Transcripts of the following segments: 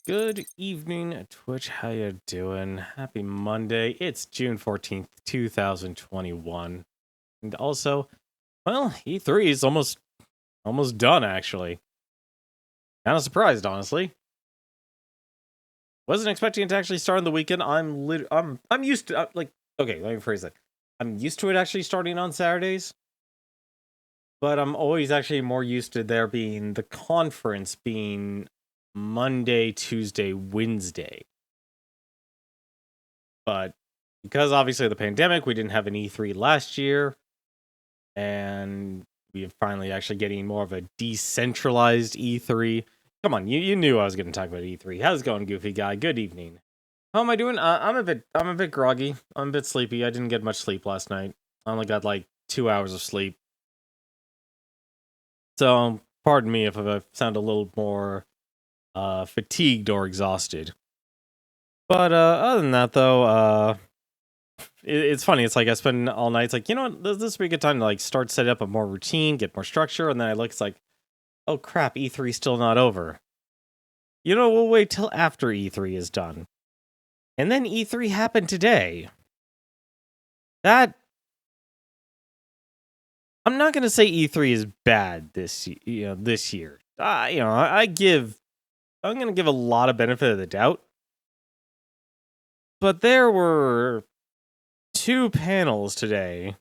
Good evening, Twitch. How you doing? Happy Monday. It's June 14th, 2021. And also, well, E3 is almost done actually. Kind of surprised, honestly. Wasn't expecting it to actually start on the weekend. I'm used to okay, let me phrase that. I'm used to it actually starting on Saturdays, but I'm always actually more used to there being the conference being Monday, Tuesday, Wednesday. But because obviously of the pandemic, we didn't have an E3 last year, and we are finally actually getting more of a decentralized E3. Come on, you knew I was going to talk about E3. How's it going, Goofy Guy? Good evening. How am I doing? I'm a bit groggy. I'm a bit sleepy. I didn't get much sleep last night. I only got like 2 hours of sleep. So pardon me if I sound a little more fatigued or exhausted. But other than that, though, it's funny. It's like I spend all night. It's like, you know what? This would be a good time to like start set up a more routine, get more structure, and then I look. It's like, oh crap, E3 still not over. You know, we'll wait till after E3 is done, and then E3 happened today. That I'm not gonna say E3 is bad this year. I'm gonna give a lot of benefit of the doubt, but there were two panels today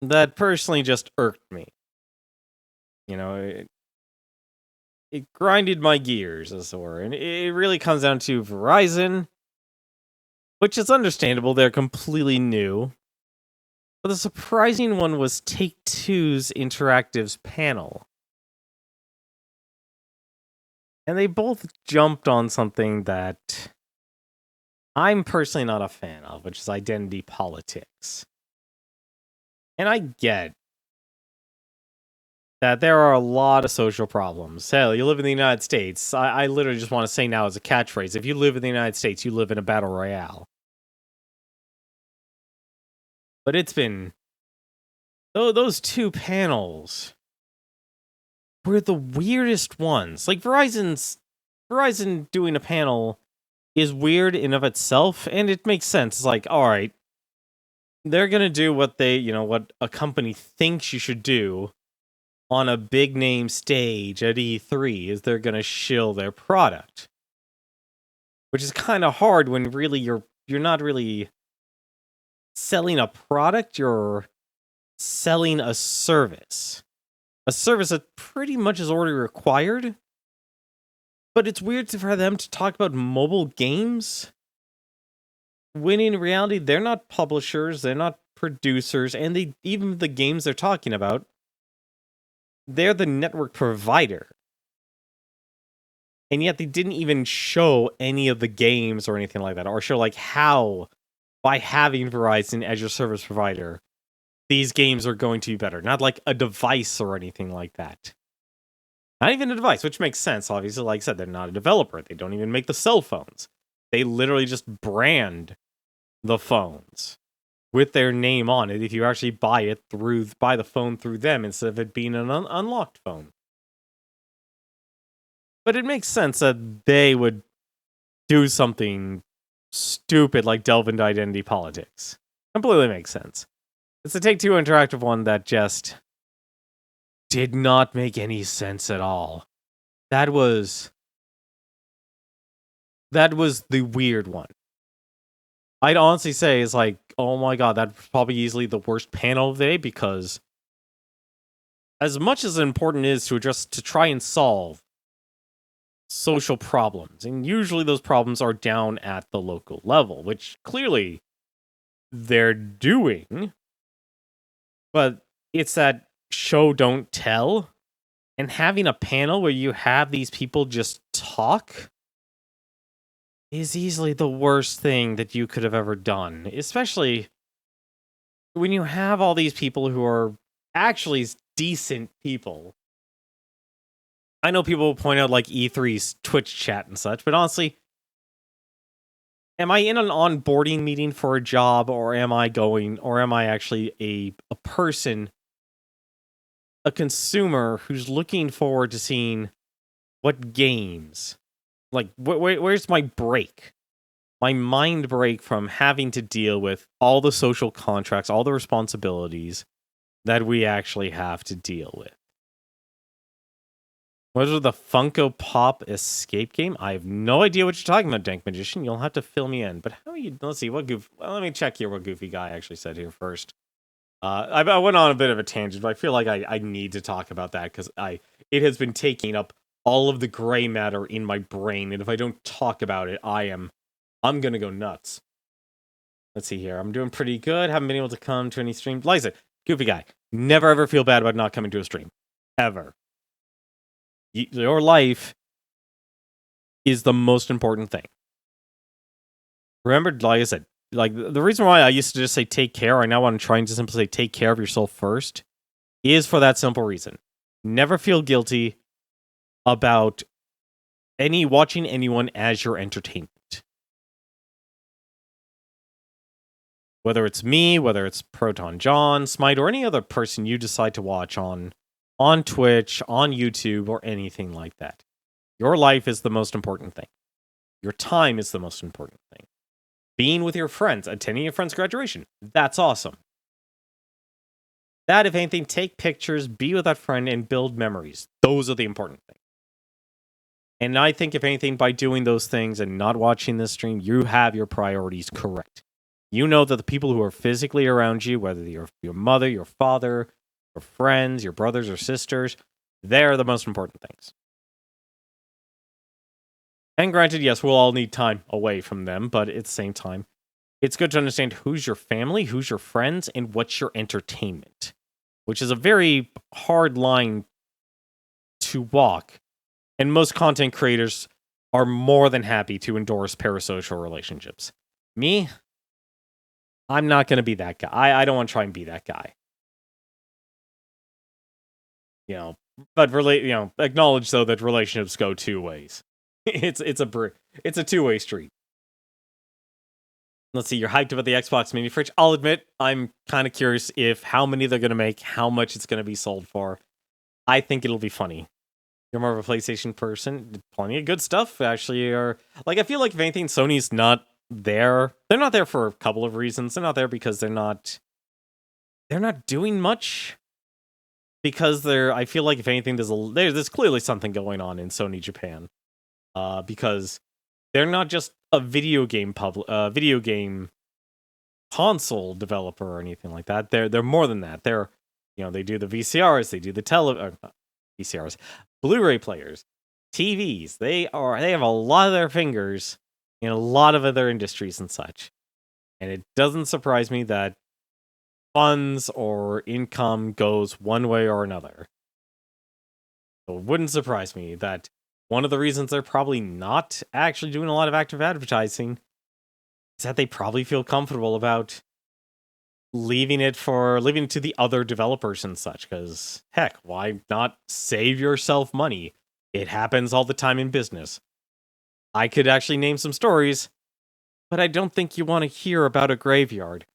that personally just irked me. You know, it grinded my gears, as it were. And it really comes down to Verizon, which is understandable. They're completely new. But the surprising one was Take-Two's Interactive's panel. And they both jumped on something that I'm personally not a fan of, which is identity politics. And I get that there are a lot of social problems. Hell, you live in the United States. I literally just want to say now as a catchphrase, if you live in the United States, you live in a battle royale. But it's been... those two panels were the weirdest ones. Like, Verizon doing a panel is weird in of itself, and it makes sense. It's like, all right, they're gonna do what what a company thinks you should do on a big name stage at E3 is they're gonna shill their product. Which is kind of hard when really you're not really selling a product, you're selling a service. A service that pretty much is already required. But it's weird for them to talk about mobile games when in reality they're not publishers, they're not producers, and even the games they're talking about, they're the network provider. And yet they didn't even show any of the games or anything like that, or show like how, by having Verizon as your service provider, these games are going to be better. Not like a device or anything like that. Not even a device, which makes sense. Obviously, like I said, they're not a developer. They don't even make the cell phones. They literally just brand the phones with their name on it if you actually buy the phone through them instead of it being an unlocked phone. But it makes sense that they would do something stupid like delve into identity politics. Completely makes sense. It's the Take-Two Interactive one that just did not make any sense at all. That was the weird one. I'd honestly say it's like, oh my god, that's probably easily the worst panel of the day, because as much as important it is to try and solve social problems, and usually those problems are down at the local level, which clearly they're doing, but it's that show don't tell, and having a panel where you have these people just talk is easily the worst thing that you could have ever done, especially when you have all these people who are actually decent people. I know people will point out like E3's Twitch chat and such, but honestly, am I in an onboarding meeting for a job, or am I actually a person, a consumer who's looking forward to seeing what games Like, where's my break? My mind break from having to deal with all the social contracts, all the responsibilities that we actually have to deal with. What is the Funko Pop escape game? I have no idea what you're talking about, Dank Magician. You'll have to fill me in. But how are you? Let's see, what goof? Well, let me check here what Goofy Guy actually said here first. I went on a bit of a tangent, but I feel like I need to talk about that because it has been taking up all of the gray matter in my brain, and if I don't talk about it, I'm gonna go nuts. Let's see here. I'm doing pretty good. Haven't been able to come to any streams. Liza, Goofy Guy, never ever feel bad about not coming to a stream. Ever. Your life is the most important thing. Remember, like I said, like the reason why I used to just say take care, I now want to try and just simply say take care of yourself first, is for that simple reason. Never feel guilty about watching anyone as your entertainment. Whether it's me, whether it's Proton John, Smite, or any other person you decide to watch on Twitch, on YouTube, or anything like that. Your life is the most important thing. Your time is the most important thing. Being with your friends, attending your friend's graduation, that's awesome. That, if anything, take pictures, be with that friend, and build memories. Those are the important things. And I think, if anything, by doing those things and not watching this stream, you have your priorities correct. You know that the people who are physically around you, whether you're your mother, your father, your friends, your brothers or sisters, they're the most important things. And granted, yes, we'll all need time away from them, but at the same time, it's good to understand who's your family, who's your friends, and what's your entertainment, which is a very hard line to walk. And most content creators are more than happy to endorse parasocial relationships. Me, I'm not going to be that guy. I don't want to try and be that guy. But acknowledge though that relationships go two ways. It's a two-way street. Let's see, you're hyped about the Xbox Mini Fridge. I'll admit, I'm kind of curious if how many they're going to make, how much it's going to be sold for. I think it'll be funny. You're more of a PlayStation person. Plenty of good stuff, actually. I feel like if anything, Sony's not there. They're not there for a couple of reasons. They're not there because they're not doing much. Because I feel like if anything, there's clearly something going on in Sony Japan. Because they're not just a video game console developer or anything like that. They're more than that. They do the VCRs, they do the VCRs, Blu-ray players, TVs. They have a lot of their fingers in a lot of other industries and such. And it doesn't surprise me that funds or income goes one way or another. So it wouldn't surprise me that one of the reasons they're probably not actually doing a lot of active advertising is that they probably feel comfortable about leaving it to the other developers and such. Because, heck, why not save yourself money? It happens all the time in business. I could actually name some stories, but I don't think you want to hear about a graveyard.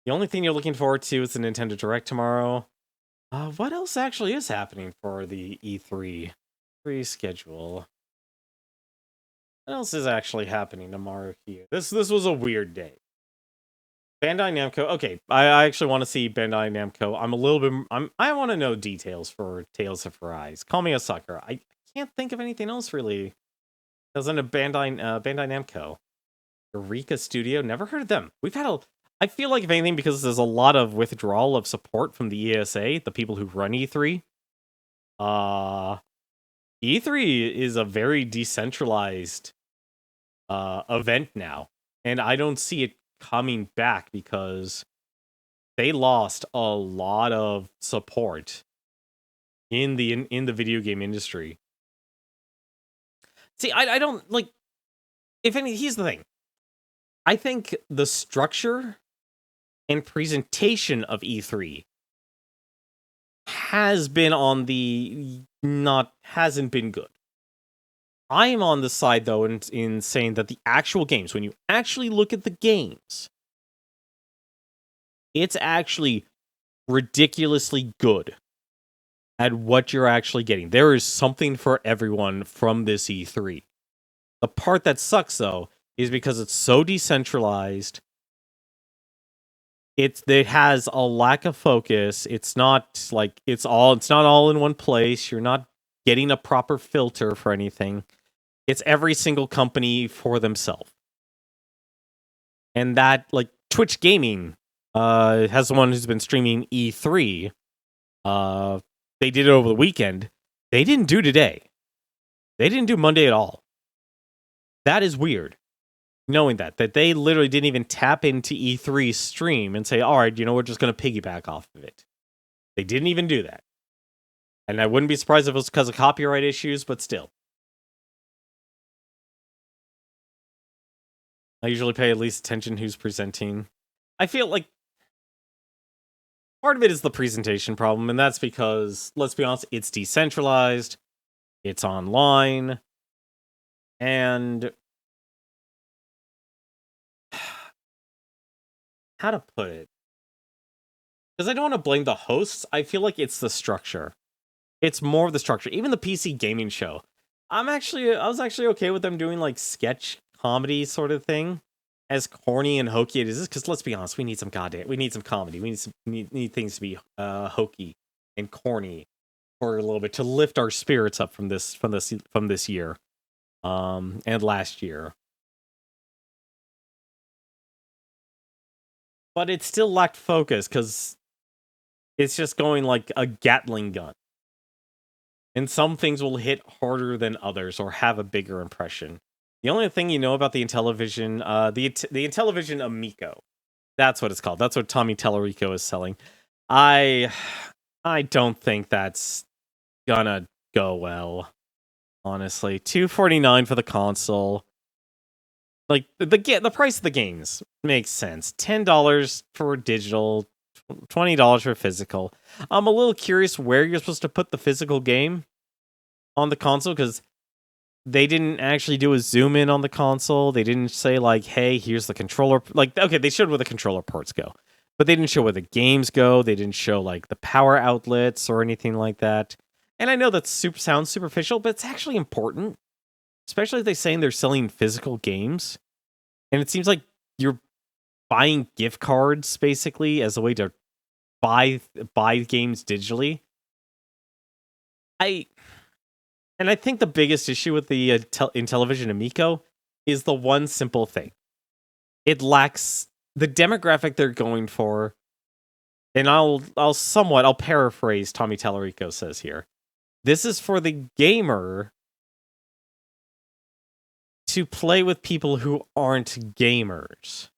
The only thing you're looking forward to is the Nintendo Direct tomorrow. What else actually is happening for the E3 schedule? What else is actually happening tomorrow here? This was a weird day. Bandai Namco. Okay, I actually want to see Bandai Namco. I want to know details for Tales of Arise. Call me a sucker. I can't think of anything else really. Other than Bandai Namco. Eureka Studio. Never heard of them. I feel like if anything, because there's a lot of withdrawal of support from the ESA, the people who run E3. E3 is a very decentralized event now, and I don't see it coming back because they lost a lot of support in the video game industry. See, I don't like. Here's the thing. I think the structure and presentation of E3 hasn't been good. I am on the side, though, in saying that the actual games, when you actually look at the games, it's actually ridiculously good at what you're actually getting. There is something for everyone from this E3. The part that sucks though is because it's so decentralized. It has a lack of focus. It's not like it's not all in one place. You're not getting a proper filter for anything. It's every single company for themselves. And that, like, Twitch Gaming has the one who's been streaming E3. They did it over the weekend. They didn't do today. They didn't do Monday at all. That is weird. Knowing that they literally didn't even tap into E3 stream and say, all right, we're just going to piggyback off of it. They didn't even do that. And I wouldn't be surprised if it was because of copyright issues, but still. I usually pay at least attention who's presenting. I feel like part of it is the presentation problem, and that's because, let's be honest, it's decentralized, it's online, and how to put it? Because I don't want to blame the hosts. I feel like it's the structure. It's more of the structure. Even the PC gaming show. I was actually okay with them doing like sketch comedy sort of thing. As corny and hokey it is, because let's be honest, we need some comedy. We need things to be hokey and corny for a little bit to lift our spirits up from this year, and last year. But it still lacked focus because it's just going like a Gatling gun. And some things will hit harder than others or have a bigger impression. The only thing you know about the Intellivision, the Intellivision Amico, that's what it's called. That's what Tommy Tellerico is selling. I don't think that's gonna go well. Honestly, $249 for the console. Like the price of the games makes sense. $10 for digital, $20 for physical. I'm a little curious where you're supposed to put the physical game on the console, because they didn't actually do a zoom in on the console. They didn't say like, hey, here's the controller. Like, okay, they showed where the controller ports go, but they didn't show where the games go. They didn't show like the power outlets or anything like that. And I know that sounds superficial, but it's actually important, especially if they're saying they're selling physical games. And it seems like you're buying gift cards basically as a way to buy games digitally. I think the biggest issue with the Intellivision Amico is the one simple thing. It lacks the demographic they're going for. And I'll paraphrase Tommy Tellerico says here. This is for the gamer to play with people who aren't gamers.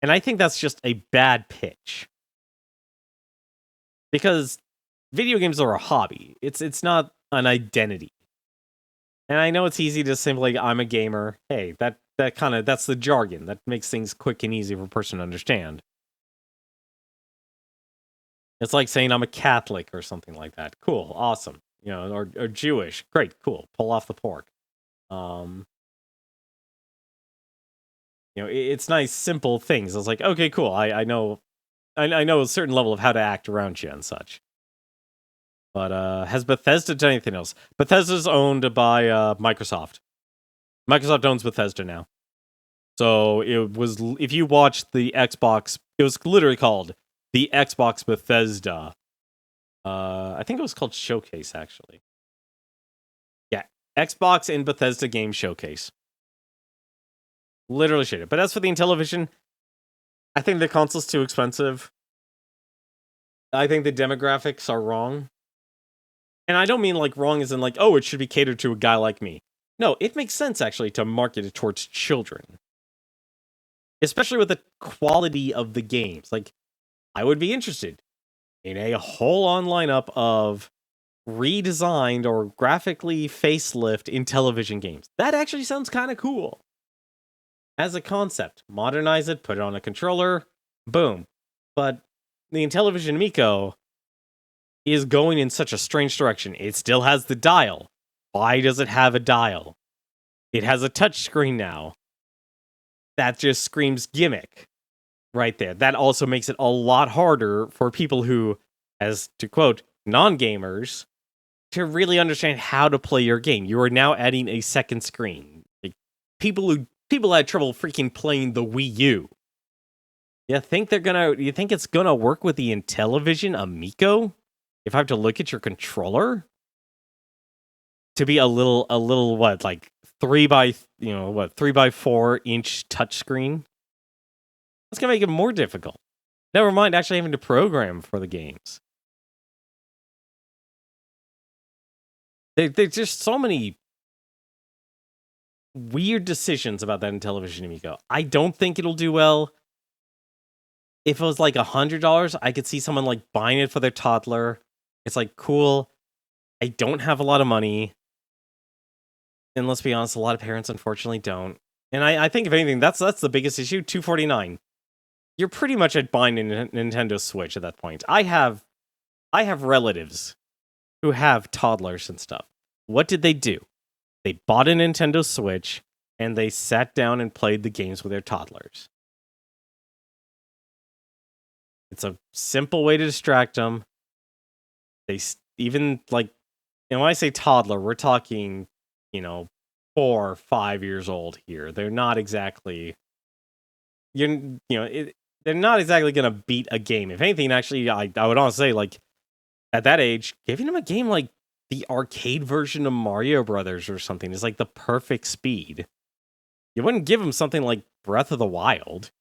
And I think that's just a bad pitch. Because video games are a hobby. It's not an identity. And I know it's easy to simply, I'm a gamer. Hey, that's the jargon. That makes things quick and easy for a person to understand. It's like saying I'm a Catholic or something like that. Cool, awesome. Or Jewish. Great, cool. Pull off the pork. It's nice, simple things. It's like, okay, cool. I know a certain level of how to act around you and such. But has Bethesda done anything else? Bethesda's owned by Microsoft. Microsoft owns Bethesda now. So it was, if you watched the Xbox, it was literally called the Xbox Bethesda. I think it was called Showcase, actually. Yeah, Xbox and Bethesda Game Showcase. Literally shit it. But as for the Intellivision, I think the console's too expensive. I think the demographics are wrong. And I don't mean like wrong as in like, oh, it should be catered to a guy like me. No, it makes sense actually to market it towards children. Especially with the quality of the games. Like, I would be interested in a whole on lineup of redesigned or graphically facelift Intellivision games. That actually sounds kind of cool. As a concept, modernize it, put it on a controller, boom. But the Intellivision Amico is going in such a strange direction. It still has the dial. Why does it have a dial? It has a touchscreen now. That just screams gimmick right there. That also makes it a lot harder for people who, as to quote, non-gamers, to really understand how to play your game. You are now adding a second screen. people had trouble freaking playing the Wii U. You think it's gonna work with the Intellivision Amico? If I have to look at your controller to be a little what, like 3x4 inch touchscreen? That's gonna make it more difficult. Never mind actually having to program for the games. There's just so many weird decisions about that Intellivision Amico. I don't think it'll do well. If it was like $100, I could see someone like buying it for their toddler. It's like, cool. I don't have a lot of money. And let's be honest, a lot of parents unfortunately don't. And I think if anything, that's the biggest issue. $249. You're pretty much at buying a Nintendo Switch at that point. I have relatives who have toddlers and stuff. What did they do? They bought a Nintendo Switch and they sat down and played the games with their toddlers. It's a simple way to distract them. They even like, and when I say toddler, we're talking, 4 or 5 years old here. They're not exactly, they're not exactly gonna beat a game. If anything, actually, I would honestly say, like, at that age, giving them a game like the arcade version of Mario Brothers or something is like the perfect speed. You wouldn't give them something like Breath of the Wild.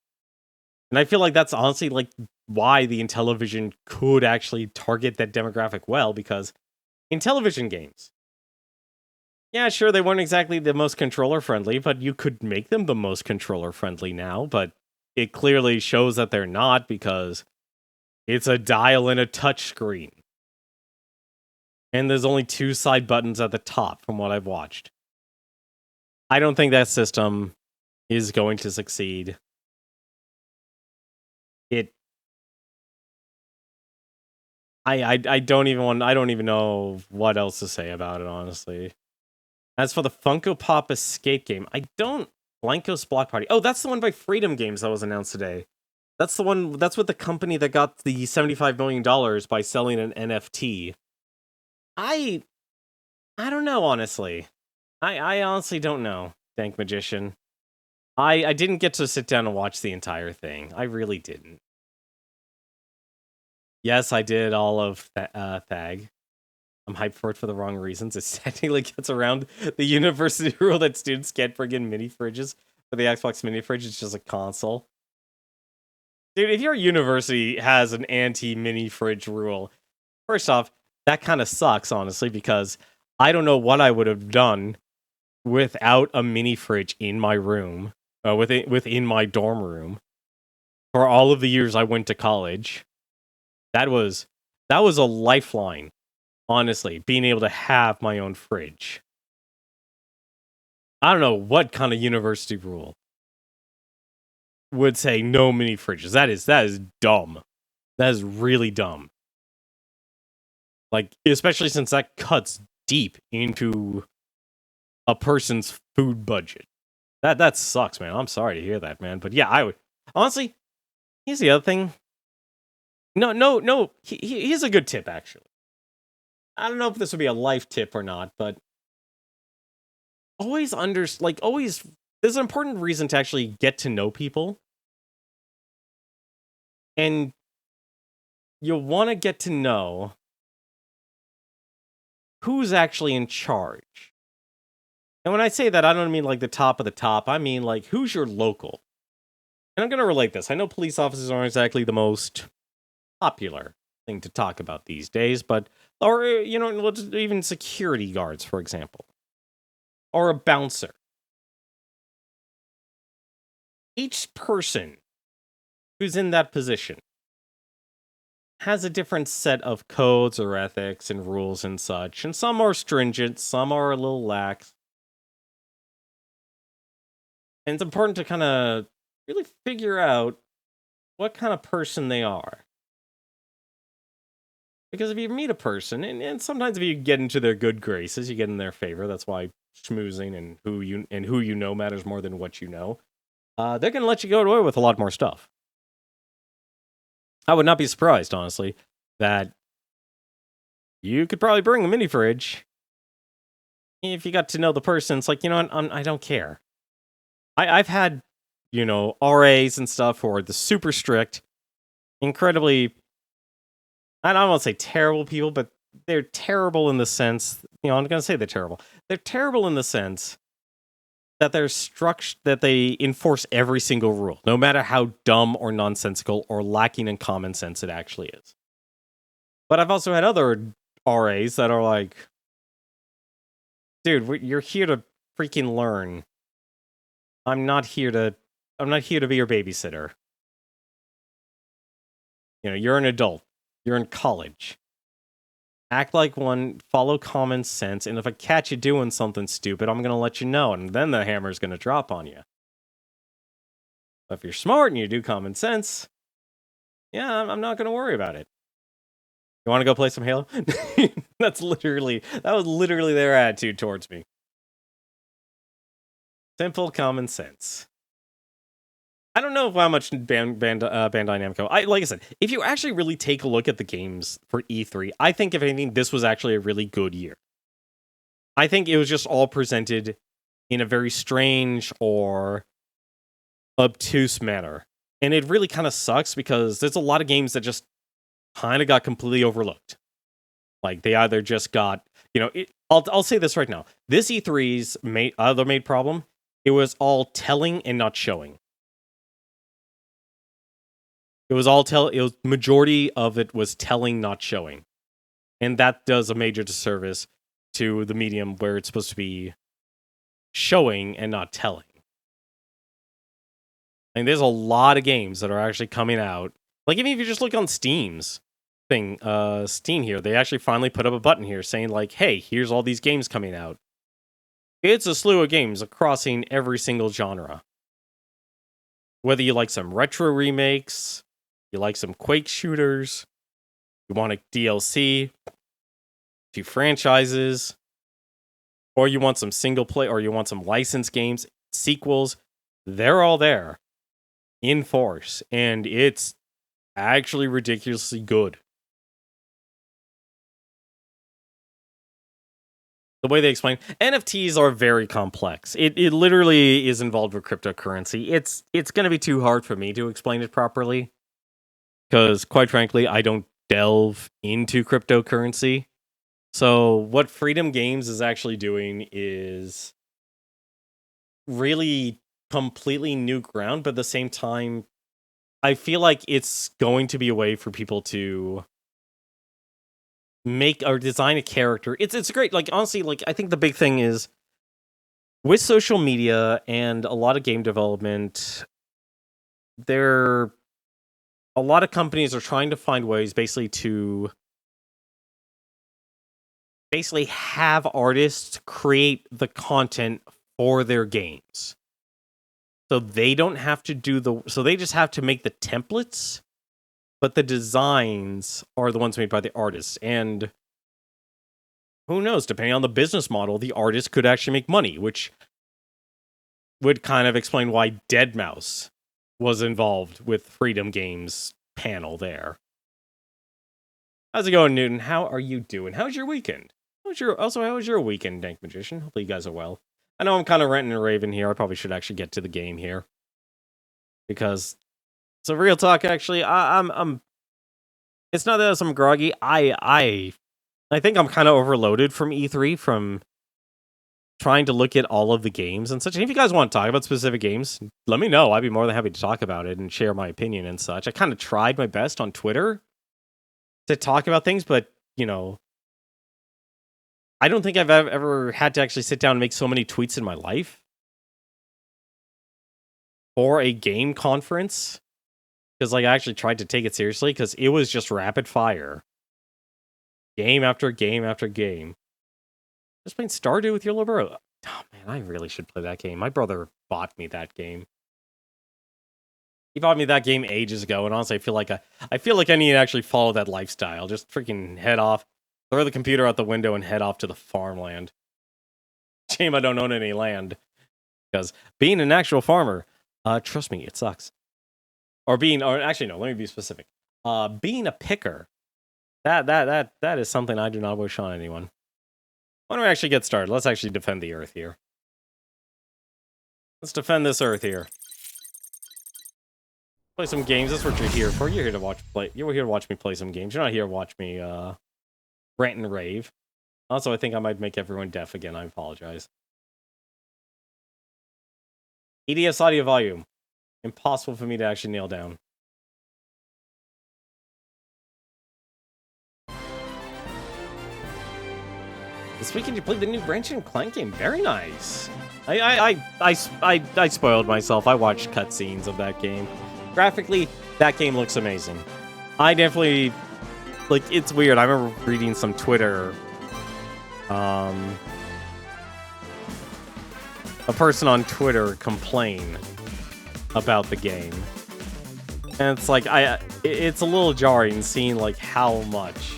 And I feel like that's honestly like why the Intellivision could actually target that demographic well, because Intellivision games, yeah, sure, they weren't exactly the most controller friendly, but you could make them the most controller friendly now, but it clearly shows that they're not, because it's a dial and a touch screen. And there's only 2 side buttons at the top from what I've watched. I don't think that system is going to succeed. I don't even know what else to say about it, honestly. As for the Funko Pop Escape game, I don't... Blankos Block Party. Oh, that's the one by Freedom Games that was announced today. That's the one, that's with the company that got the $75 million by selling an NFT. I don't know, honestly. I honestly don't know, Dank Magician. I didn't get to sit down and watch the entire thing. I really didn't. Yes, I did all of Thag. I'm hyped for it for the wrong reasons. It technically gets around the university rule that students can't bring in mini fridges for the Xbox mini fridge. It's just a console. Dude, if your university has an anti-mini fridge rule, first off, that kind of sucks, honestly, because I don't know what I would have done without a mini fridge in my room, within my dorm room, for all of the years I went to college. That was a lifeline, honestly, being able to have my own fridge. I don't know what kind of university rule would say no mini fridges. That is dumb. That is really dumb. Like, especially since that cuts deep into a person's food budget. That sucks, man. I'm sorry to hear that, man. But yeah, I would honestly. Here's the other thing. No. Here's a good tip, actually. I don't know if this would be a life tip or not, but always there's an important reason to actually get to know people. And you'll want to get to know who's actually in charge. And when I say that, I don't mean like the top of the top. I mean like who's your local. And I'm going to relate this. I know police officers aren't exactly the most popular thing to talk about these days, or even security guards, for example, or a bouncer. Each person who's in that position has a different set of codes or ethics and rules and such, and some are stringent, some are a little lax. And it's important to kind of really figure out what kind of person they are. Because if you meet a person, and sometimes if you get into their good graces, you get in their favor. That's why schmoozing and who you know matters more than what you know. They're going to let you go away with a lot more stuff. I would not be surprised, honestly, that you could probably bring a mini fridge if you got to know the person. It's like, you know what, I don't care. I've had, RAs and stuff who are the super strict, incredibly, I don't want to say terrible people, but they're terrible in the sense, I'm going to say they're terrible. They're terrible in the sense that they're that they enforce every single rule, no matter how dumb or nonsensical or lacking in common sense it actually is. But I've also had other RAs that are like, dude, you're here to freaking learn. I'm not here to be your babysitter. You're an adult. You're in college. Act like one, follow common sense, and if I catch you doing something stupid, I'm going to let you know, and then the hammer's going to drop on you. But if you're smart and you do common sense, yeah, I'm not going to worry about it. You want to go play some Halo? That was literally their attitude towards me. Simple common sense. I don't know how much Bandai Namco. Like I said, if you actually really take a look at the games for E3, I think if anything, this was actually a really good year. I think it was just all presented in a very strange or obtuse manner. And it really kind of sucks because there's a lot of games that just kind of got completely overlooked. Like they either just got, I'll say this right now. This E3's main problem, it was all telling and not showing. It was majority of it was telling, not showing. And that does a major disservice to the medium where it's supposed to be showing and not telling. And there's a lot of games that are actually coming out. Like even if you just look on Steam's Steam here, they actually finally put up a button here saying like, hey, here's all these games coming out. It's a slew of games crossing every single genre. Whether you like some retro remakes, you like some Quake shooters, you want a DLC, a few franchises, or you want some single play, or you want some licensed games, sequels, they're all there in force, and it's actually ridiculously good. The way they explain NFTs are very complex. It literally is involved with cryptocurrency. It's going to be too hard for me to explain it properly because, quite frankly, I don't delve into cryptocurrency. So, what Freedom Games is actually doing is really completely new ground, but at the same time, I feel like it's going to be a way for people to make or design a character. It's great. Like honestly, like I think the big thing is with social media and a lot of game development, a lot of companies are trying to find ways to basically have artists create the content for their games. So they don't have to so they just have to make the templates, but the designs are the ones made by the artists. And who knows, depending on the business model, the artist could actually make money, which would kind of explain why Deadmau5 was involved with Freedom Games panel there. How's it going, Newton? How are you doing? How's your weekend? How was your weekend, Dank Magician? Hopefully you guys are well. I know I'm kind of ranting and raving here. I probably should actually get to the game here. Because, so real talk, actually, I'm it's not that I'm groggy. I think I'm kind of overloaded from E3 from trying to look at all of the games and such. And if you guys want to talk about specific games, let me know. I'd be more than happy to talk about it and share my opinion and such. I kind of tried my best on Twitter to talk about things, but, I don't think I've ever had to actually sit down and make so many tweets in my life for a game conference. Because, like, I actually tried to take it seriously because it was just rapid fire. Game after game after game. Just playing Stardew with your little bro. Oh, man, I really should play that game. My brother bought me that game. He bought me that game ages ago, and honestly, I feel like I need to actually follow that lifestyle. Just freaking head off, throw the computer out the window, and head off to the farmland. Shame I don't own any land, because being an actual farmer, trust me, it sucks. Or actually no, let me be specific. Being a picker, that is something I do not wish on anyone. Why don't we actually get started? Let's actually defend the earth here. Let's defend this earth here. Play some games. That's what you're here for. You're here to You're here to watch me play some games. You're not here to watch me rant and rave. Also, I think I might make everyone deaf again. I apologize. EDF's audio volume. Impossible for me to actually nail down. This weekend you played the new Ratchet and Clank game. Very nice. I spoiled myself. I watched cutscenes of that game. Graphically, that game looks amazing. I definitely like. It's weird. I remember reading some Twitter. A person on Twitter complain about the game, and it's like it's a little jarring seeing like how much.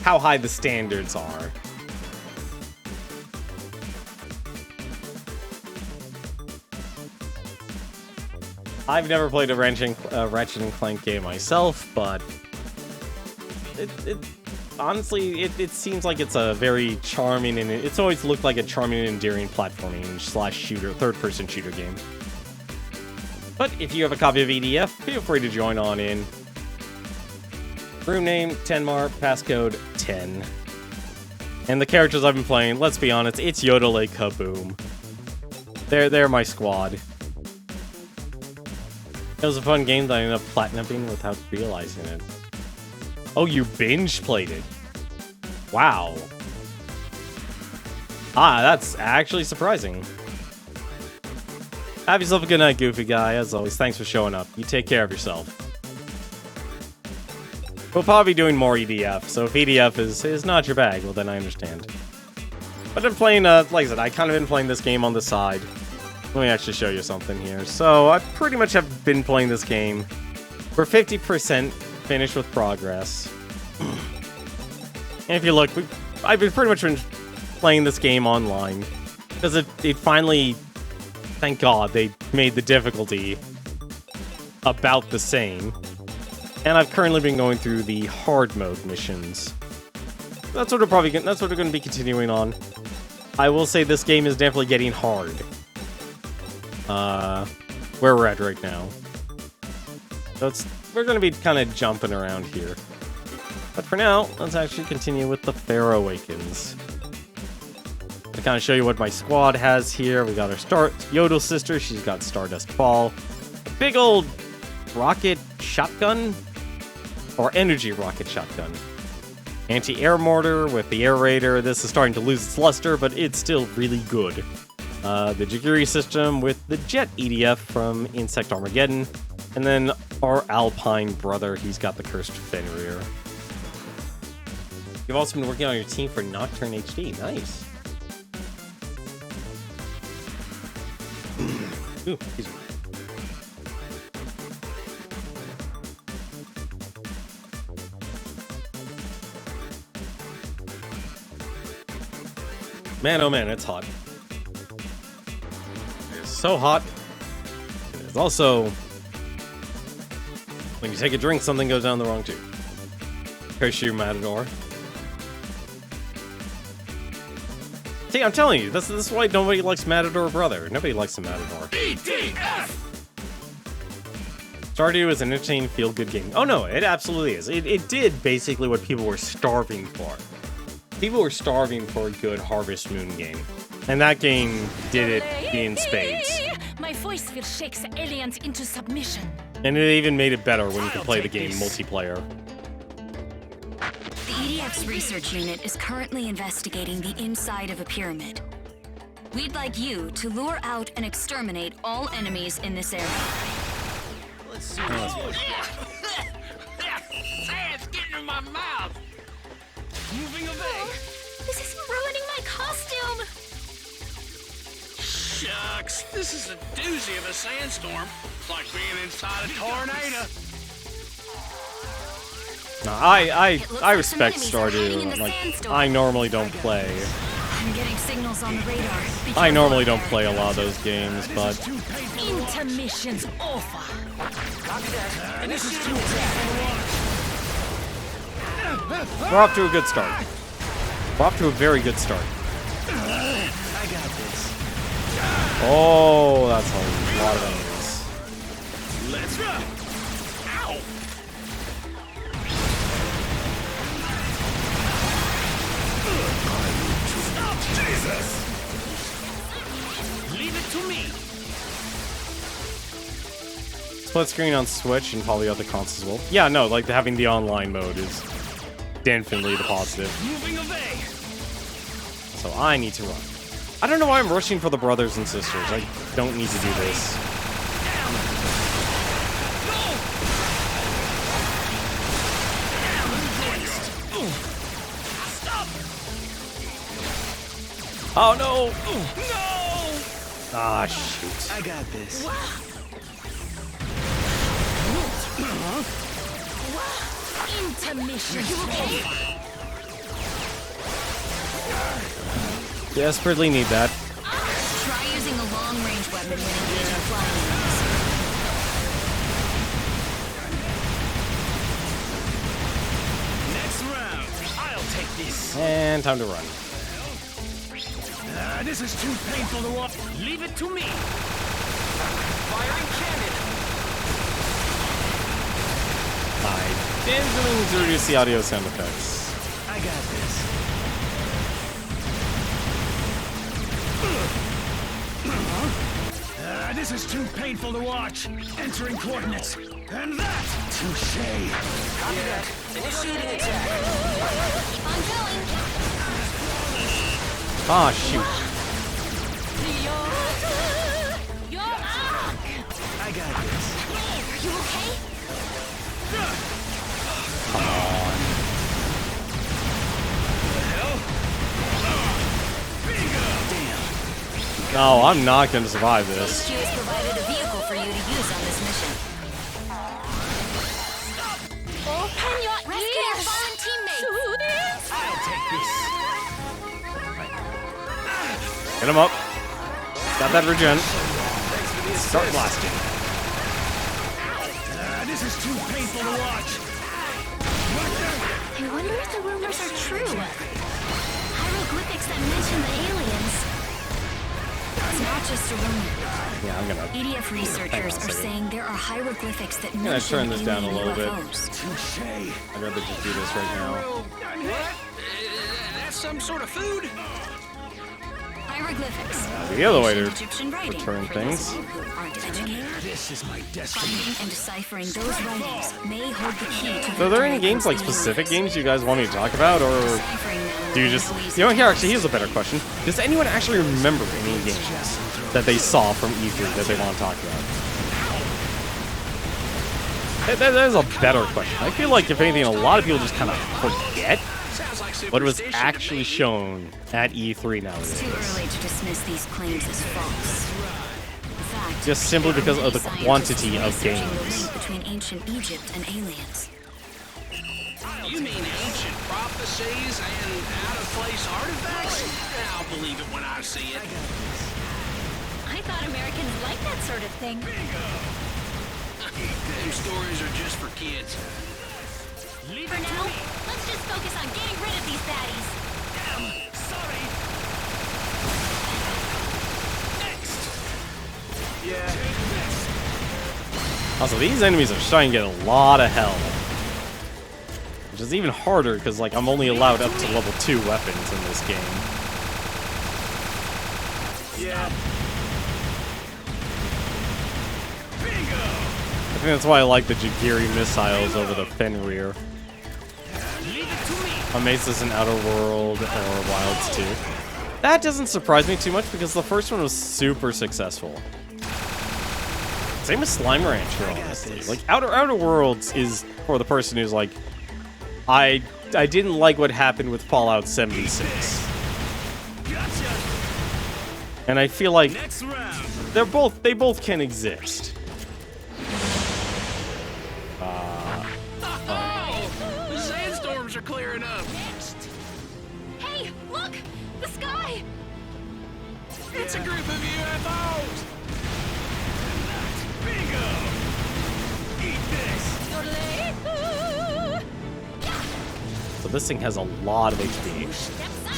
How high the standards are. I've never played a Ratchet and Clank game myself, but honestly, it seems like it's a very charming and it's always looked like a charming and endearing platforming / shooter, third-person shooter game. But if you have a copy of EDF, feel free to join on in. Room name, Tenmar, passcode 10. And the characters I've been playing, let's be honest, it's Yodel Kaboom. They're my squad. It was a fun game that I ended up platinuming without realizing it. Oh, you binge played it. Wow. That's actually surprising. Have yourself a good night, Goofy Guy. As always, thanks for showing up. You take care of yourself. We'll probably be doing more EDF, so if EDF is not your bag, well then I understand. But I'm playing, like I said, I kind of been playing this game on the side. Let me actually show you something here. So, I pretty much have been playing this game. We're 50% finished with progress. And if you look, I've pretty much been playing this game online. Because it finally, thank God, they made the difficulty about the same. And I've currently been going through the hard mode missions. That's what we're going to be continuing on. I will say this game is definitely getting hard. Where we're at right now. So we're going to be kind of jumping around here. But for now, let's actually continue with the Fair Awakens. To kind of show you what my squad has here. We got our Yodel sister. She's got Stardust Ball. A big old rocket shotgun. Or energy rocket shotgun. Anti-air mortar with the air raider. This is starting to lose its luster, but it's still really good. The Jagiri system with the jet EDF from Insect Armageddon. And then our Alpine brother, he's got the Cursed Fenrir. You've also been working on your team for Nocturne HD. Nice. Ooh, excuse me. Man, oh man, it's hot. It's so hot. It's also, when you take a drink, something goes down the wrong tube. Curse you, Matador. See, I'm telling you, this is why nobody likes Matador Brother. Nobody likes the Matador. Stardew is an entertaining, feel-good game. Oh no, it absolutely is. It did basically what people were starving for. People were starving for a good Harvest Moon game. And that game did it in spades. My voice will shake the aliens into submission. And it even made it better when you can play the game multiplayer. The EDF's research unit is currently investigating the inside of a pyramid. We'd like you to lure out and exterminate all enemies in this area. Let's see. Sand's getting in my mouth. Moving away. This is ruining my costume. Shucks, this is a doozy of a sandstorm. It's like being inside a tornado. No, I respect Stardew. Like, I normally don't play. I'm getting signals on the radar. I normally don't play a lot of those games, but Intermission's over. And this is too we're off to a good start. We're off to a very good start. I got this. Oh, that's a lot of enemies. Let's run. Ow! Stop, Jesus! Leave it to me. Split screen on Switch and probably other consoles as well. Yeah, no, like having the online mode is definitely the positive. Moving away. So I need to run. I don't know why I'm rushing for the brothers and sisters. I don't need to do this. Stop! Oh no! No! Ah, shoot. I got this. Intermission. You okay? Desperately need that. Try using a long-range weapon when engaging flying enemies. Next round. I'll take this. And time to run. This is too painful to watch. Leave it to me. Firing cannon. I definitely need to reduce the audio sound effects. I got this. This is too painful to watch. Entering coordinates. And that. Touche. Copy that. Initiating attack. Keep on going. Ah, shoot. You're up. I got this. Are you okay? Come on. No, I'm not going to survive this. HQ has provided a vehicle for you to use on this mission. Open your Rescue your ears. fallen teammates. To this. I'll take this. Get him up. Got that regen. Start blasting. This is too painful to watch. I wonder if the rumors are true. Hieroglyphics that mention the aliens. It's not just a rumor. Yeah, I'm gonna. EDF researchers Hang on a are second. saying there are hieroglyphics that gonna mention turn this down a alien little bit. UFOs. Touche. I'd rather just do this right now. What? That's some sort of food? Hieroglyphics. The other way to Ancient Egyptian writing return for things. those of you who aren't educated. This is my destiny. Finding and deciphering those writings may hold the key to So are there any victory games, like against the specific aliens. games you guys want me to talk about, or Deciphering them do you will just... be no easy You know, here, task. actually, here's a better question. Does anyone actually remember any games that they saw from E3 that they want to talk about? That is a better question. I feel like, if anything, a lot of people just kind of forget Sounds like what was superstition to actually me. shown at E3 It's too nowadays. early to dismiss these claims as false. In fact, Just simply there are because of many the scientists quantity of researching the games. link between ancient Egypt and aliens. You mean ancient prophecies and out-of-place artifacts? I'll believe it when I see it. I thought Americans liked that sort of thing. Them stories are just for kids. Leave For now, let's just focus on getting rid of these baddies. Sorry. Next. Yeah. Also, these enemies are starting to get a lot of health. Which is even harder, because, like, I'm only allowed up to level 2 weapons in this game. Yeah. I think that's why I like the Jagiri missiles over the Fenrir. Leave it to me. I'm amazed this is an Outer World or Wilds 2. That doesn't surprise me too much, because the first one was super successful. Same with Slime Rancher, honestly. Like, Outer Worlds is for the person who's like, I didn't like what happened with Fallout 76. Gotcha. And I feel like Next round. they both can exist. Oh, the sandstorms are clearing up. Hey, look! The sky! It's a group of UFOs. Bingo. Eat this. So this thing has a lot of HP. Steps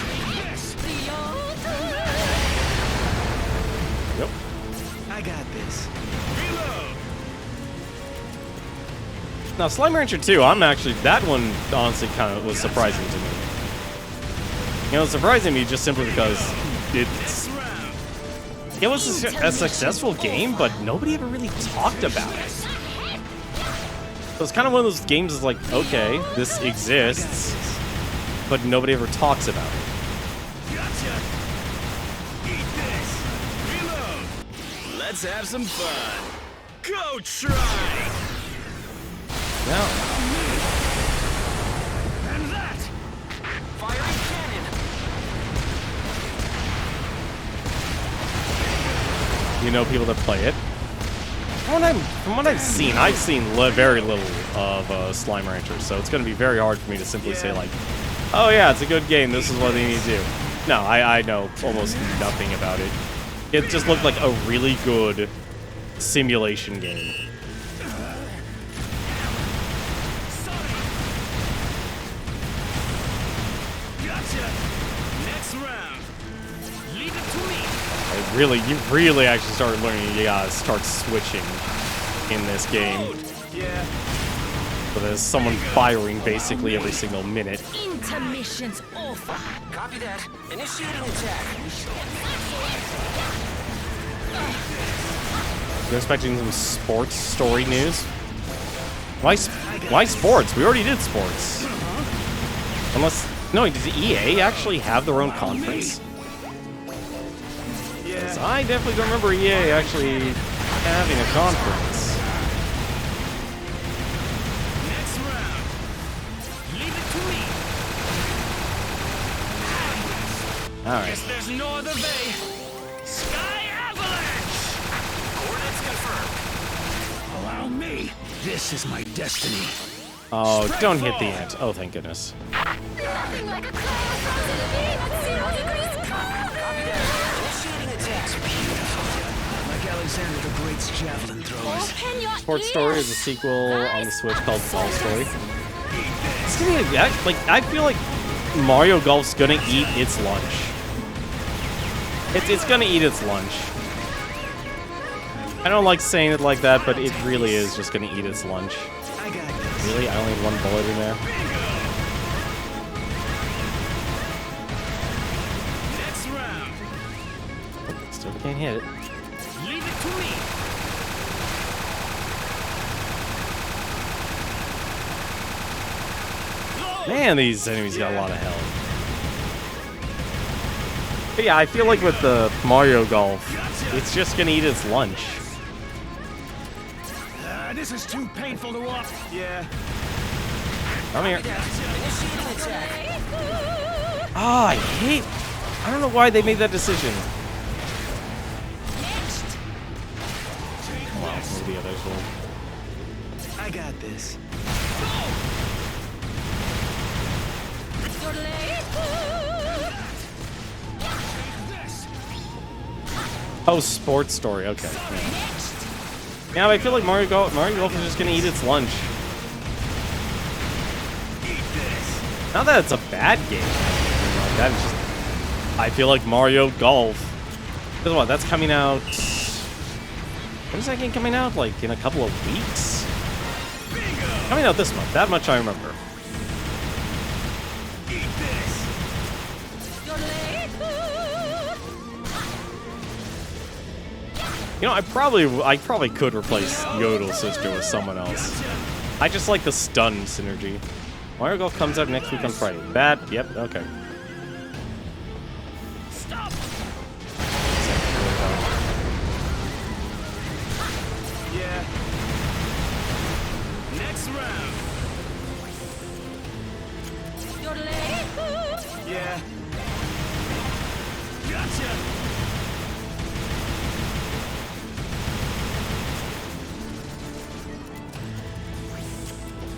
Yep. I got this. Now, Slime Rancher 2, I'm actually, that one honestly kind of was surprising to me. You know, it's surprising to me just simply because it was a successful game, but nobody ever really talked about it. So it's kind of one of those games that's like, okay, this exists, but nobody ever talks about it. Gotcha. Eat this. Reload. Let's have some fun. Go try. Now, And that. Firing cannon. you know people that play it. From what I've seen very little of Slime Rancher, so it's going to be very hard for me to simply say like, oh yeah, it's a good game, this is what they need to do. No, I know almost nothing about it. It just looked like a really good simulation game. Gotcha. Next round. Leave it to me. You really actually started learning you gotta start switching in this game. Yeah. So there's someone firing basically every single minute. Intermission's over. Copy that. Initiating attack. You're expecting some sports story news? Why sports? We already did sports. Unless, no, does EA actually have their own conference? Yeah. I definitely don't remember EA actually having a conference. Next round. Leave it to me. All right. Guess there's no other way. Sky Avalanche. Coordinates confirmed. Allow me. This is my destiny. Oh, don't hit the ant. Oh, thank goodness. Nothing like a cloud frozen beam at 0 degrees cold. Copy that. Initiating attack. Like Alexander the Great's javelin throwers. Open your Sports ears. Story is a sequel on the Switch called Ball Story. It's gonna be I feel like Mario Golf's gonna eat its lunch. It's gonna eat its lunch. I don't like saying it like that, but it really is just gonna eat its lunch. I got this. Really? I only have one bullet in there? Next round. Still can't hit it. Leave it to me. Man, these enemies got a lot of health. But yeah, I feel like with the Mario Golf, it's just gonna eat its lunch. This is too painful to watch. Yeah. Come here. Initiating attack. Ah, I don't know why they made that decision. Well, maybe the others will. I got this. Oh, sports story. Okay. Yeah, but I feel like Mario Golf is just gonna eat its lunch. Not that it's a bad game. That is just. I feel like Mario Golf. Guess what? That's coming out. When is that game coming out? Like in a couple of weeks? Coming out this month. That much I remember. You know, I probably could replace Yodel's sister with someone else. I just like the stun synergy. Mario Golf comes out next week on Friday. Bad? Yep, okay. Stop. Yeah. Next round. Yeah. Gotcha.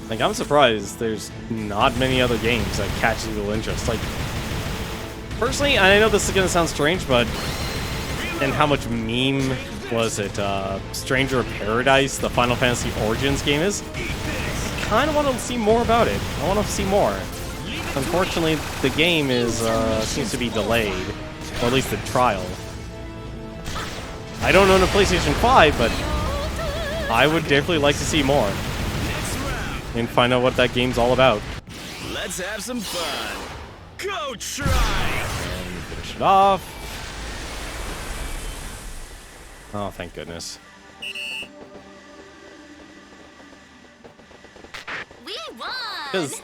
Like, I'm surprised there's not many other games that catch people's interest. Like, personally, and I know this is gonna sound strange, but and how much meme was it? Stranger of Paradise, the Final Fantasy Origins game is. I kind of want to see more about it. I want to see more. Unfortunately, the game is seems to be delayed, or at least the trial. I don't own a PlayStation 5, but I would definitely like to see more Next round. and find out what that game's all about. Let's have some fun. Go try. Finish it off. Oh, thank goodness. We won. Because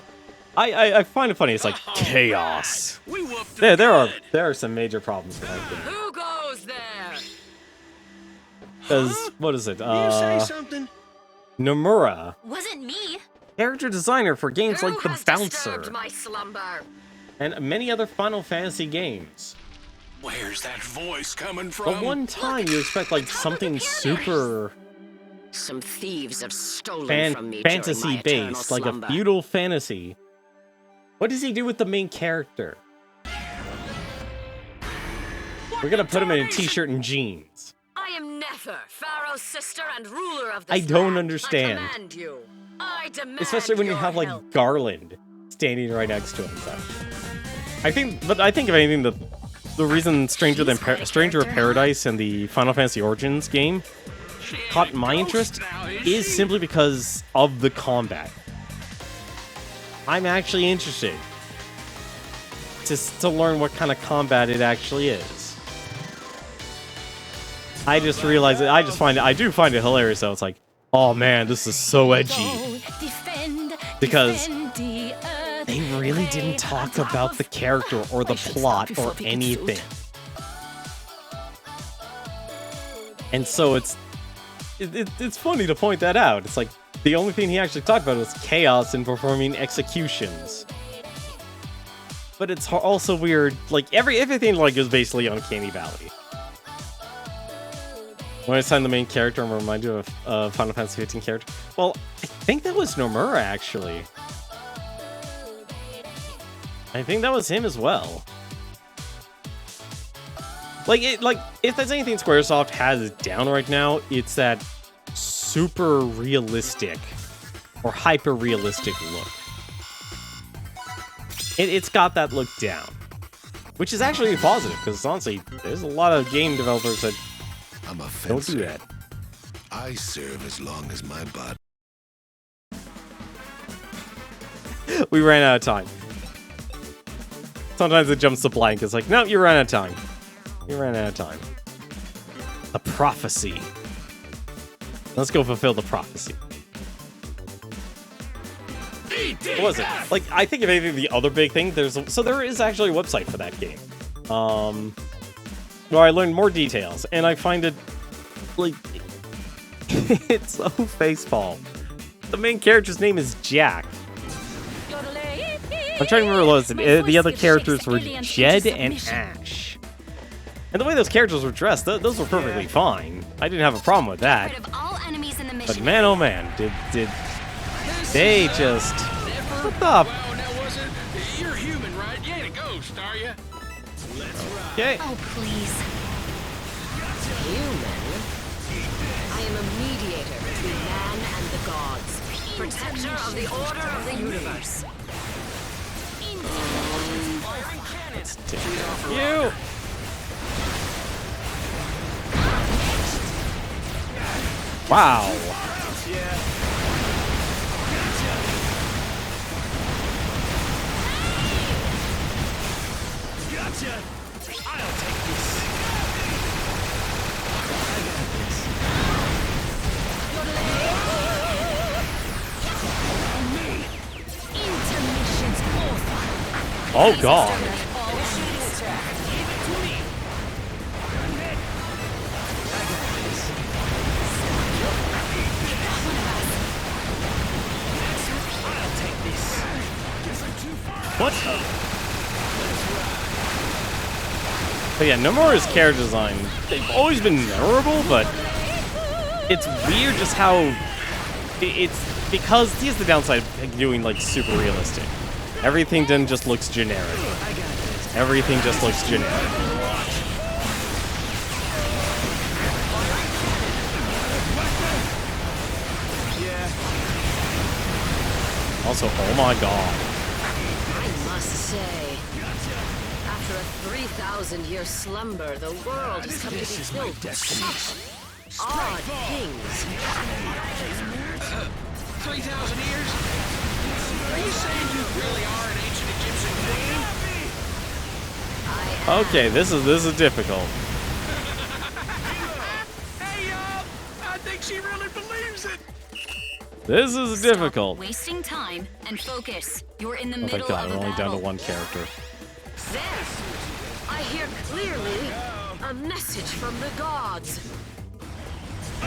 I find it funny. It's like chaos. We whooped them There good. are some major problems with that game. Who goes there? Because what is it? You say something? Nomura, Wasn't me. character designer for games like The has Bouncer disturbed my slumber? and many other Final Fantasy games. Where's that voice coming The from? one time you expect like something super Some thieves have stolen from me fantasy during my eternal based, like a slumber. feudal fantasy. What does he do with the main character? We're gonna put him in a t-shirt and jeans. I am Nefer, Pharaoh's sister and ruler of this I don't land. understand. I command you. I demand Especially when you your have like help. Garland standing right next to him. So. I think if anything, the reason Stranger of Paradise and the Final Fantasy Origins game caught my interest is simply because of the combat. I'm actually interested to learn what kind of combat it actually is. I just realized that I do find it hilarious though. It's like, oh man, this is so edgy. Because they really didn't talk about the character or the plot or anything. And so it's funny to point that out. It's like the only thing he actually talked about was chaos and performing executions. But it's also weird, like everything like is basically Uncanny Valley. When I signed the main character, I'm reminded of a Final Fantasy 15 character. Well, I think that was Nomura actually. I think that was him as well. Like if there's anything Squaresoft has down right now, it's that super realistic or hyper realistic look. It's got that look down, which is actually positive because honestly, there's a lot of game developers that I'm a don't fencer. do that. I serve as long as my body. We ran out of time. Sometimes it jumps to blank. It's like, no, you ran out of time. You ran out of time. A prophecy. Let's go fulfill the prophecy. What was it? Like, I think if anything, the other big thing, there is actually a website for that game. Where I learned more details, and I find it, like, it's so facepalm. The main character's name is Jack. I'm trying to remember what it was. The other characters were Jed and Ash. And the way those characters were dressed, those were perfectly fine. I didn't have a problem with that. Rid of all enemies in the But mission. man, oh man, did they just... What the... Well, now wasn't. You're human, right? You ain't a ghost, are you? Let's ride. Okay. Oh, please. Human? I am a mediator between man and the gods. Protector of the order of the universe. Let's take care of you. Wow. Gotcha. I'll take this. Intermissions over. Oh god. What? But yeah, Nomura's character design, they've always been memorable, but it's weird just how it's because here's the downside of doing like super realistic. Everything then just looks generic. Everything just looks generic. Also, oh my god. I must say, after 3,000-year slumber, the world has come to be This is my filled with destiny. such odd things. 3,000 years? Are you saying you really are an ancient Egyptian queen? Okay, this is difficult. Hey, y'all! I think she really believes it. This is difficult. Wasting time and focus. You're in the Oh my middle god, of I'm a only down to battle. one character. There! I hear clearly a message from the gods. Oh,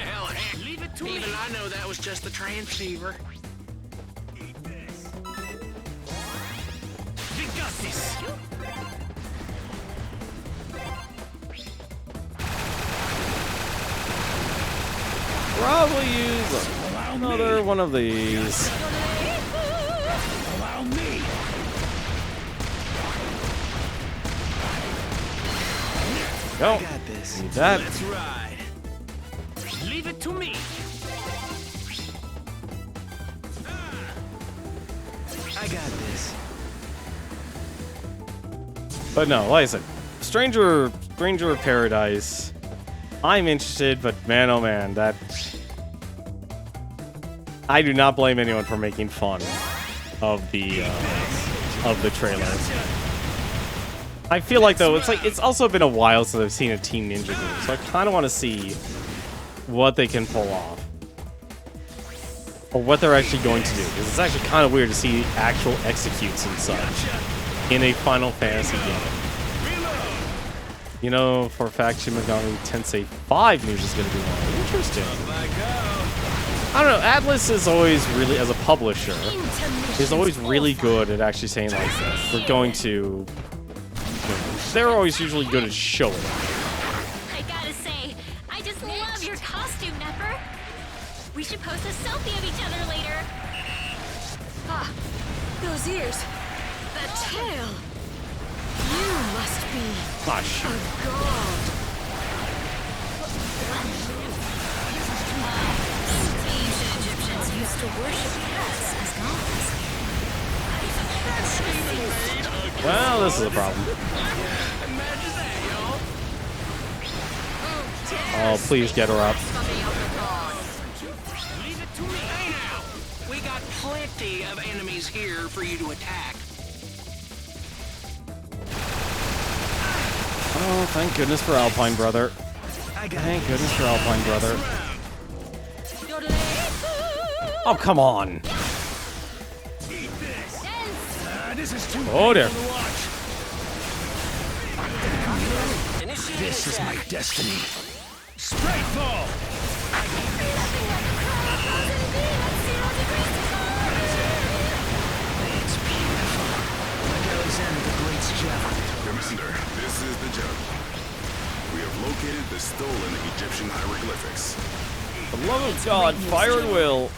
hell, leave it to me. Even I know that was just the transceiver. Eat this. We got this. Probably use another one of these. Allow me. Go. Got this. Need that. Let's ride. Leave it to me. I got this. But no, like I said, Stranger of Paradise. I'm interested, but man, oh man, that I do not blame anyone for making fun of the trailer. I feel like though it's also been a while since I've seen a Teen Ninja game, so I kind of want to see what they can pull off or what they're actually going to do. Because it's actually kind of weird to see actual executes and such in a Final Fantasy game. You know, for a fact, Shin Megami Tensei 5 news is going to be more interesting. I don't know. Atlas is always really, as a publisher, is always really good at actually saying like, we're going to. They're always usually good at showing. I gotta say, I just love your costume, Nepper. We should post a selfie of each other later. Ah, those ears. That tail. You must be Ah, shoot. a god. Ancient Egyptians used to worship cats as gods. Well, this is a problem. Imagine that, y'all. Oh, please get her up. Leave it to me. Hey now. We got plenty of enemies here for you to attack. Oh, thank goodness for Alpine Brother. Thank goodness for Alpine Brother. Oh, come on. This is too Oh, dear. painful to watch. This is my destiny. Spriteful! It's beautiful. Like Alexander the Great's javelin. Commander, this is the general. We have located the stolen Egyptian hieroglyphics. For the love of God, fire at will.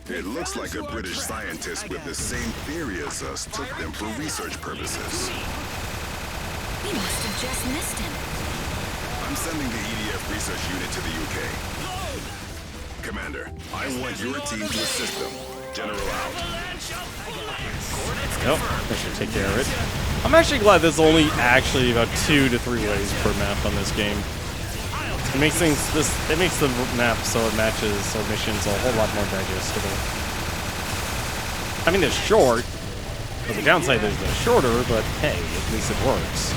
It looks like a British scientist with the same theory as us took them for research purposes. We must have just missed him. I'm sending the EDF research unit to the UK. Commander, I want your team to assist them. General out. Nope, I should take care of it. I'm actually glad there's only actually about 2 to 3 ways per map on this game. It makes it makes the map so it matches our missions a whole lot more digestible. I mean, it's short. But the downside is they're shorter, but hey, at least it works.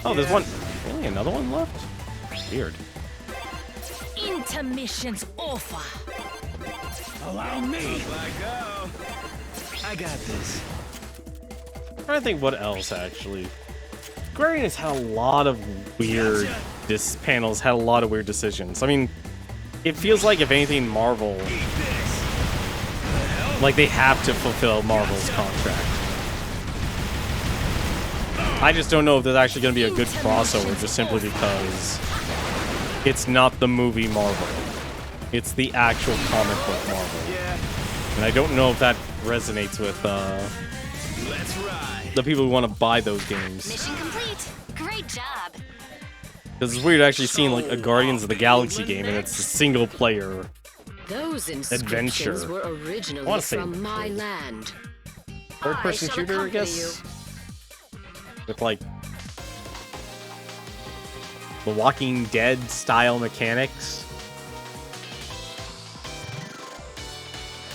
Oh, there's one. Really, another one left? Weird. Intermission's over. Allow me. I got this. I'm trying to think what else actually. Square Enix had a lot of weird. This panels had a lot of weird decisions. I mean, it feels like if anything, Marvel, like they have to fulfill Marvel's contract. I just don't know if there's actually going to be a good crossover, just simply because it's not the movie Marvel. It's the actual comic book Marvel. And I don't know if that resonates with Let's ride. the people who want to buy those games. Mission complete. Great job. Because it's weird actually seeing like a Guardians of the Galaxy game and it's a single player Those inscriptions Adventure. were I originally wanna say from my land. Third-person I shall shooter, I accompany guess? With, like, the Walking Dead style mechanics.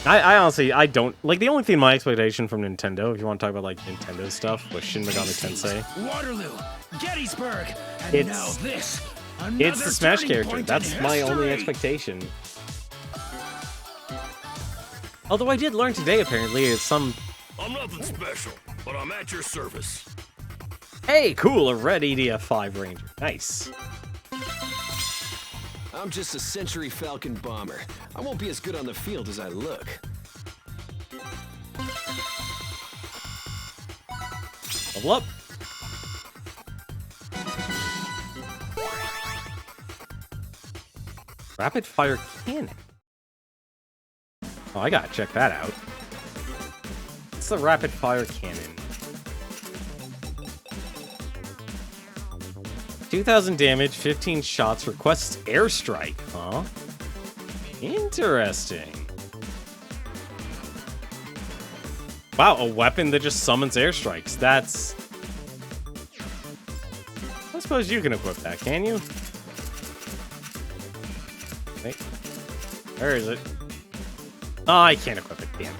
I honestly, I don't... Like, the only thing my expectation from Nintendo, if you want to talk about, like, Nintendo stuff, was Shin Megami Tensei. Waterloo, Gettysburg, and now It's... this. It's the Smash Another turning character. point That's in my only history. expectation. Although I did learn today, apparently, it's some... I'm nothing special, but I'm at your service. Hey, cool, a red EDF-5 Ranger. Nice. I'm just a Century Falcon bomber. I won't be as good on the field as I look. Level up. Rapid fire cannon. Oh, I gotta check that out. What's the rapid fire cannon? 2,000 damage, 15 shots, requests airstrike, huh? Interesting. Wow, a weapon that just summons airstrikes. That's... I suppose you can equip that, can you? Wait. Where is it? Oh, I can't equip it, damn.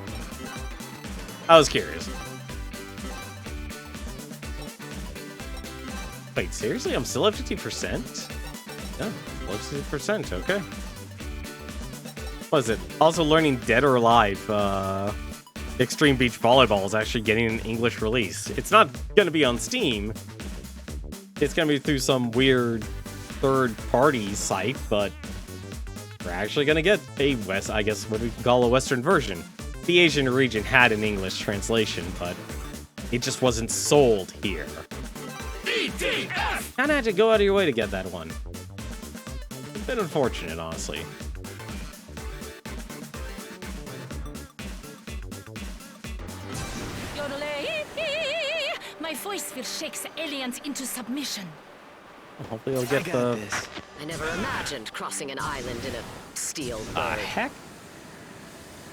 I was curious. Wait, seriously? I'm still at 50%? Yeah, 50%, okay. What is it? Also learning Dead or Alive, Extreme Beach Volleyball is actually getting an English release. It's not gonna be on Steam. It's gonna be through some weird third-party site, but we're actually gonna get a I guess what we can call a Western version. The Asian region had an English translation, but it just wasn't sold here. EDF! Kinda had to go out of your way to get that one. It's been unfortunate, honestly. My voice will shake the aliens into submission. Hopefully I'll get the... I never imagined crossing an island in a steel bird. heck?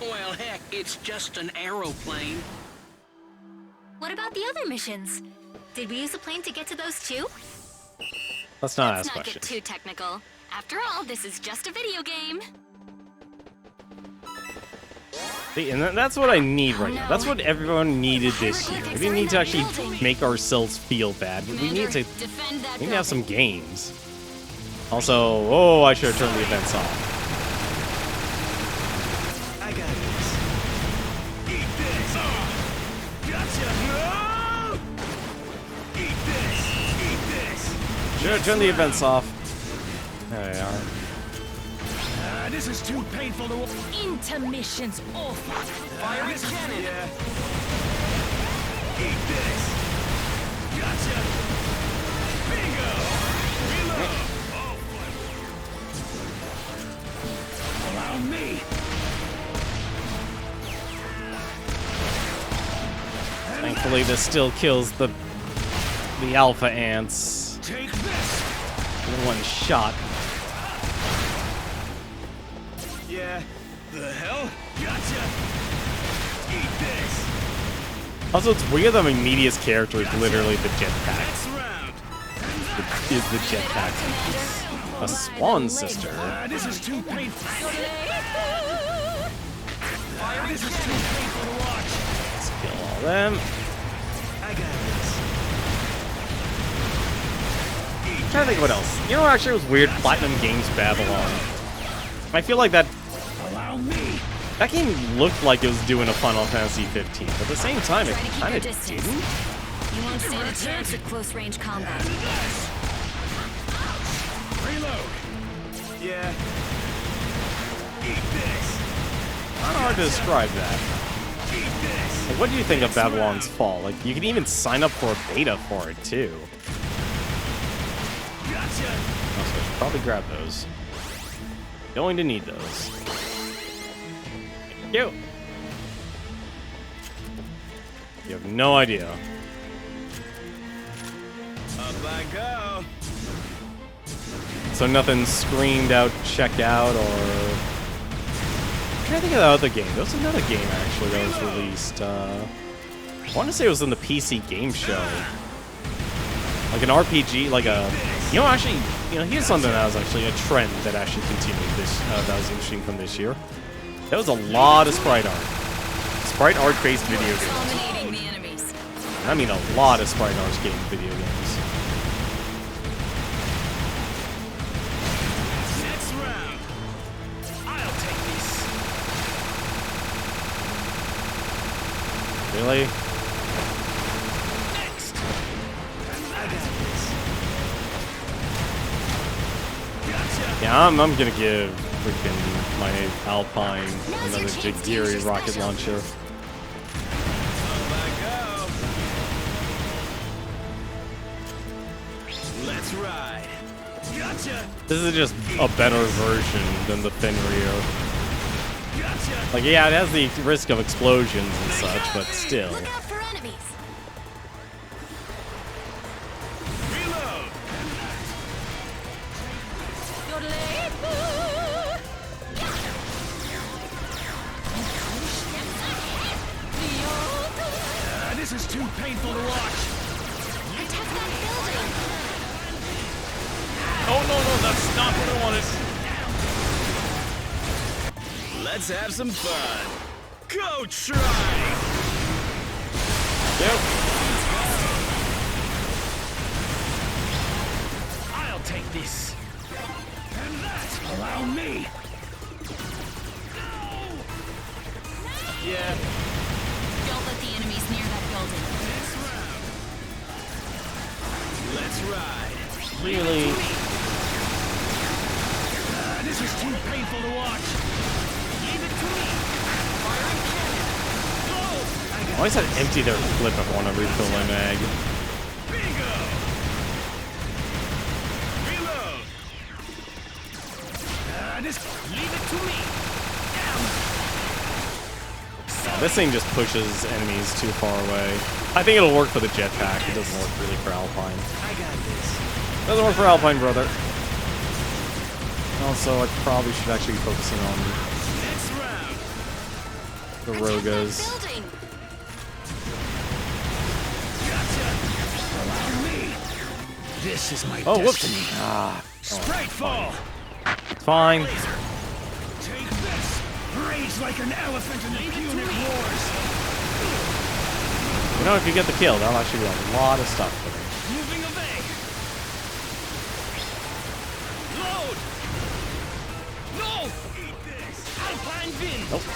Well, heck, it's just an aeroplane. What about the other missions? Did we use a plane to get to those too? Let's not Let's ask not questions. get too technical. After all, this is just a video game. See, and that's what I need right now. That's what everyone needed this year. We didn't need to actually make ourselves feel bad, but we need to Defend that have some building. games. Also, oh, I should have turned the events off. I got this. Eat this. Gotcha. No! Eat this. Eat this. Should have turned the events off. There they are. This is too painful to... Intermission's over. Fire this cannon. Yeah. Eat this. Gotcha. Bingo. Reload. Allow me. Thankfully, this still kills the alpha ants Take this. in one shot. Yeah. The hell? Gotcha. Eat this. Also, it's weird that my Media's character is literally the jetpack. Next round. Is the jetpack. A swan sister. This is too painful. This is too painful to watch. Let's kill all them. I got this. I'm trying to think of what else. You know, actually, it was weird. Platinum Games Babylon. I feel like that Allow me. game looked like it was doing a Final Fantasy 15, but at the same time, it Try to keep kind your of distance. didn't. You won't stand a chance at close-range combat. Reload. Yeah. Eat this. I don't know how to describe that. Eat this. Like, what do you think of Babylon's Fall? Like, you can even sign up for a beta for it, too. Gotcha. Also, I should probably grab those. Going to need those. Thank you. You have no idea. Up I go. So nothing screamed out, check out, or trying to think of the other game. There was another game actually that was released. I want to say it was in the PC Game Show. Like an RPG, like a... You know, actually, you know, here's something that was actually a trend that actually continued this, that was interesting from this year. There was a lot of sprite art. Sprite art-based video games. Dominating the enemies. I mean a lot of sprite art game video games. Next round. I'll take this. Really? Next. I got this. Gotcha. Yeah, I'm gonna give freaking my Alpine another Jigiri rocket launcher. Let's ride. Gotcha. This is just a better version than the Fenrir. Gotcha. Like, yeah, it has the risk of explosions and such, but still. Look out for enemies. Reload. This is too painful to watch. Attack that building. Oh, no, that's not what I wanted. Let's have some fun. Go try. Yep. I'll take this. And that. Allow me. Yeah. Don't let the enemies near that building. Let's ride. Really? This is too painful to watch. Leave it to me. Firing cannon. Go. I always had to empty their clip if I want to refill my mag. Bingo. Reload. Leave it to me. This thing just pushes enemies too far away. I think it'll work for the jetpack. It doesn't work really for Alpine. I got this. Doesn't work for Alpine, brother. Also, I probably should actually be focusing on Next round. the Rogas. Building. Gotcha. Allow me. This is my Oh, whoops. destiny. Ah, Sprite fall. it's fine. Laser. Take this. Rage like an elephant in the Punic Wars. You know, if you get the kill, that'll actually be a lot of stuff for me. Moving away. Load. No. Eat this. Alpine bin. Nope.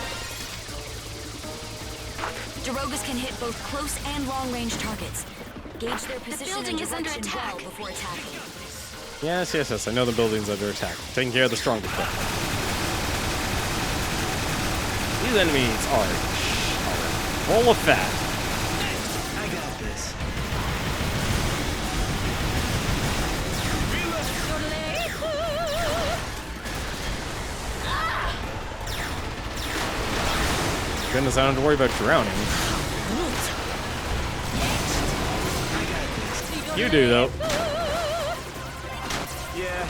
Darogas can hit both close and long-range targets. Gauge their position building and is under direction attack. well before attacking. Yes. I know the building's under attack. Taking care of the strongest one. These enemies are full of fat. I got this. Goodness, I don't have to worry about drowning. You do, though. Yeah.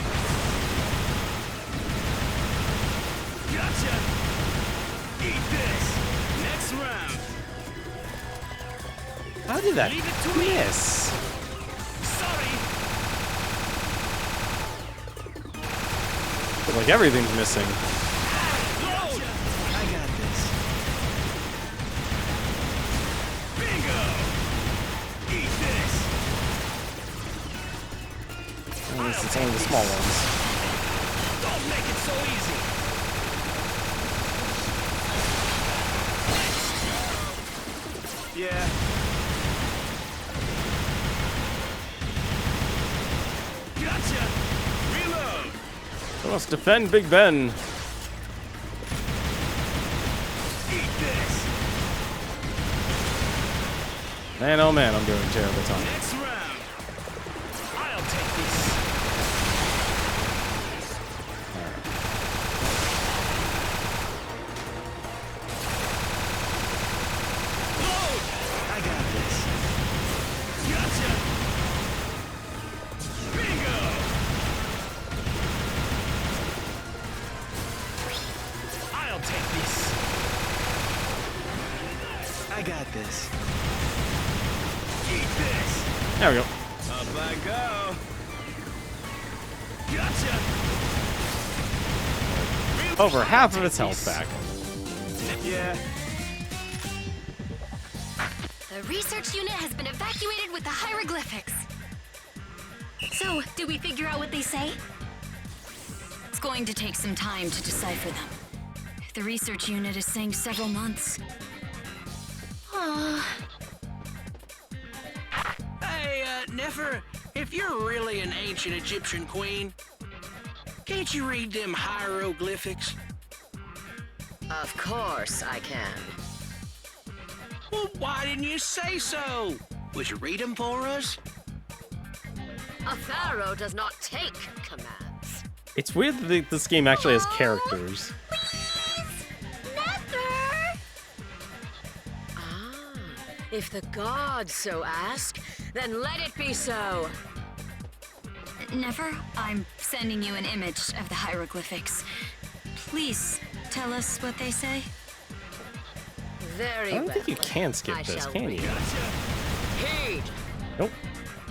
Gotcha. Eat this. Next round. How did that Leave it to me. miss? Sorry. Like everything's missing. Load. I got this. Bingo. Eat this. At least it's only the small ones. Don't make it so easy. Yeah. Gotcha. Reload. We must defend Big Ben. Eat this. Man, oh man, I'm doing a terrible time. Next round. I'll take this. Load. I got this. Gotcha. Bingo. I'll take this. this. Eat this. There we go. Up I go. Gotcha. Over half of its health back. Yeah. The research unit has been evacuated with the hieroglyphics. So, did we figure out what they say? It's going to take some time to decipher them. The research unit is saying several months. Hey, Nefer, if you're really an ancient Egyptian queen, can't you read them hieroglyphics? Of course I can. Well, why didn't you say so? Would you read them for us? A pharaoh does not take commands. It's weird that this game actually has characters. If the gods so ask, then let it be so. Never, I'm sending you an image of the hieroglyphics. Please tell us what they say. Very I don't well. think you can skip I this, shall can read. you? Heed. Nope.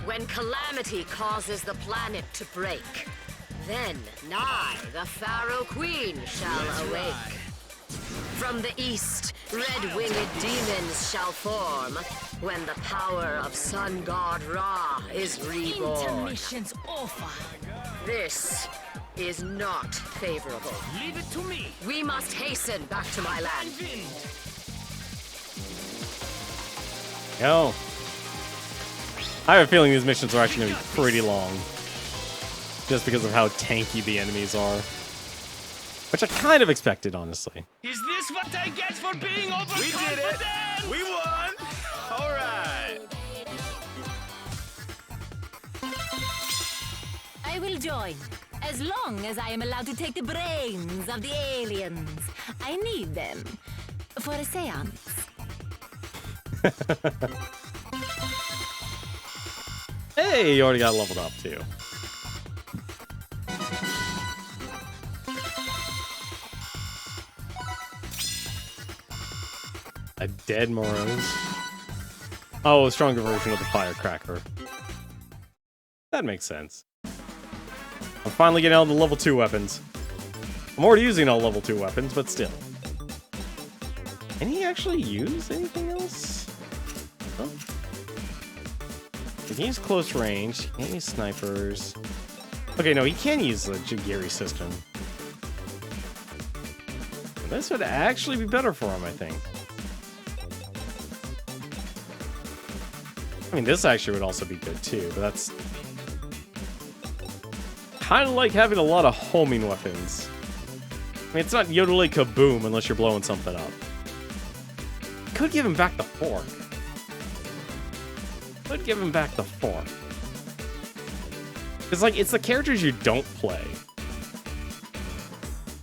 When calamity causes the planet to break, then nigh the Pharaoh Queen shall awake. From the east, red-winged demons shall form when the power of sun god Ra is reborn. Intermission's over. This is not favorable. Leave it to me. We must hasten back to my land. No. I have a feeling these missions are actually going to be pretty long. Just because of how tanky the enemies are. Which I kind of expected, honestly. Is this what I get for being overconfident? We did it. We won. All right. I will join, as long as I am allowed to take the brains of the aliens. I need them for a seance. Hey, you already got leveled up, too. A dead Morose. Oh, a stronger version of the firecracker. That makes sense. I'm finally getting all the level 2 weapons. I'm already using all level 2 weapons, but still. Can he actually use anything else? Oh. He can use close range. He can't use snipers. Okay, no, he can use the Jigiri system. This would actually be better for him, I think. I mean, this actually would also be good too, but that's kind of like having a lot of homing weapons. I mean, it's not Yodelay Kaboom unless you're blowing something up. Could give him back the fork. Could give him back the fork. It's like, it's the characters you don't play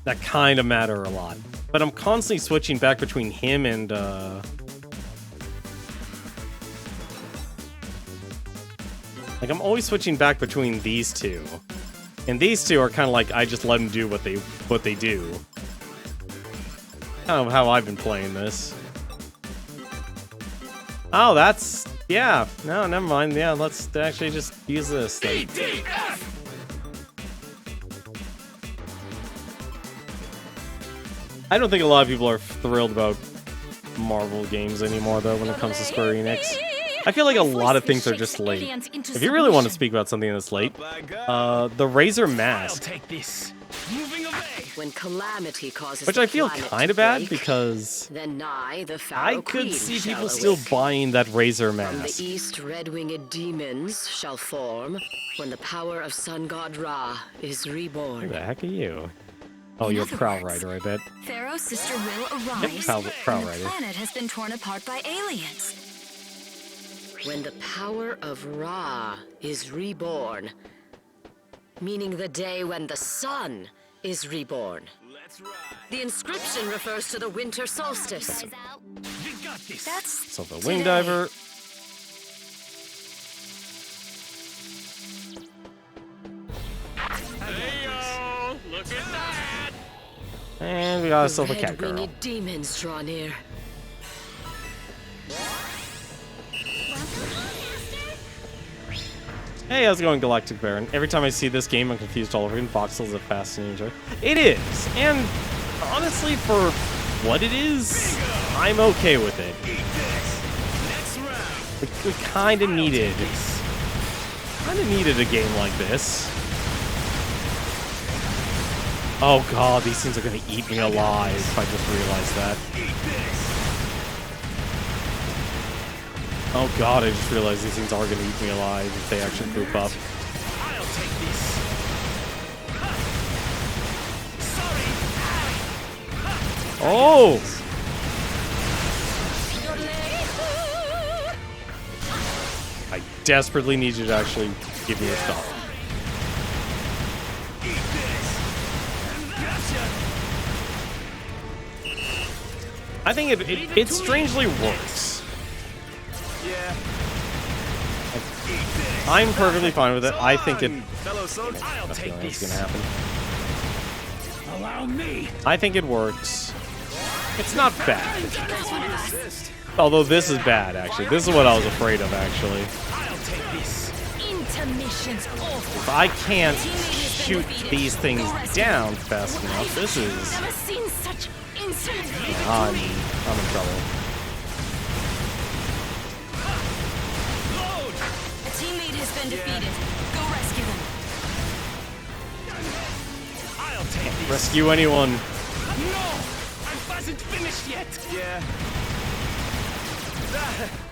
that kind of matter a lot. But I'm constantly switching back between him and, like, I'm always switching back between these two. And these two are kind of like, I just let them do what they do. Kind of how I've been playing this. Oh, that's... yeah. No, never mind. Yeah, let's actually just use this thing. I don't think a lot of people are thrilled about Marvel games anymore, though, when it comes to Square Enix. I feel like a lot of things are just late. If you really want to speak about something that's late, the Razor Mask. I'll take this. Moving away. When calamity causes Which the I feel planet kind to of bad break, because then nigh the I Pharaoh could Queen see shall people still awake. buying that Razor From the Mask. east, red-winged demons shall form when the power of sun god Ra is Who reborn. the heck are you? Oh, In you're a other Prowl words, Rider, I bet. Pharaoh's sister will arise Prowl when the Rider. planet has been torn apart by aliens. When the power of Ra is reborn, meaning the day when the sun is reborn. Let's ride. The inscription refers to the winter solstice. Guys out? We got this. That's So the Wing Diver. Hey-o, look at that. And we got ourselves a cat girl. Red-winged demons draw near. Hey, how's it going, Galactic Baron? Every time I see this game, I'm confused all over again. Voxel's a fascinating joke. It is, and honestly, for what it is, I'm okay with it. We kind of needed a game like this. Oh god, these things are gonna eat me alive if I just realized that. Oh god, I just realized these things are gonna eat me alive if they actually poop up. I'll take this. Oh! I desperately need you to actually give me your stuff. I think it strangely works. Yeah. I'm perfectly fine with it. I think it. Fellow soldier, I'll I feel take like it's this. gonna happen. Allow me. I think it works. It's not bad. Although this is bad, actually. This is what I was afraid of, actually. I'll take this. Intermission's If awful. I can't shoot these things down fast enough, this is. Never seen such instant. I'm in trouble. A teammate has been defeated. Go rescue them. I'll take this. Rescue anyone. No! I wasn't finished yet. Yeah.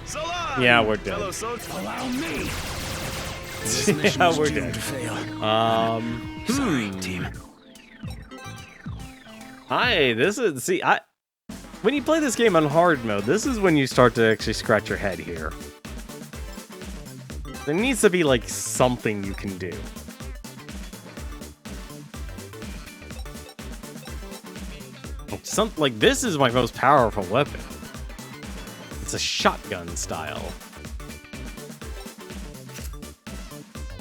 So long. Yeah, we're dead. Fellow soldier, allow me. Yeah, we're dead. Fail. Sorry, team. Hi, this is when you play this game on hard mode, this is when you start to actually scratch your head here. There needs to be like something you can do. Like this is my most powerful weapon. It's a shotgun style.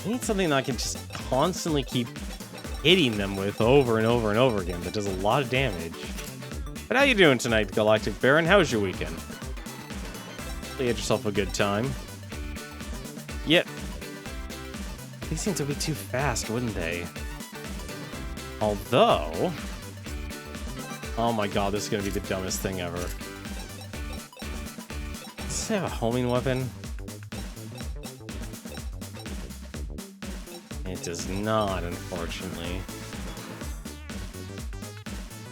I need something that I can just constantly keep hitting them with over and over and over again that does a lot of damage. But how you doing tonight, Galactic Baron? How was your weekend? You had yourself a good time. Yet, these things would be too fast, wouldn't they? Although, oh my god, this is gonna be the dumbest thing ever. Does it have a homing weapon? It does not, unfortunately.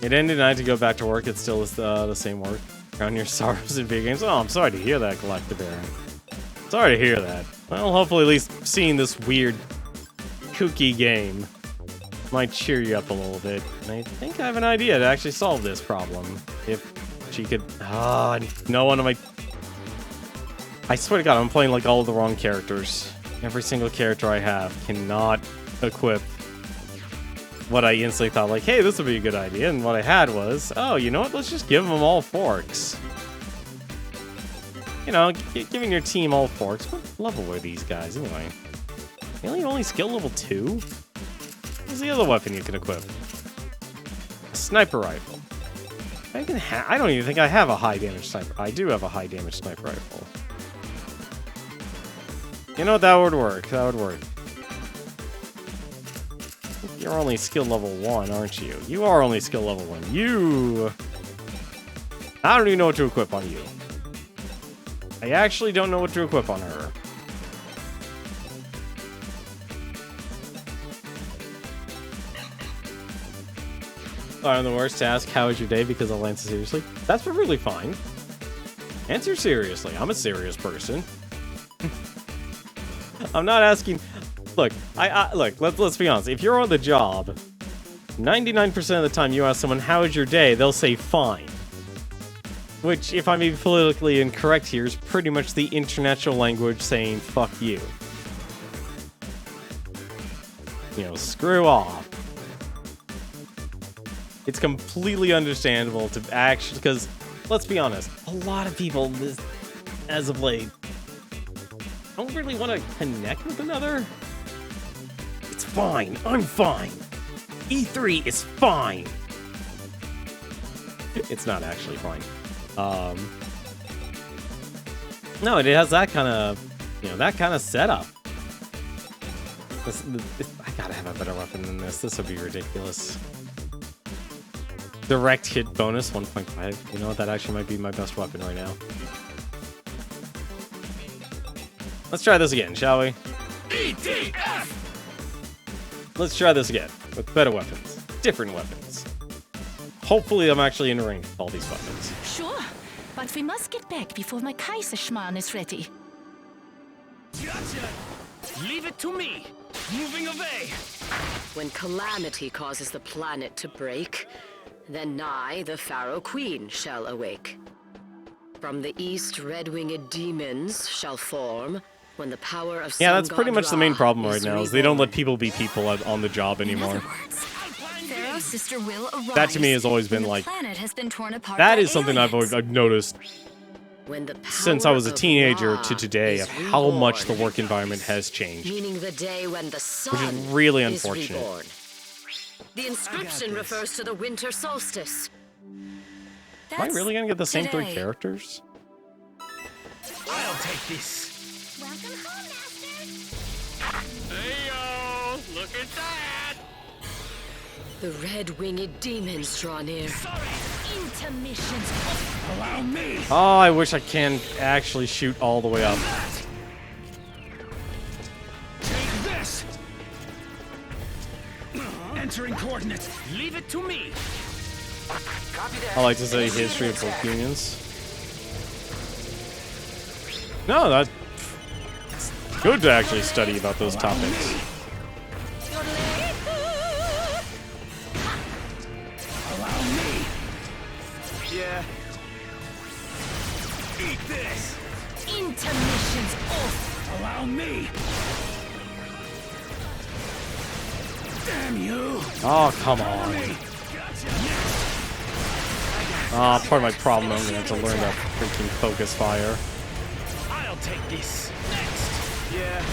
It ended and I had to go back to work. It still is the same work. Around your sorrows in video games. Oh, I'm sorry to hear that, Galactic Baron. Sorry to hear that. Well, hopefully at least seeing this weird, kooky game might cheer you up a little bit. And I think I have an idea to actually solve this problem. If she could... no one of my... I swear to god, I'm playing like all of the wrong characters. Every single character I have cannot equip what I instantly thought, like, hey, this would be a good idea. And what I had was, oh, you know what? Let's just give them all forks. You know, giving your team all forks. What level were these guys, anyway? Really? Only skill level 2? What's the other weapon you can equip? A sniper rifle. I don't even think I have a high damage sniper. I do have a high damage sniper rifle. You know, that would work. That would work. You're only skill level 1, aren't you? You are only skill level 1. You... I don't even know what to equip on you. I actually don't know what to equip on her. I'm the worst to ask, how was your day? Because I'll answer seriously. That's perfectly fine. Answer seriously. I'm a serious person. I'm not asking... Look, look, let's be honest. If you're on the job, 99% of the time you ask someone, how was your day? They'll say, fine. Which, if I'm being politically incorrect here, is pretty much the international language saying, fuck you. You know, screw off. It's completely understandable to actually, because, let's be honest, a lot of people, as of late, don't really want to connect with another. It's fine. I'm fine. E3 is fine. It's not actually fine. No, it has that kind of, that kind of setup. I gotta have a better weapon than this. This would be ridiculous. Direct hit bonus 1.5. You know what? That actually might be my best weapon right now. Let's try this again, shall we? ETF! Let's try this again with better weapons, different weapons. Hopefully, I'm actually in range with all these weapons. Sure, but we must get back before my Kaiserschmarrn is ready. Gotcha! Leave it to me! Moving away! When calamity causes the planet to break, then I, the Pharaoh Queen, shall awake. From the east, red-winged demons shall form when the power of Yeah, sun that's pretty god much the main Ra problem right is now, is they don't let reborn. people be people on the job In anymore. other words, Pharaoh's sister will arise. That to me has always been when the like, planet has been torn apart that by is something aliens. I've noticed When the since I was a power of teenager Ra to today is of how much the reborn, work environment has changed. meaning the day when the sun really is unfortunate. reborn. The inscription refers to the winter solstice. Am I really gonna get the same 3 today. characters? I'll take this. Welcome home, Master. Hey-yo! Look at that! The red-winged demons draw near. Intermissions. Allow me! Oh, I wish I can actually shoot all the way up. Take this! Entering coordinates. Leave it to me! I like to say history of both unions. No, that's good to actually study about those topics. Allow me! Yeah. Eat this! Intermissions off. Allow me! Damn you! Oh, come on. Gotcha! Ah, part of my problem, I'm gonna have to learn that freaking focus fire. I'll take this. Next! Yeah.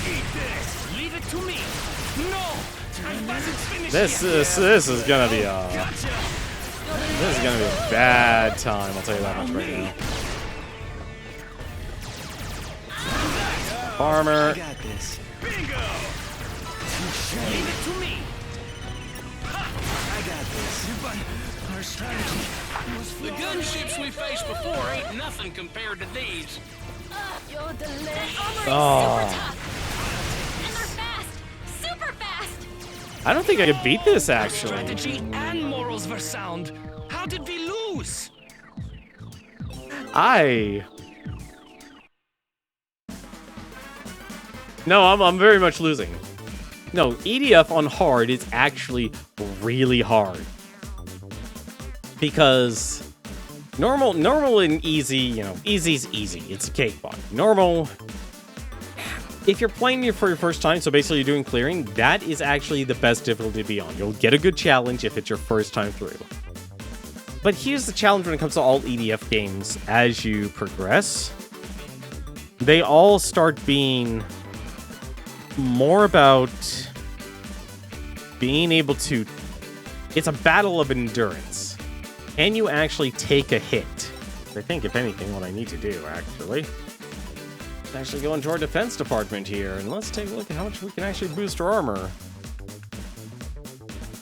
Eat this! Leave it to me! No! I wasn't finished This is gonna be a this is gonna be a bad time. I'll tell you that much right now. Farmer. got this. Bingo! Leave it to me! I got this. But our strategy was The gunships we faced before ain't nothing compared to these. You're the last. Oh, And they're fast. Super fast. I don't think I could beat this actually. Strategy and morals were sound. How did we lose? No, I'm very much losing. No, EDF on hard is actually really hard. Because normal and easy, you know, easy's easy. It's a cakewalk. Normal, if you're playing it for your first time, so basically you're doing clearing, that is actually the best difficulty to be on. You'll get a good challenge if it's your first time through. But here's the challenge when it comes to all EDF games. As you progress, they all start being more about being able to... It's a battle of endurance. Can you actually take a hit? I think, if anything, what I need to do, actually, is actually go into our defense department here, and let's take a look at how much we can actually boost our armor.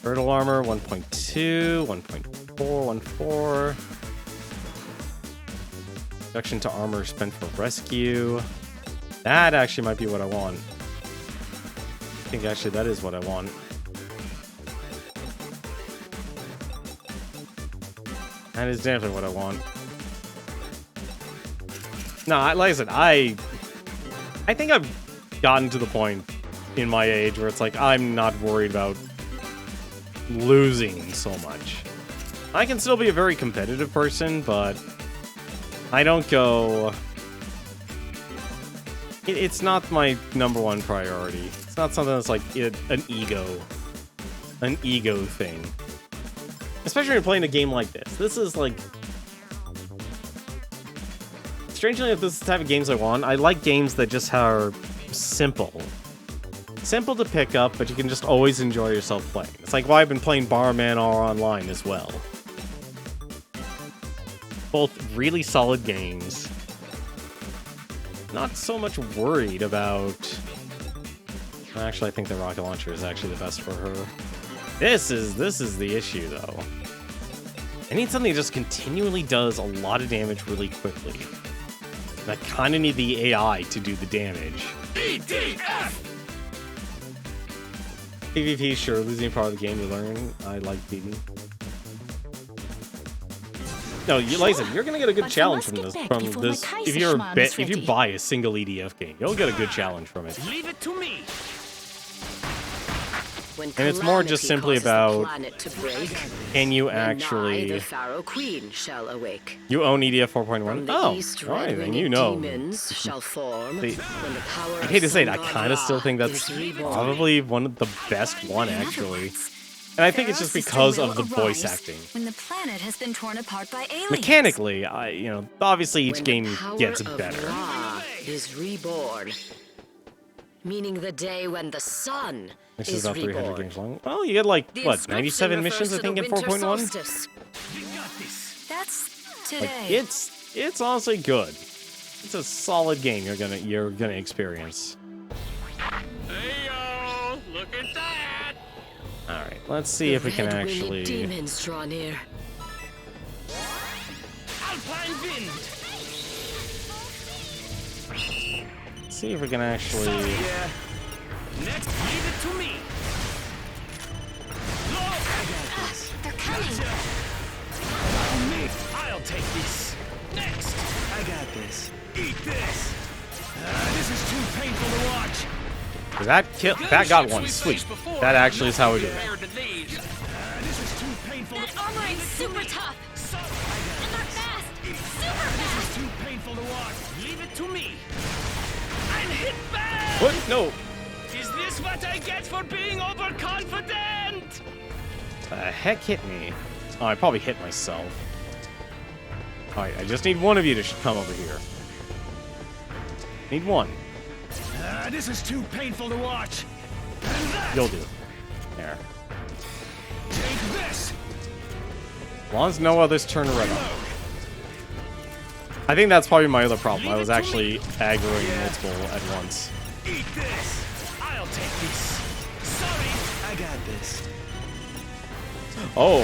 Turtle armor, 1.2, 1.4, 1.4. Reduction to armor spent for rescue. That actually might be what I want. I think actually that is what I want. That is definitely what I want. No, like I said, I think I've gotten to the point in my age where it's like I'm not worried about losing so much. I can still be a very competitive person, but I don't go... It's not my #1 priority. It's not something that's like an ego thing. Especially when you're playing a game like this. This is like... Strangely enough, this is the type of games I want. I like games that just are simple. Simple to pick up, but you can just always enjoy yourself playing. It's like why I've been playing Barman or online as well. Both really solid games. Not so much worried about Actually, I think the rocket launcher is actually the best for her. This is the issue, though. I need something that just continually does a lot of damage really quickly. And I kind of need the AI to do the damage. EDF! PvP, sure, losing part of the game you learn. I like PvP. No, like I said, you're gonna get a good challenge from this. If you buy a single EDF game, you'll get a good challenge from it. Leave it to me. And it's more just simply about, can you actually... The Pharaoh Queen shall awake. You own EDF 4.1? Oh, alright, then you know. Demons shall form when the power I hate to say it, I of kind of still think that's probably one of the best one, actually. And I think it's just because of the voice acting. When the planet has been torn apart by aliens. Mechanically, obviously each game gets better. Ra is reborn. Meaning the day when the sun This is is about 300 reborn. games long. Well, you get like, The what, inscription 97 refers missions, I to think, the in winter 4.1? solstice. That's Like, today. it's honestly good. It's a solid game you're gonna experience. Hey yo, look at that! Alright, let's see if we can Red-winged actually... demons draw near. Alpine wind. See if we can actually... Yeah. Next, leave it to me. They're coming. I'll take this. Next. I got this. Eat this. This is too painful to watch. That got one. Sweet. That actually is how we do it. This is too painful. That armor is super tough. And they're fast. Super This fast. is too painful to watch. Leave it to me. I'm hit bad. What? No. Is this what I get for being overconfident? The heck hit me? Oh, I probably hit myself. Alright, I just need one of you to come over here. Need one. This is too painful to watch. You'll do it. There. Take this. As long as no others turn around. I think that's probably my other problem. I was actually aggroing multiple at once. Eat this. I'll take this. Sorry. I got this. Oh.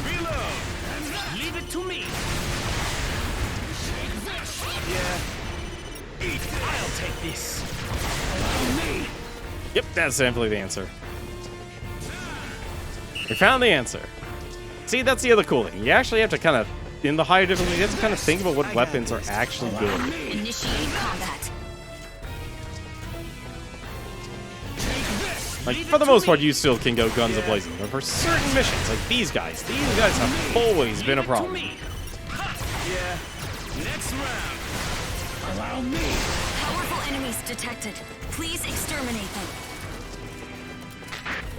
Reload. Leave it to me. Yeah. Eat this. I'll take this. Allow me. Yep, that's simply the answer. We found the answer. See, that's the other cool thing. You actually have to kind of, in the higher difficulty, you have to kind of think about what weapons are actually good. Initiating combat. Like, for the most part, you still can go guns a-blazing, but for certain missions, like these guys have always been a problem. Yeah. Next round. Allow me. Powerful enemies detected. Please exterminate them.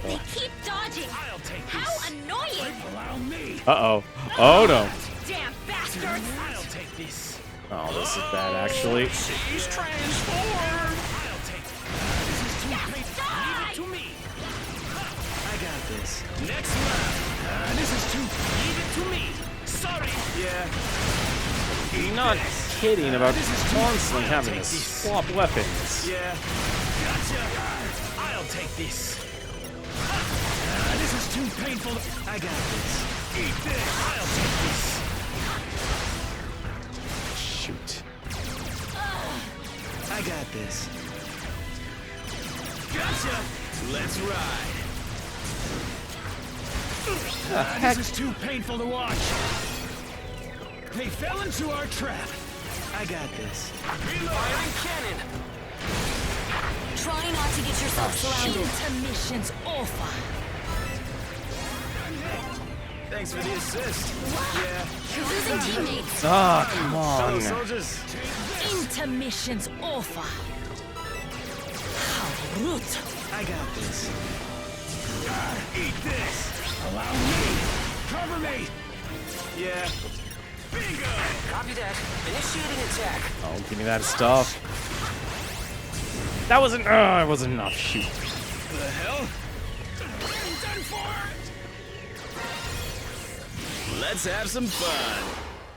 They keep dodging. I'll take this. How annoying! Allow me. Uh-oh. Oh, no. Damn bastards! I'll take this. Oh, this is bad, actually. She's transformed. I'll take this. Die! To me. I got this. Next round. This is too. Leave it to me. Sorry. Yeah. You're not kidding about constantly having to swap weapons. Yeah. Gotcha. I'll take this. This is too painful. I got this. Eat this. I'll take this. Shoot. I got this. Gotcha. Let's ride. Heck. This is too painful to watch. They fell into our trap. I got this. Firing cannon. Try not to get yourself surrounded. Intermission's over. Thanks for the assist. Yeah. You're losing teammates. Ah, come on. Soldiers. Intermission's over. How rude. I got this. Eat this. Allow me. Cover me. Yeah. Bingo. Copy that. Initiating attack. Oh, give me that stuff. That wasn't. It wasn't enough. Shoot. The hell? Done for. Let's have some fun.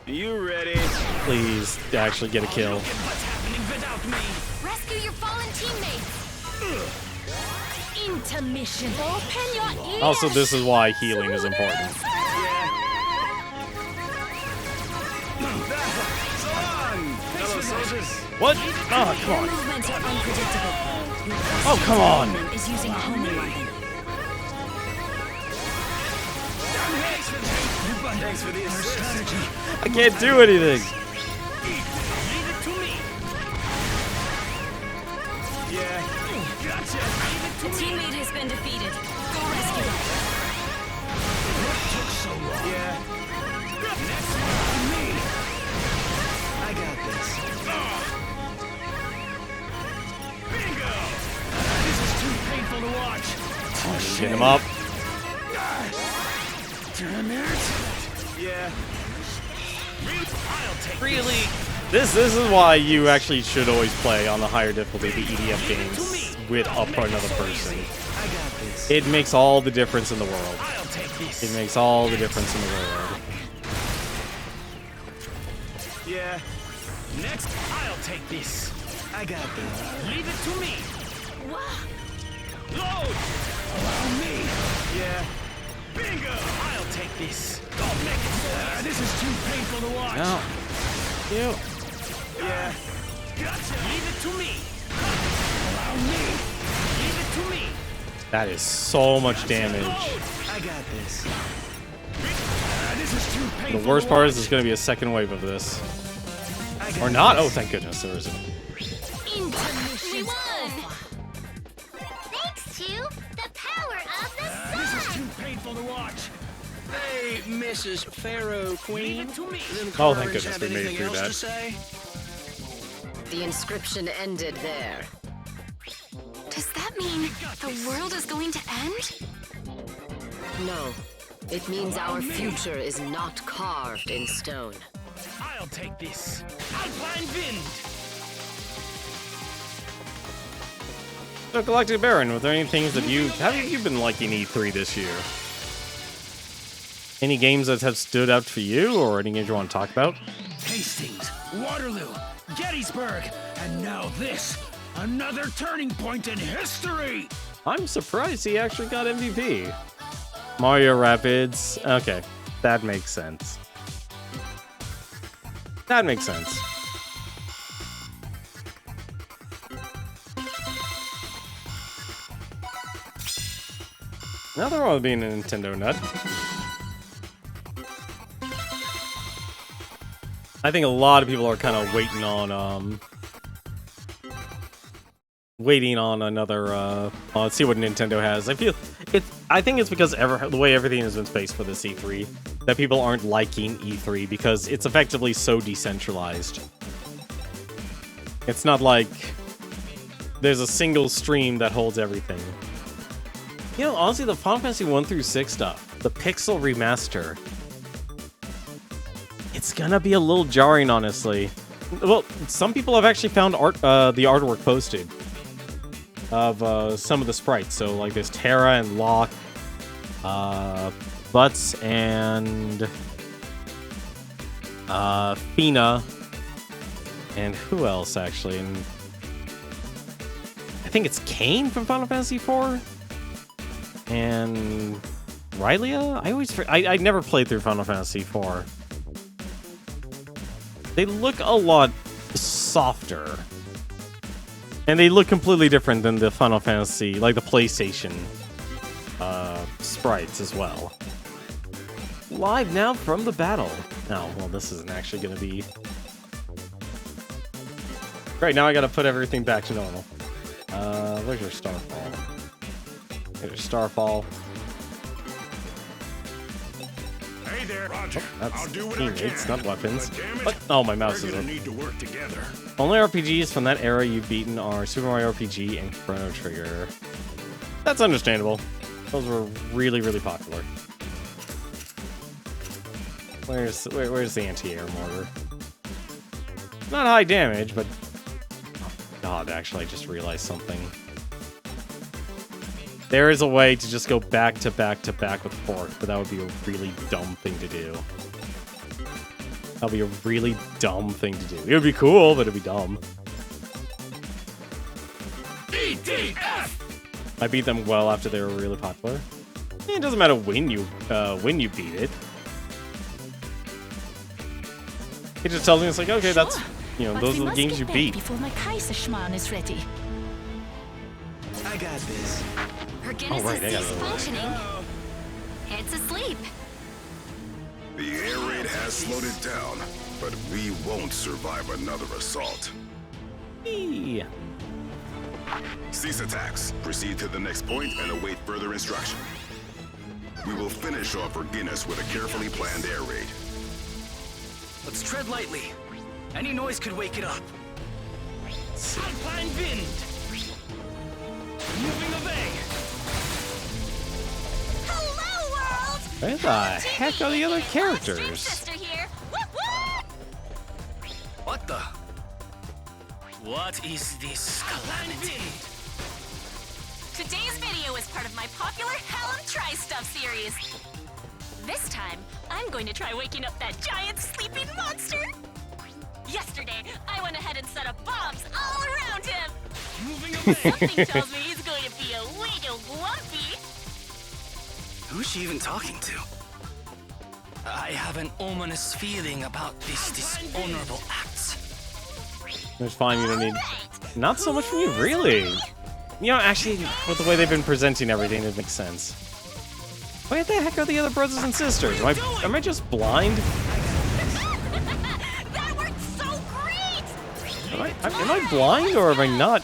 You ready? Please, actually get a kill. Look at what's happening without me. Rescue your fallen teammates. Intermission. Open your ears. Also, this is why healing is important. What? Oh, come on. Movements are unpredictable. Oh, come on. Is using a homing weapon. Thanks for the assist. I can't do anything. Yeah. Gotcha. A teammate has been defeated. Go rescue them. Took so long. Yeah. Next one, me. I got this. Bingo. This is too painful to watch. Get him up. Damn it. Yeah. I'll take Really? This is why you actually should always play on the higher difficulty, the EDF games, with another person. I got this. It makes all the difference in the world. I'll take this. It makes all the difference in the world. Yeah. Next, I'll take this. I got this. Leave it to me. Load. Allow me. Yeah. Bingo. I'll take this. Don't make it so easy. This is too painful to watch. No. You. Yeah. Gotcha. Leave it to me. Allow me. Leave it to me. That is so much damage. I got this. This is too painful. The worst part is there's going to be a second wave of this. Or not? Oh, thank goodness there isn't. Intermission. We won! Thanks to the power of the This is too painful to watch. Hey, Mrs. Pharaoh Queen. To me. Them Oh, thank cards goodness have we made it anything through else that. to say? The inscription ended there. Does that mean the world is going to end? No. It means our future is not carved in stone. I'll take this. Alpine Wind. So, Galactic Baron, were there any things that have you been liking E3 this year? Any games that have stood out for you, or any games you want to talk about? Hastings, Waterloo, Gettysburg, and now this. Another turning point in history. I'm surprised he actually got MVP. Mario Rapids. Okay, that makes sense. That makes sense. Nothing wrong with being a Nintendo nut. I think a lot of people are kind of waiting on another let's see what Nintendo has. I think it's because the way everything has been spaced for this E3 that people aren't liking E3 because it's effectively so decentralized. It's not like there's a single stream that holds everything. You know, honestly, the Final Fantasy 1 through 6 stuff, the Pixel remaster, it's gonna be a little jarring, honestly. Well, some people have actually found the artwork posted of some of the sprites. So, like, there's Terra and Locke, Butts and Fina, and who else, actually? And I think it's Kain from Final Fantasy IV, and Rylia? I never played through Final Fantasy IV. They look a lot softer. And they look completely different than the Final Fantasy, like the PlayStation sprites as well. Live now from the battle. Oh, well, this isn't actually going to be... Right, now I got to put everything back to normal. Where's your Starfall? There's your Starfall. Hey there, Roger. That's I'll do what teammates, I can. not weapons. But damn it, What? Oh, my mouse we're is gonna up. need to work together. Only RPGs from that era you've beaten are Super Mario RPG and Chrono Trigger. That's understandable. Those were really, really popular. Where's the anti-air mortar? Not high damage, but... Oh, God, actually, I just realized something. There is a way to just go back to back to back with Fork, but that would be a really dumb thing to do. That would be a really dumb thing to do. It would be cool, but it would be dumb. EDF. I beat them well after they were really popular. It doesn't matter when you beat it. It just tells me it's like, okay, that's, you know, But those we are the must games get you back beat. before my Kaiserschmarrn is ready. I got this. Her Guinness right, I is got ceased it. functioning. It's asleep. The air raid has slowed it down, but we won't survive another assault. Eee. Cease attacks. Proceed to the next point and await further instruction. We will finish off Guinness with a carefully planned air raid. Let's tread lightly. Any noise could wake it up. Alpine wind. Moving away. Hello, world! Where the heck are the other characters? Sister here. What the? What is this calamity? Today's video is part of my popular Hell and Try Stuff series. This time, I'm going to try waking up that giant sleeping monster. Yesterday, I went ahead and set up bombs all around him. Moving away. Something tells me he's going to be a little grumpy. Who's she even talking to? I have an ominous feeling about this dishonorable act. It's fine, you don't need... Not so much from you, really. You know, actually, with the way they've been presenting everything, it makes sense. Where the heck are the other brothers and sisters? Am I just blind? That worked so great! Am I blind or am I not?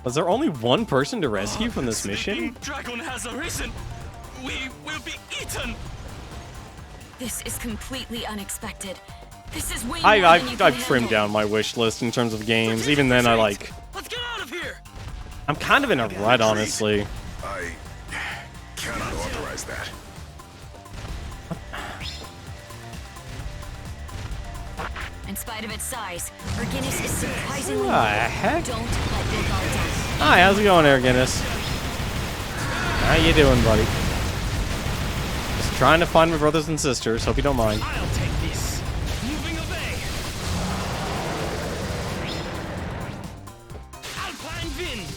Was there only one person to rescue from this mission? Dragon has arisen. We will be eaten. This is completely unexpected. This is way more than you I've can trimmed handle. down my wish list in terms of games. Even then, Let's get out of here. I'm kind of in a rut, honestly. I cannot authorize that. In spite of its size, her Guinness is surprisingly What the heck? Don't let your guard down. Hi, how's it going there, Guinness? How you doing, buddy? Just trying to find my brothers and sisters. Hope you don't mind. I'll take this. Moving away. Alpine wind.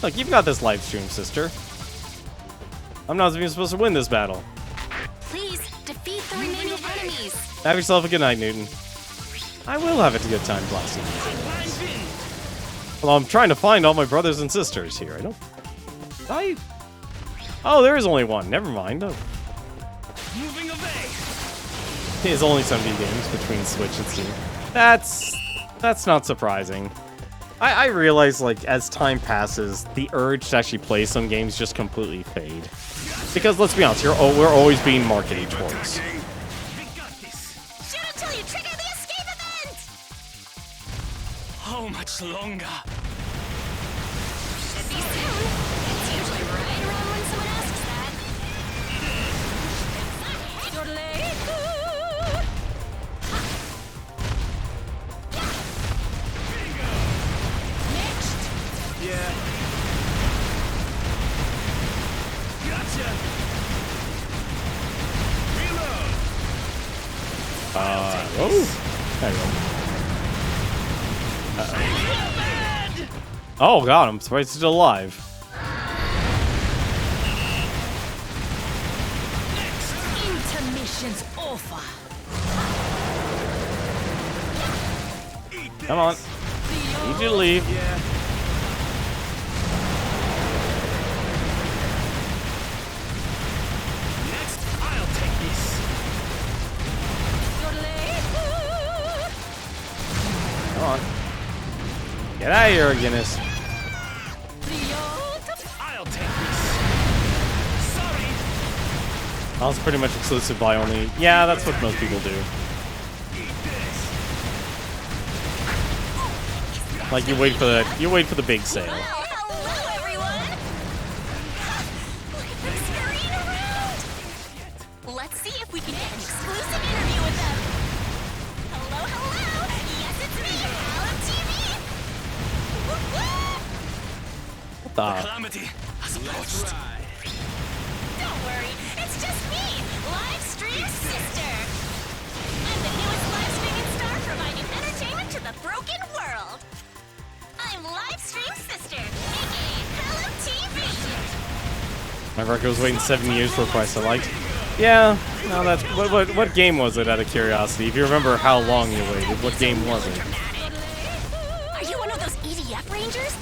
Look, you've got this live stream, sister. I'm not even supposed to win this battle. Please defeat the remaining enemies. Have yourself a good night, Newton. I will have a good time blasting. Alpine wind. Well, I'm trying to find all my brothers and sisters here. Oh, there is only one. Never mind. Oh. Moving away. There's only 70 games between Switch and Steam. That's not surprising. I realize, like, as time passes, the urge to actually play some games just completely fade. Because, let's be honest, we're always being marketed towards. We got this. Shoot until you trigger the escape event! How much longer? Should be soon. It's usually right around when someone asks that. You're late. Yeah. Gotcha. Reload. Whoa. There you go. Oh god, I'm surprised he's still alive. Intermission's over. Come on. Need you to leave. Yeah. Next, I'll take this. You're late. Come on. Get out of here, Guinness. I'll take this. Sorry. That was pretty much exclusive buy only. Yeah, that's what most people do. Eat this. Like you wait for the big sale. Hello, everyone. Look at them scurrying around. Let's see if we can get an exclusive interview with them. Hello, hello. Yes, it's me, Alan TV. What the? Calamity has approached. Don't worry, it's just me, live stream sister. I'm the newest live streaming star providing entertainment to the broken world. I'm live live stream sister, aka Hello TV. My record was waiting 7 years for a price I liked. Yeah, no, that's what game was it? Out of curiosity, if you remember how long you waited, what game was it? Are you one of those EDF rangers?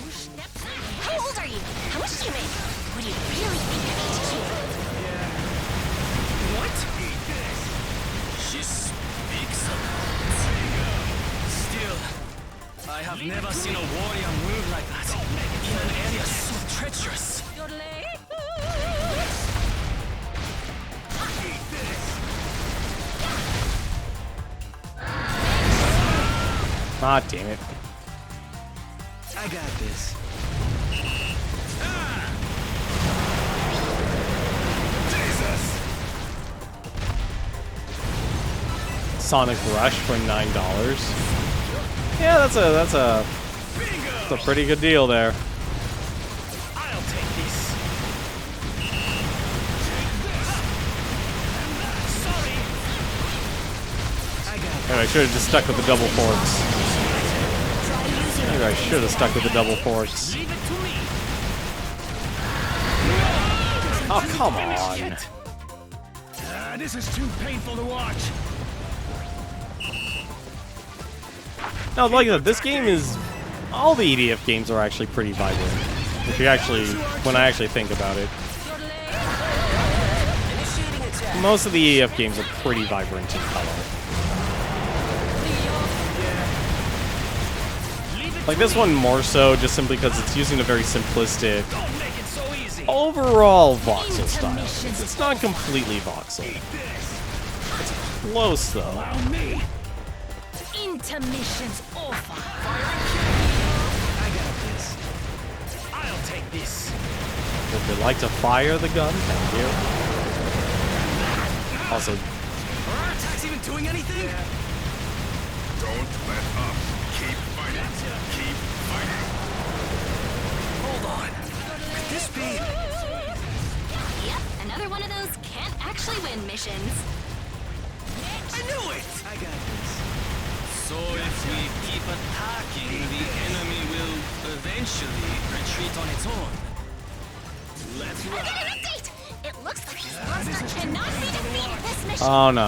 How old are you? How much do you make? What do you really think of HQ? What? She speaks a lot. Still, I have never seen a warrior move like that in an area so treacherous. Ah, damn it. I got this. Sonic Rush for $9. Yeah, that's a pretty good deal there. I'll take this. Sorry. Maybe I should have just stuck with the double forks. Maybe I should have stuck with the double forks. Leave it to me. Oh, come on. This is too painful to watch. No, like that. This game is. All the EDF games are actually pretty vibrant. If you actually, when I actually think about it, most of the EDF games are pretty vibrant in color. Like this one more so, just simply because it's using a very simplistic overall voxel style. It's not completely voxel. It's close though. Intermission's over. I got this. I'll take this. Would they like to fire the gun? Thank you. Also, Are our attacks even doing anything? Don't let up. Keep fighting. Keep fighting. Hold on. Could this be? Yep, another one of those can't actually win missions. I knew it! I got this. So if we keep attacking, the enemy will eventually retreat on its own. Let's I got an update! It looks like this monster cannot be defeated this mission. oh no.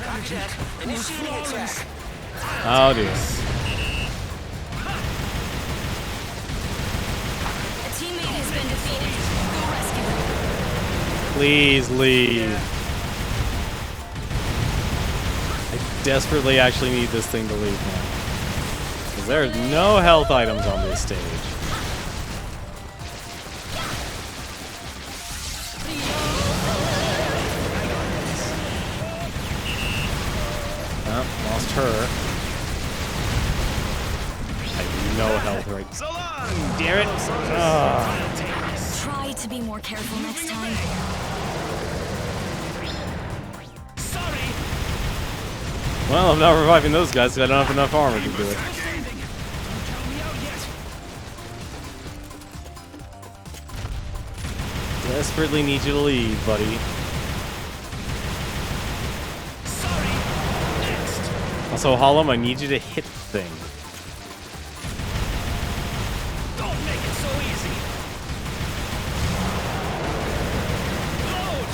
Rocket, initiating attack. Oh dear. A teammate has been defeated. Go rescue them. Please leave. I desperately actually need this thing to leave now. Because there's no health items on this stage. Oh, lost her. I have no health right. So long! Damn it! Ah. Try to be more careful next time. Sorry! Well, I'm not reviving those guys because I don't have enough armor to do it. Desperately need you to leave, buddy. Sorry! Next! Also, Hollum, I need you to hit the thing. Don't make it so easy! Load!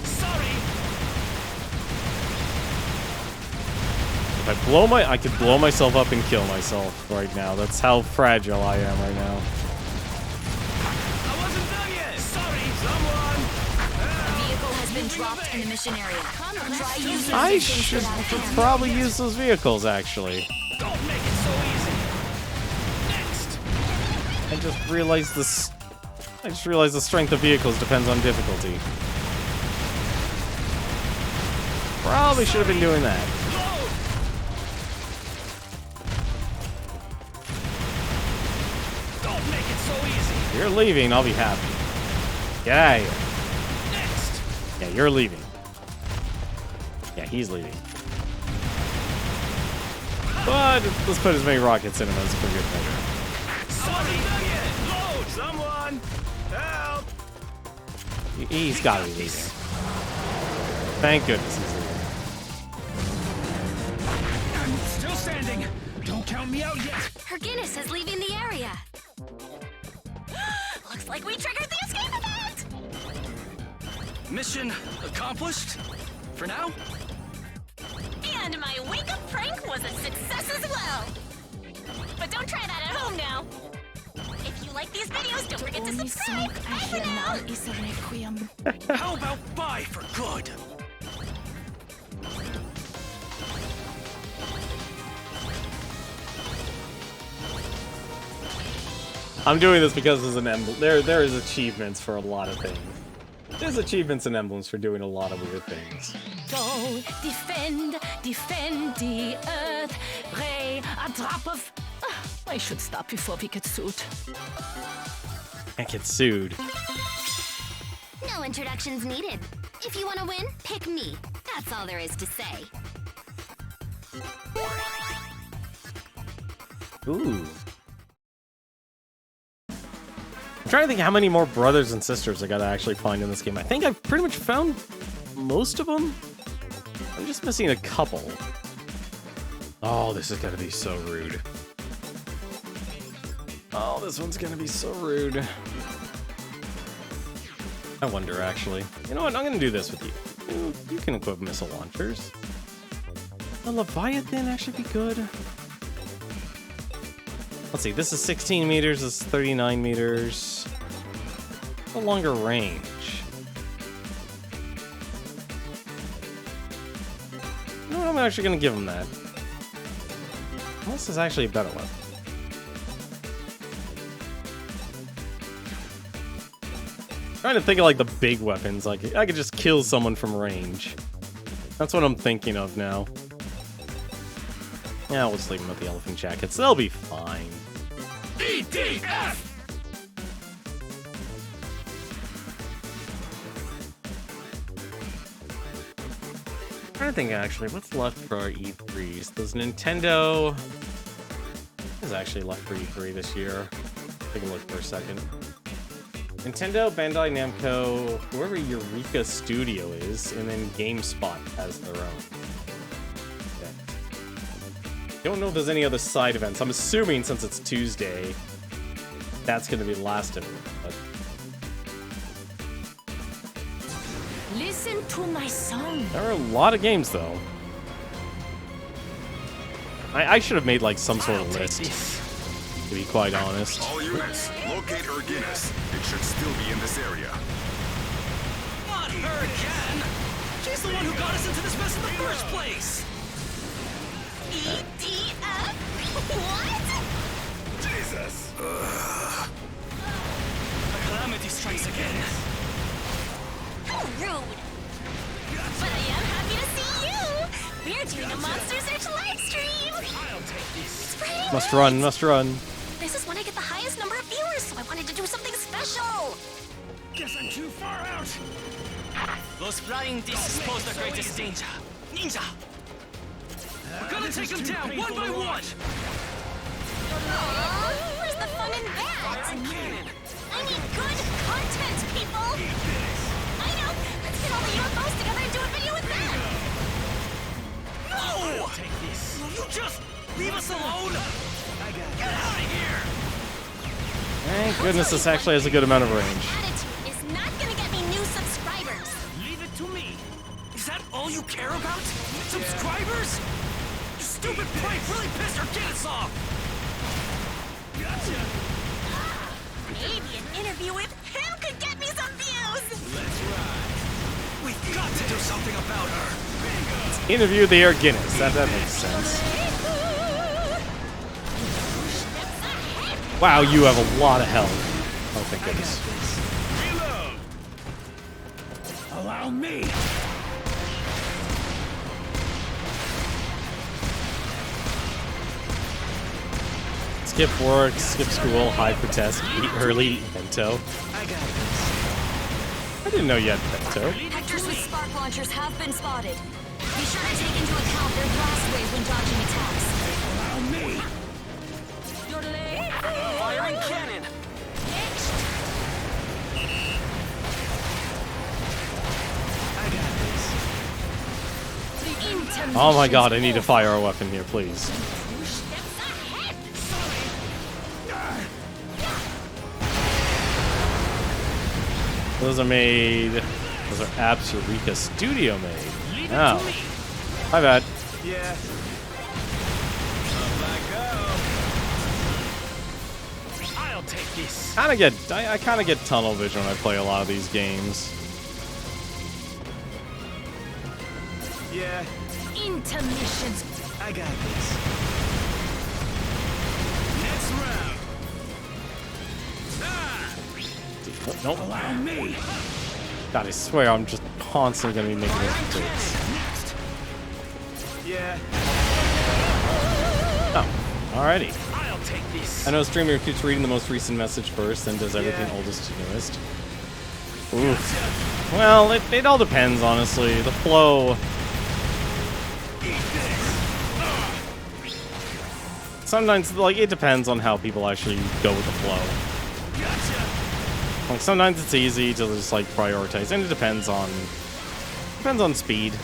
Sorry! If I could blow myself up and kill myself right now. That's how fragile I am right now. I wasn't done yet! Sorry, someone! Vehicle has been dropped in the mission area. Try using I the should without a hand. probably use those vehicles, actually. Don't make it so easy! Next! I just realized this. I just realized the strength of vehicles depends on difficulty. Probably should have been doing that. Load! Don't make it so easy! If you're leaving, I'll be happy. Get out of here. Next! Yeah, you're leaving. Yeah, he's leaving. But let's put as many rockets in him as for good measure. Sorry, done yet! Load! Someone! Help! He's got to be leaving. Thank goodness he's leaving. standing. Don't count me out yet. Her Guinness is leaving the area. Looks like we triggered the escape event! Mission accomplished? For now? And my wake-up prank was a success as well! But don't try that at home now! If you like these videos, don't forget to subscribe! Bye for now! How about bye for good? I'm doing this because there's an emblem. There is achievements for a lot of things. There's achievements and emblems for doing a lot of weird things. Go, defend the earth. Ray, a drop of... I should stop before we get sued. Can't get sued. No introductions needed. If you want to win, pick me. That's all there is to say. Ooh. I'm trying to think how many more brothers and sisters I gotta actually find in this game. I think I've pretty much found most of them. I'm just missing a couple. Oh, this is gonna be so rude. Oh, this one's gonna be so rude. I wonder, actually. You know what? I'm gonna do this with you. You can equip missile launchers. The Leviathan actually be good. Let's see, this is 16 meters, this is 39 meters. A longer range. You know what, I'm actually gonna give him that. This is actually a better one. Trying to think of like the big weapons, like I could just kill someone from range. That's what I'm thinking of now. Yeah, we'll just leave them with the elephant jackets. They'll be fine. EDF! I'm trying to think actually, what's left for our E3s? Does Nintendo... What is actually left for E3 this year? Take a look for a second. Nintendo, Bandai Namco, whoever Eureka Studio is, and then GameSpot has their own. Don't know if there's any other side events. I'm assuming since it's Tuesday, that's going to be the last of it. But... Listen to my song. There are a lot of games, though. I should have made like some sort of list, to be quite honest. All units, locate her Guinness. It should still be in this area. Not her again! She's the one who got us into this mess in the first place! EDF? What? Jesus! The calamity strikes again. How rude! But I am happy to see you! We're doing a Monster Search live stream! I'll take this. It's pretty Must lit. run, must run. This is when I get the highest number of viewers, so I wanted to do something special! Guess I'm too far out. Those flying discs pose the greatest danger. Ninja! We're gonna take them down one by one! Aw, where's the fun in that? I need good content, people! I know! Let's get all the UFOs together and do a video with them! No! Take this. Will you just leave us alone? Get out of here! Thank goodness this actually has a good amount of range. Attitude is not gonna get me new subscribers! Leave it to me. Is that all you care about? Subscribers? You stupid prank really pissed our kids off! Gotcha. Maybe an interview with him could get me some views! Let's ride. We've got to do something about her. Interview the Air Guinness. That makes sense. Wow, you have a lot of health. Oh, thank goodness. Reload. Allow me. Skip work, skip school, hide for test, eat early, Bento. I didn't know you had Bento. Hectors with spark launchers have been spotted. Be sure to take into account their blast wave when dodging attacks. Allow me. Firing cannon. Into Oh my god, I need to fire a weapon here, please. Those are made... Those are Absurica Studio made. Oh. My bad. Yeah. I'll take this. I kind of get tunnel vision when I play a lot of these games. Yeah. Intermissions. I got this. Next round. Nope. Allow me. God, I swear I'm just constantly gonna be making mistakes. Next. Yeah. Oh, alrighty. I'll take this. I know streamer keeps reading the most recent message first and does everything oldest to newest. Oof. Well, it all depends, honestly. The flow... Sometimes, like, it depends on how people actually go with the flow. Like, sometimes it's easy to just, like, prioritize, and it depends on speed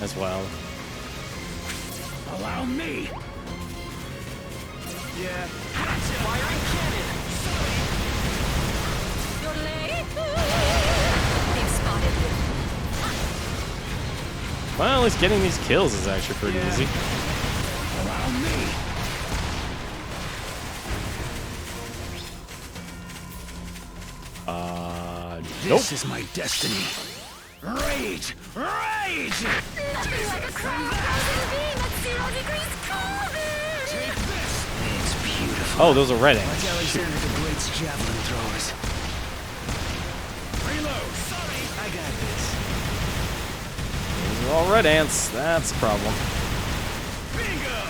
as well. Allow me. Yeah. Firing cannon. They've spotted you. Well, at least getting these kills is actually pretty easy. Allow me. Nope. This is my destiny. Rage! Rage! Nothing like a crown frozen beam at 0 degrees Kelvin. Take this! It's beautiful. Oh, those are red ants. Like Alexander the Great's javelin throwers. Reload! Sorry! I got this. Those are all red ants. That's a problem. Bingo!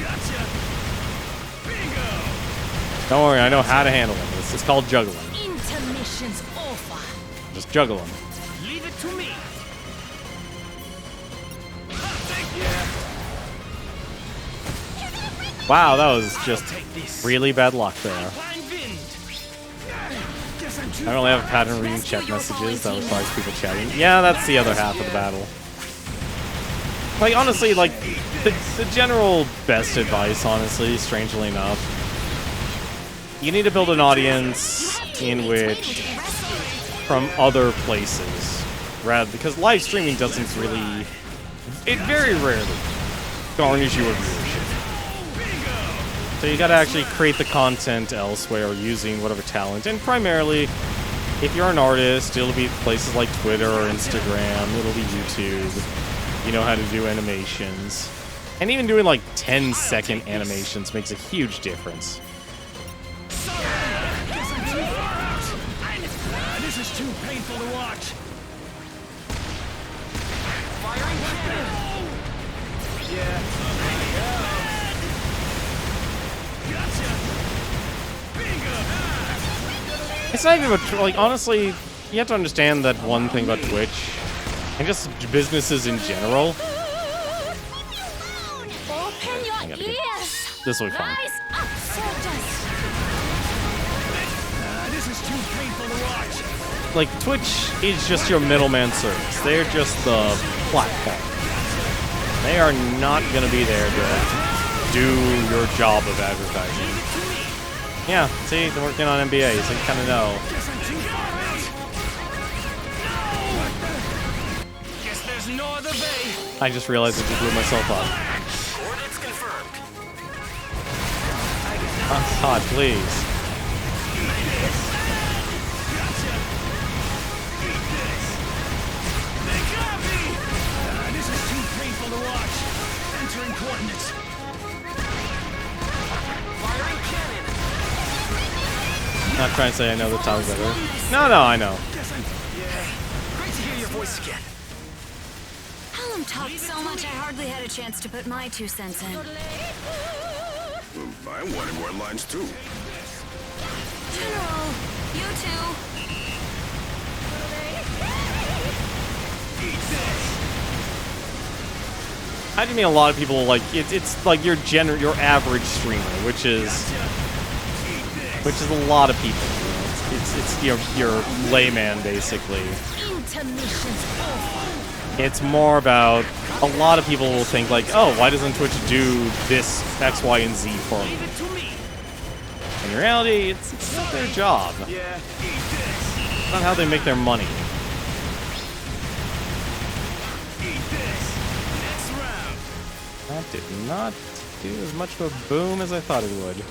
Gotcha! Bingo! Don't worry, I know how to handle them. It's called juggling. Intermissions over. Just juggle them. Leave it to me. Wow, that was just Take this. really bad luck there. Blind wind. Guess I'm too I don't really have a pattern reading chat messages that requires people chatting. Yeah, that's the other half of the battle. Like, honestly, like, the general best advice, honestly, strangely enough, you need to build an audience in which, from other places, rather, because live streaming doesn't really, it very rarely garners you a viewership. So you gotta actually create the content elsewhere using whatever talent, and primarily, if you're an artist, it'll be places like Twitter or Instagram, it'll be YouTube. You know how to do animations. And even doing like 10-second animations makes a huge difference. This is too painful to watch. Firing cannon. Yeah. Gotcha. Bingo. It's not even about, like, honestly, you have to understand that one thing about Twitch, and just businesses in general. Open your gotta get- ears. This will be fine. Rise up, soldiers. This is too painful to watch. Like, Twitch is just your middleman service. They're just the platform. They are not gonna be there to do your job of advertising. Yeah, see, they're working on NBA, so you kind of know. Guess there's no other way. I just realized I just blew myself up. Coordinates confirmed. Oh, God, please. This is too painful to watch. Entering coordinates. Firing cannon. Not trying to say I know the times better. No, I know. Great to hear your voice again. Hallam talked so much I hardly had a chance to put my 2 cents in. I wanted more lines too. General, you too. I do mean a lot of people like it's like your average streamer, which is a lot of people. You know? it's your layman basically. Intermission's over. It's more about a lot of people will think like, oh, why doesn't Twitch do this X, Y, and Z for me? In reality, it's not their job. It's not how they make their money. That did not do as much of a boom as I thought it would.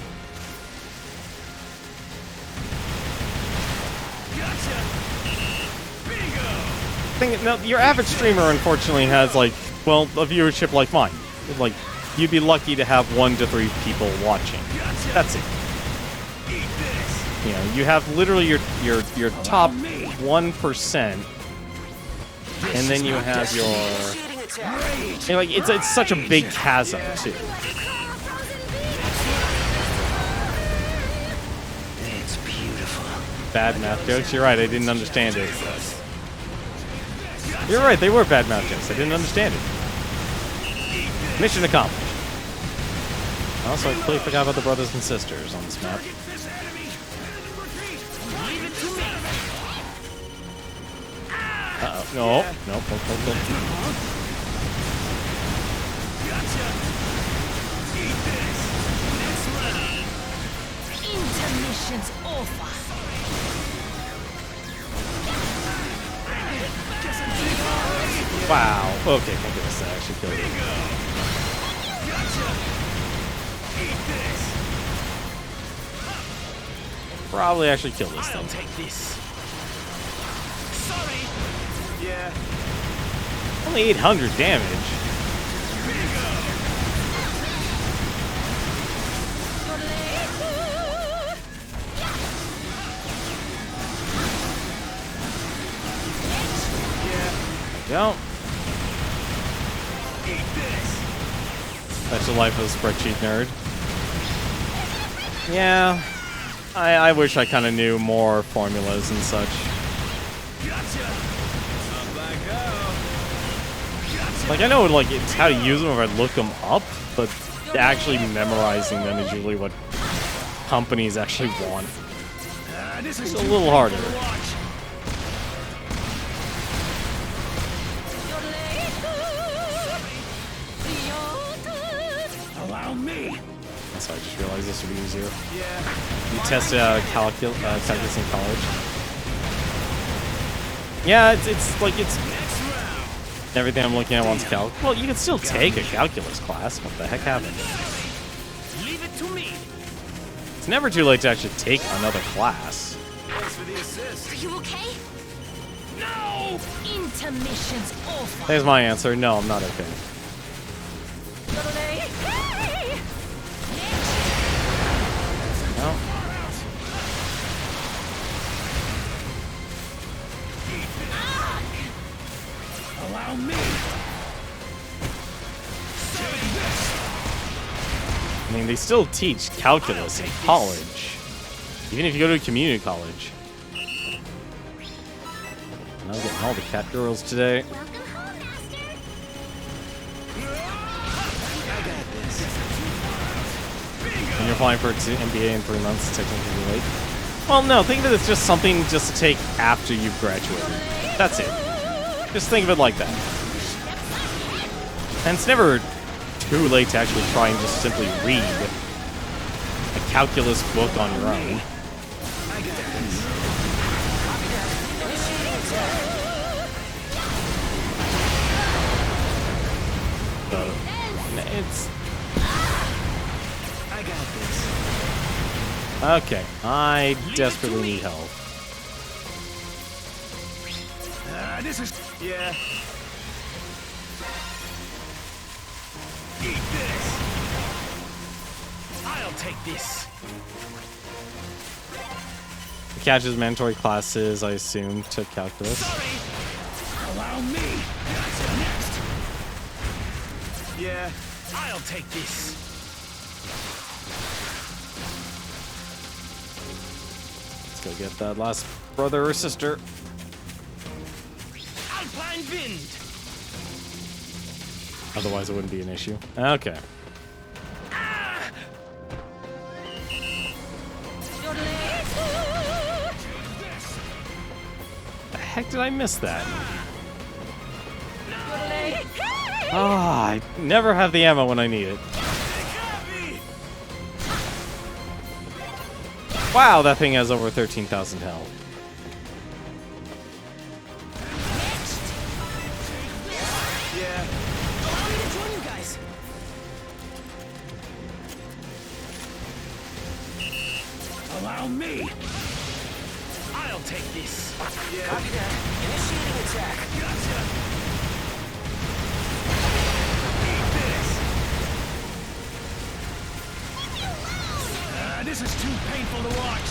No, your average streamer unfortunately has like, well, a viewership like mine. Like, you'd be lucky to have 1 to 3 people watching. That's it. You know, you have literally your top 1%, and then you have your like it's such a big chasm too. It's beautiful. Bad math jokes. You're right. I didn't understand it. You're right. They were bad math jokes. I didn't understand it. Mission accomplished. Also, I completely forgot about the brothers and sisters on this map. Uh-oh. No. Nope. Intermission's over. Wow. Okay, thank goodness that actually killed it. Probably actually kill this thing. Take this. Sorry. Yeah. Only 800 damage. Go. That's the life of a spreadsheet nerd. Yeah. I wish I kind of knew more formulas and such. Like, I know like it's how to use them if I look them up, but actually memorizing them is usually what companies actually want. It's a little harder. Allow me. So I just realized this would be easier. You test calculus in college. Yeah, it's like it's everything I'm looking at wants calc. Well, you can still take a calculus class. What the heck happened? Leave it to me. It's never too late to actually take another class. Thanks for the assist. Are you okay? No! Intermission's over. There's my answer. No, I'm not okay. No. Allow me. I mean, they still teach calculus in college, even if you go to a community college. I'm getting all the cat girls today. And you're applying for an MBA in 3 months, it's technically late. Well, no, think of it as just something just to take after you've graduated. That's it. Just think of it like that. And it's never too late to actually try and just simply read a calculus book on your own. So, it's... I got this. Okay, I desperately need help. This is. Yeah. Eat this. I'll take this. Catches mandatory classes, I assume, took calculus. Sorry. Allow me. Next. Yeah. I'll take this. Let's go get that last brother or sister. Alpine wind. Otherwise, it wouldn't be an issue. Okay. heck did I miss that? Ah, I never have the ammo when I need it. Wow, that thing has over 13,000 health. Yeah. Allow me to join you guys. Allow me. I'll take this. Yeah. Copy that. Initiating attack. Gotcha. Eat this. This is too painful to watch.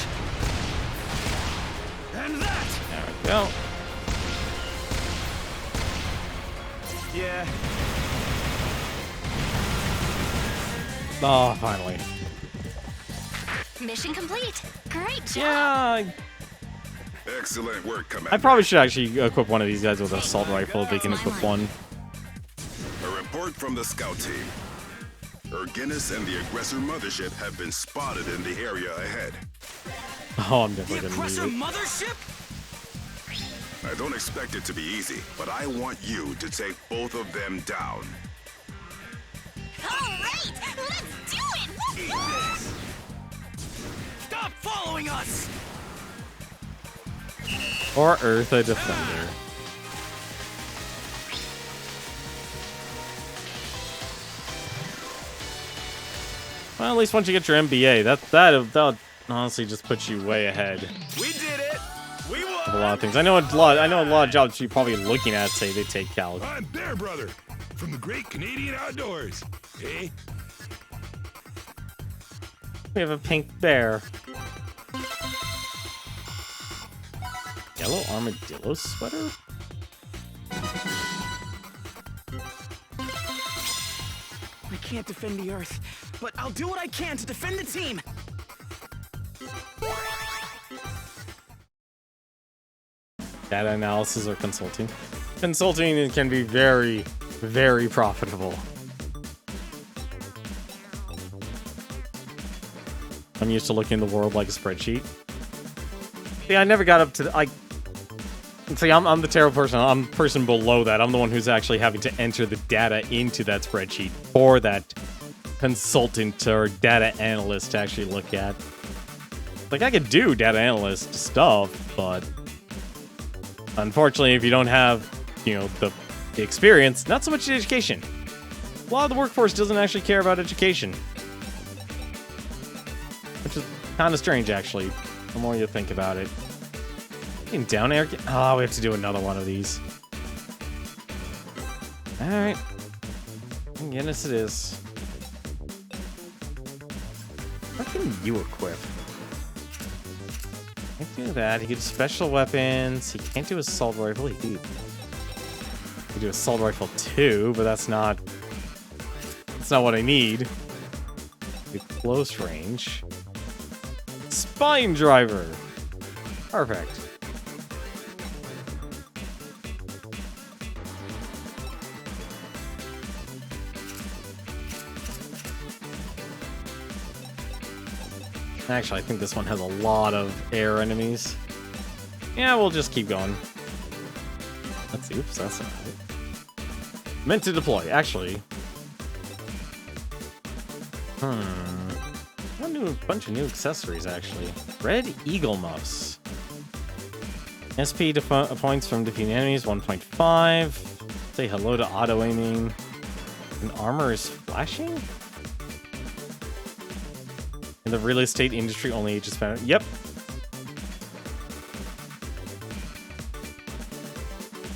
And that. There we go. Yeah. Oh, finally. Mission complete. Great job. Yeah, Excellent work, Commander. I probably should actually equip one of these guys with an assault rifle if they can equip one. A report from the scout team. Erginus and the aggressor mothership have been spotted in the area ahead. Oh, I'm The definitely gonna Aggressor need it. Mothership? I don't expect it to be easy, but I want you to take both of them down. All right, let's do it. Eat this. Stop following us! Or Eartha Defender. Well, at least once you get your MBA, that'll honestly just put you way ahead We did it! We won! of a lot of things. I know a lot of jobs you're probably looking at say they take Calc. I'm Bear Brother from the great Canadian outdoors. Hey, We have a pink bear. Yellow armadillo sweater? I can't defend the Earth, but I'll do what I can to defend the team. Data analysis or consulting? Consulting can be very, very profitable. I'm used to looking at the world like a spreadsheet. Yeah, I never got up to the, see, I'm the terrible person. I'm the person below that. I'm the one who's actually having to enter the data into that spreadsheet for that consultant or data analyst to actually look at. Like, I could do data analyst stuff, but unfortunately, if you don't have, you know, the experience, not so much the education. A lot of the workforce doesn't actually care about education. Which is kind of strange, actually, the more you think about it. Getting down air. Oh, we have to do another one of these. Alright. Yes, it is. What can you equip? Can't do that. He can do special weapons. He can't do assault rifle. He can do assault rifle 2, but that's not what I need. Do close range. Spine driver. Perfect. Actually, I think this one has a lot of air enemies. Yeah, we'll just keep going. Let's see. Oops, that's not it. Meant to deploy, actually. A bunch of new accessories, actually. Red Eagle Muffs. SP points from defeating enemies, 1.5. Say hello to auto-aiming. And armor is flashing? In the real estate industry, only ages found. Yep.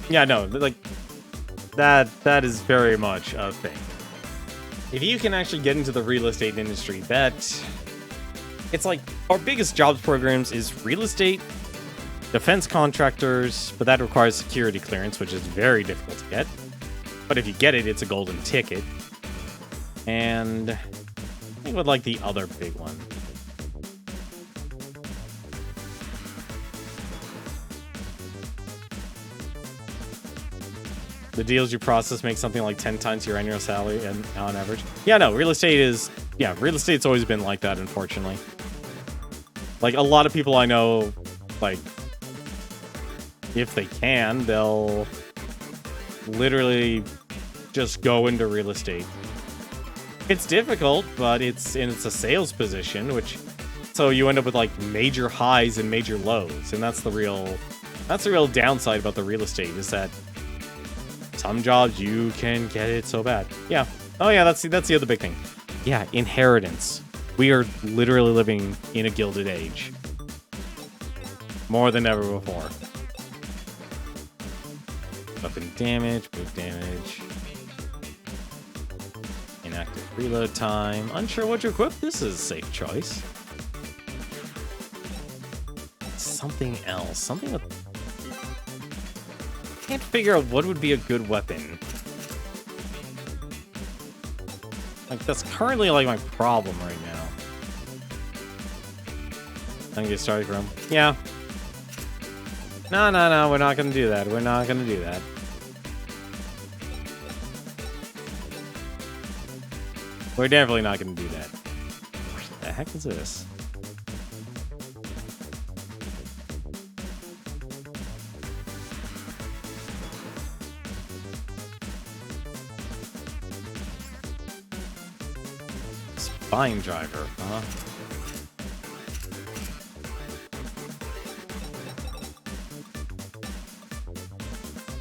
Yeah, no, like that is very much a thing. If you can actually get into the real estate industry, it's like our biggest jobs programs is real estate, defense contractors, but that requires security clearance, which is very difficult to get. But if you get it, it's a golden ticket. And I think would like the other big one. The deals you process make something like 10 times your annual salary and on average. Yeah, no, real estate's always been like that, unfortunately. Like, a lot of people I know, like, if they can, they'll literally just go into real estate. It's difficult, but it's a sales position, which so you end up with like major highs and major lows, and that's the real downside about the real estate is that some jobs you can get it so bad. Yeah. Oh yeah, that's the other big thing. Yeah, inheritance. We are literally living in a Gilded Age. More than ever before. Weapon damage, move damage. Inactive reload time. Unsure what to equip. This is a safe choice. Something else. Something with... Can't figure out what would be a good weapon. Like, that's currently, like, my problem right now. I can get started, Chrome. Yeah. No, we're not gonna do that. We're not gonna do that. We're definitely not gonna do that. What the heck is this? Spine driver, huh?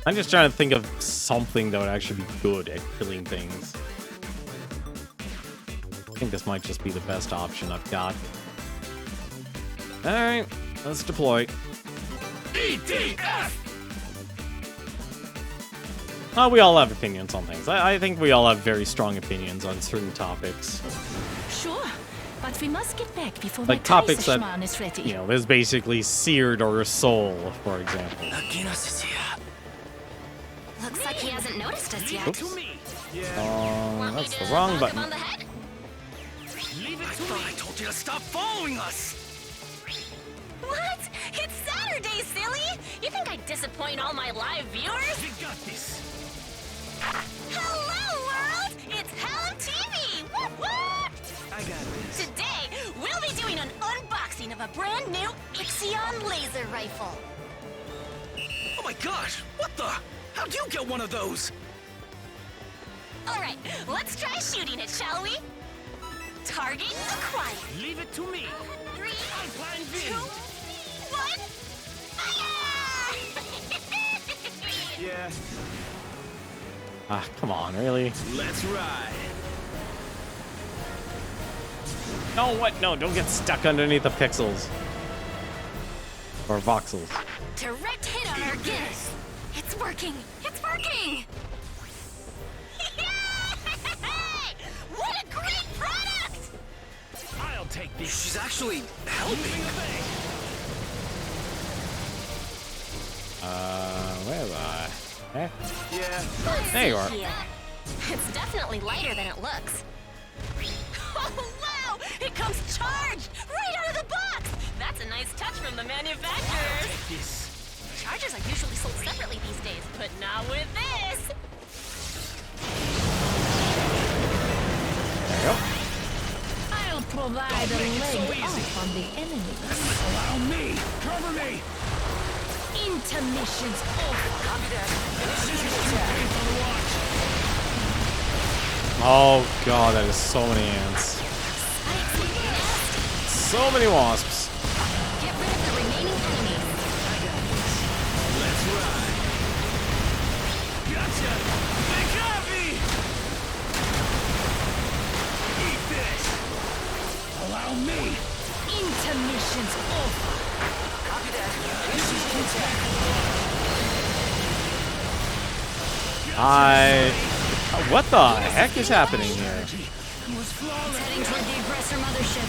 I'm just trying to think of something that would actually be good at killing things. I think this might just be the best option I've got. Alright, let's deploy. EDF! We all have opinions on things. I think we all have very strong opinions on certain topics. Sure, but we must get back before Like topics that, Kaiserschmarrn is ready. you know, there's basically seared or a soul, for example. Looks like he hasn't noticed us yet. Oops. That's the wrong button. On the head? I thought I told you to stop following us! What? It's Saturday, silly! You think I'd disappoint all my live viewers? We got this! Hello, world! It's Helm TV! Whoop whoop! I got this. Today, we'll be doing an unboxing of a brand new Ixion laser rifle. Oh my gosh! What the? How'd you get one of those? Alright, let's try shooting it, shall we? Target acquired. Leave it to me. 3, Pipeline 2, Vin. 1, fire! Yeah. Ah, come on, really? Let's ride. No, what? No, don't get stuck underneath the pixels. Or voxels. Direct hit on our Guinness. It's working! It's working! What a great product! I'll take this. She's actually helping. Where the heck? Yeah. There you are. Here. It's definitely lighter than it looks. Oh, wow! It comes charged! Right out of the box! That's a nice touch from the manufacturers. Take this. Chargers are usually sold separately these days, but not with this! There you go. I'll provide a leg up on the enemy. Allow me! Cover me! Intermissions over. Oh god, that is so many ants. So many wasps. Get rid of the remaining enemies. Let's ride. Gotcha. Big copy. Eat this! Allow me! Intermissions over. What the heck is happening here? It's heading toward the aggressor mothership.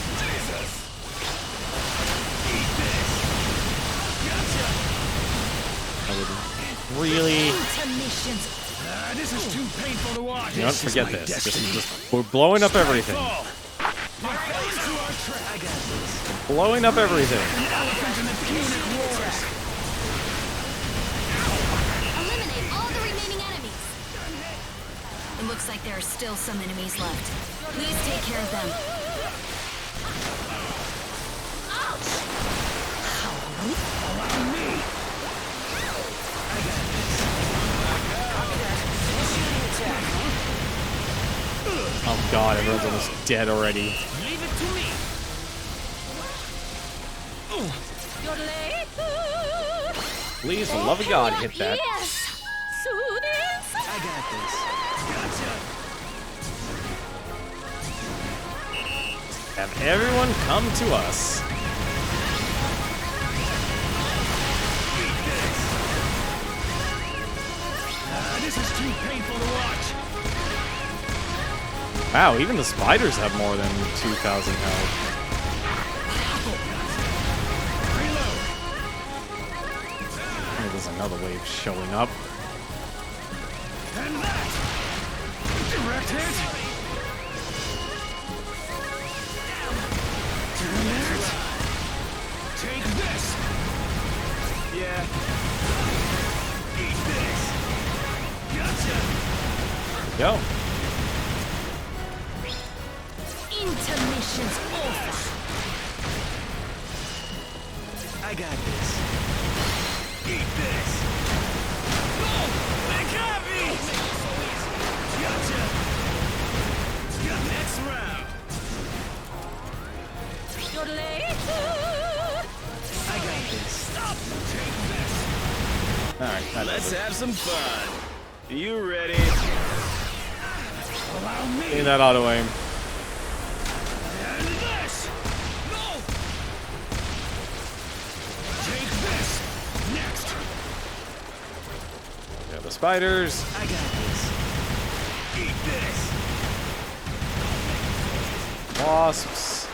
Really? Intermissions. This is too painful to watch. You know what? Forget this. Just we're blowing up everything. Blowing up everything. Eliminate all the remaining enemies. It looks like there are still some enemies left. Please take care of them. Allow me! Oh god, everyone's almost dead already. Leave it to me. Please, for the love of God, hit that. Yes! I got this. Have everyone come to us. This is too painful to watch. Wow, even the spiders have more than 2,000 health. Oh, there's another wave showing up. And that! Direct hit! Turn it! Take this! Yeah. Eat this! Gotcha! Go. Intermission's over. I got this. Eat this! They got me! Gotcha! Next round. I got this. Stop! Take this! Alright, Let's have some fun. You ready? Allow me! in that auto aim. And this! No! Take this! Next! Yeah, the spiders. I got this. Eat this! Wasps.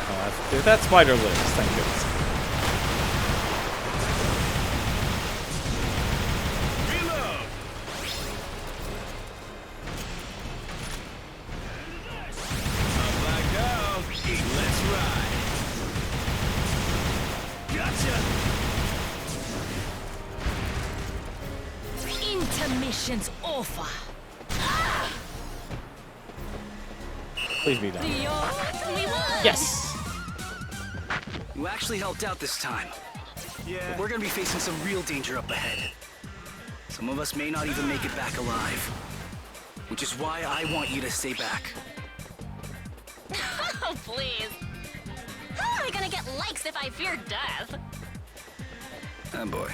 Oh, that spider lives, thank goodness. Reload! Up I go. Let's ride. Gotcha! Intermission's over. Please be done. We won! Yes! You actually helped out this time. Yeah. But we're gonna be facing some real danger up ahead. Some of us may not even make it back alive. Which is why I want you to stay back. Oh, please. How am I gonna get likes if I fear death? Oh boy.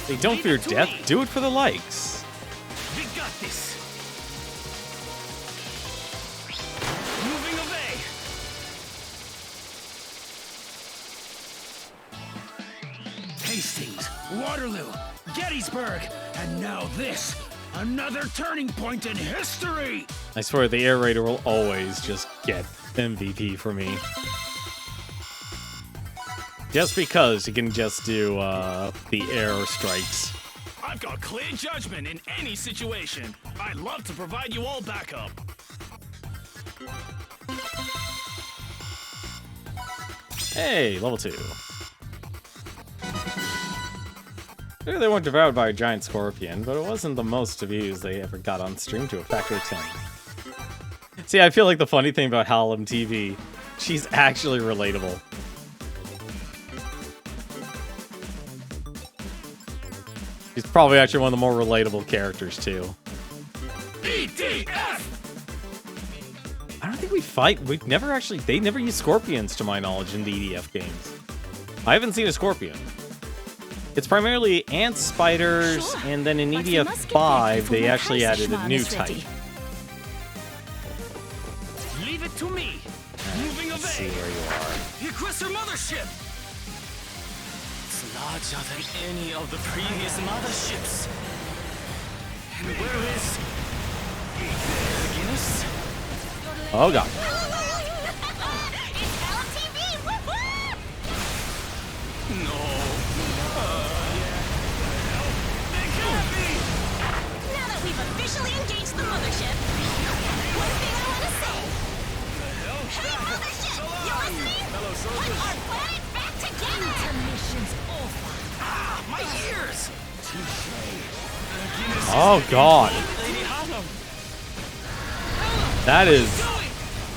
They don't fear death, do it for the likes. We got this! Moving away! Hastings, Waterloo, Gettysburg, and now this! Another turning point in history! I swear the air raider will always just get MVP for me. Just because he can just do the air strikes. I've got clear judgment in any situation. I'd love to provide you all backup. Hey, level 2. Maybe they weren't devoured by a giant scorpion, but it wasn't the most views they ever got on stream to a factor of 10. See, I feel like the funny thing about Hallam TV, she's actually relatable. She's probably actually one of the more relatable characters, too. EDF! I don't think we've never actually, they never use scorpions to my knowledge in the EDF games. I haven't seen a scorpion. It's primarily ants, spiders, Sure, and then in but we EDF must get 5, before they my actually house added a Shman new is type. ready. Leave it to me! Moving Let's see away! where you are. The Aggressor Mothership! It's larger than any of the previous motherships. And where is... Guinness? Oh god. It's LTV! Woo-hoo! No. Now that we've officially engaged the mothership, one thing I want to say. Hey, mothership! You listening? Put our planet back together! Intermission's over. Ah, my ears! Oh god. Lady Harlem. That is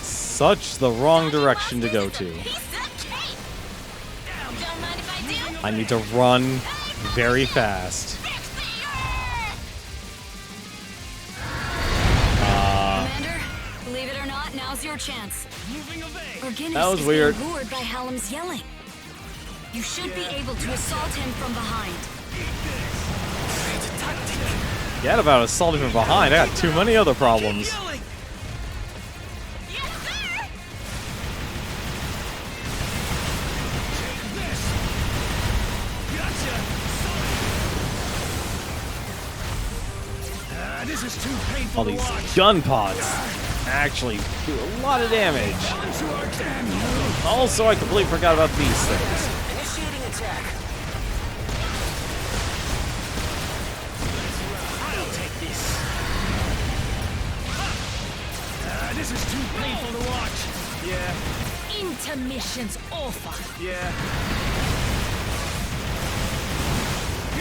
such the wrong direction to go to. Piece of cake! Don't mind if I do? I need to run very fast. Fix the earth! chance. Moving away. Orginis That was is weird. being lured by Hallam's yelling. You should be able to assault him from behind. Forget about assaulting from behind. I got too many other problems. Yelling. Yes, sir! This is too painful All to these watch. gun pods actually do a lot of damage. To our damn you. Also, I completely forgot about these things. Initiating attack. I'll take this. This is too painful to watch. Yeah. Intermission's over. Yeah.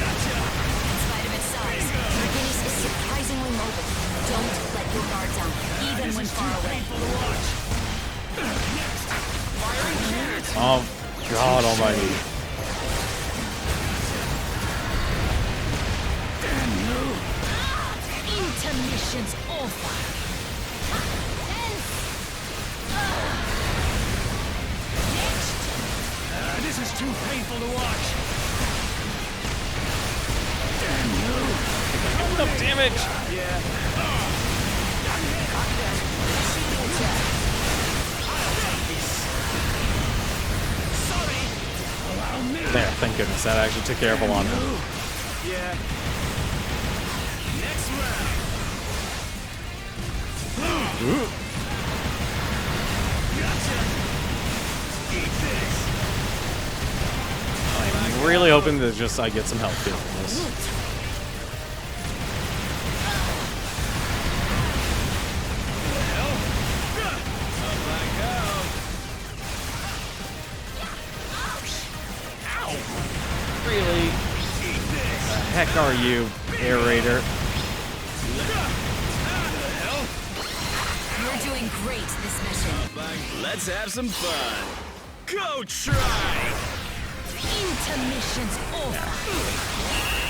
In spite of its size, Orginis is surprisingly mobile. Don't let your guard down, even when far away. Oh, God almighty. Intermission's over. This is too painful to watch. Enough damage. There, thank goodness. That actually took care of a lot of them. Yeah. Next round. I'm really hoping that just I get some health here from this. Really? The heck are you, aerator? You're doing great this mission. Let's have some fun. Go try. Intermission's over.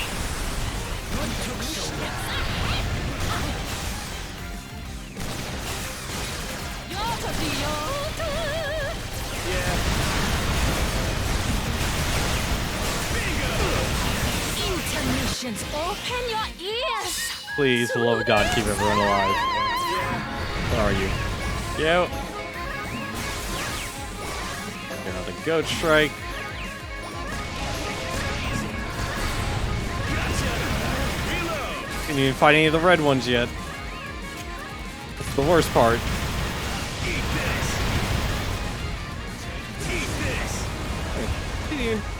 Intermission's open your ears. Please, for the love of God, keep everyone alive. Where are you? Yo. Another goat strike. Didn't even fight any of the red ones yet. That's the worst part.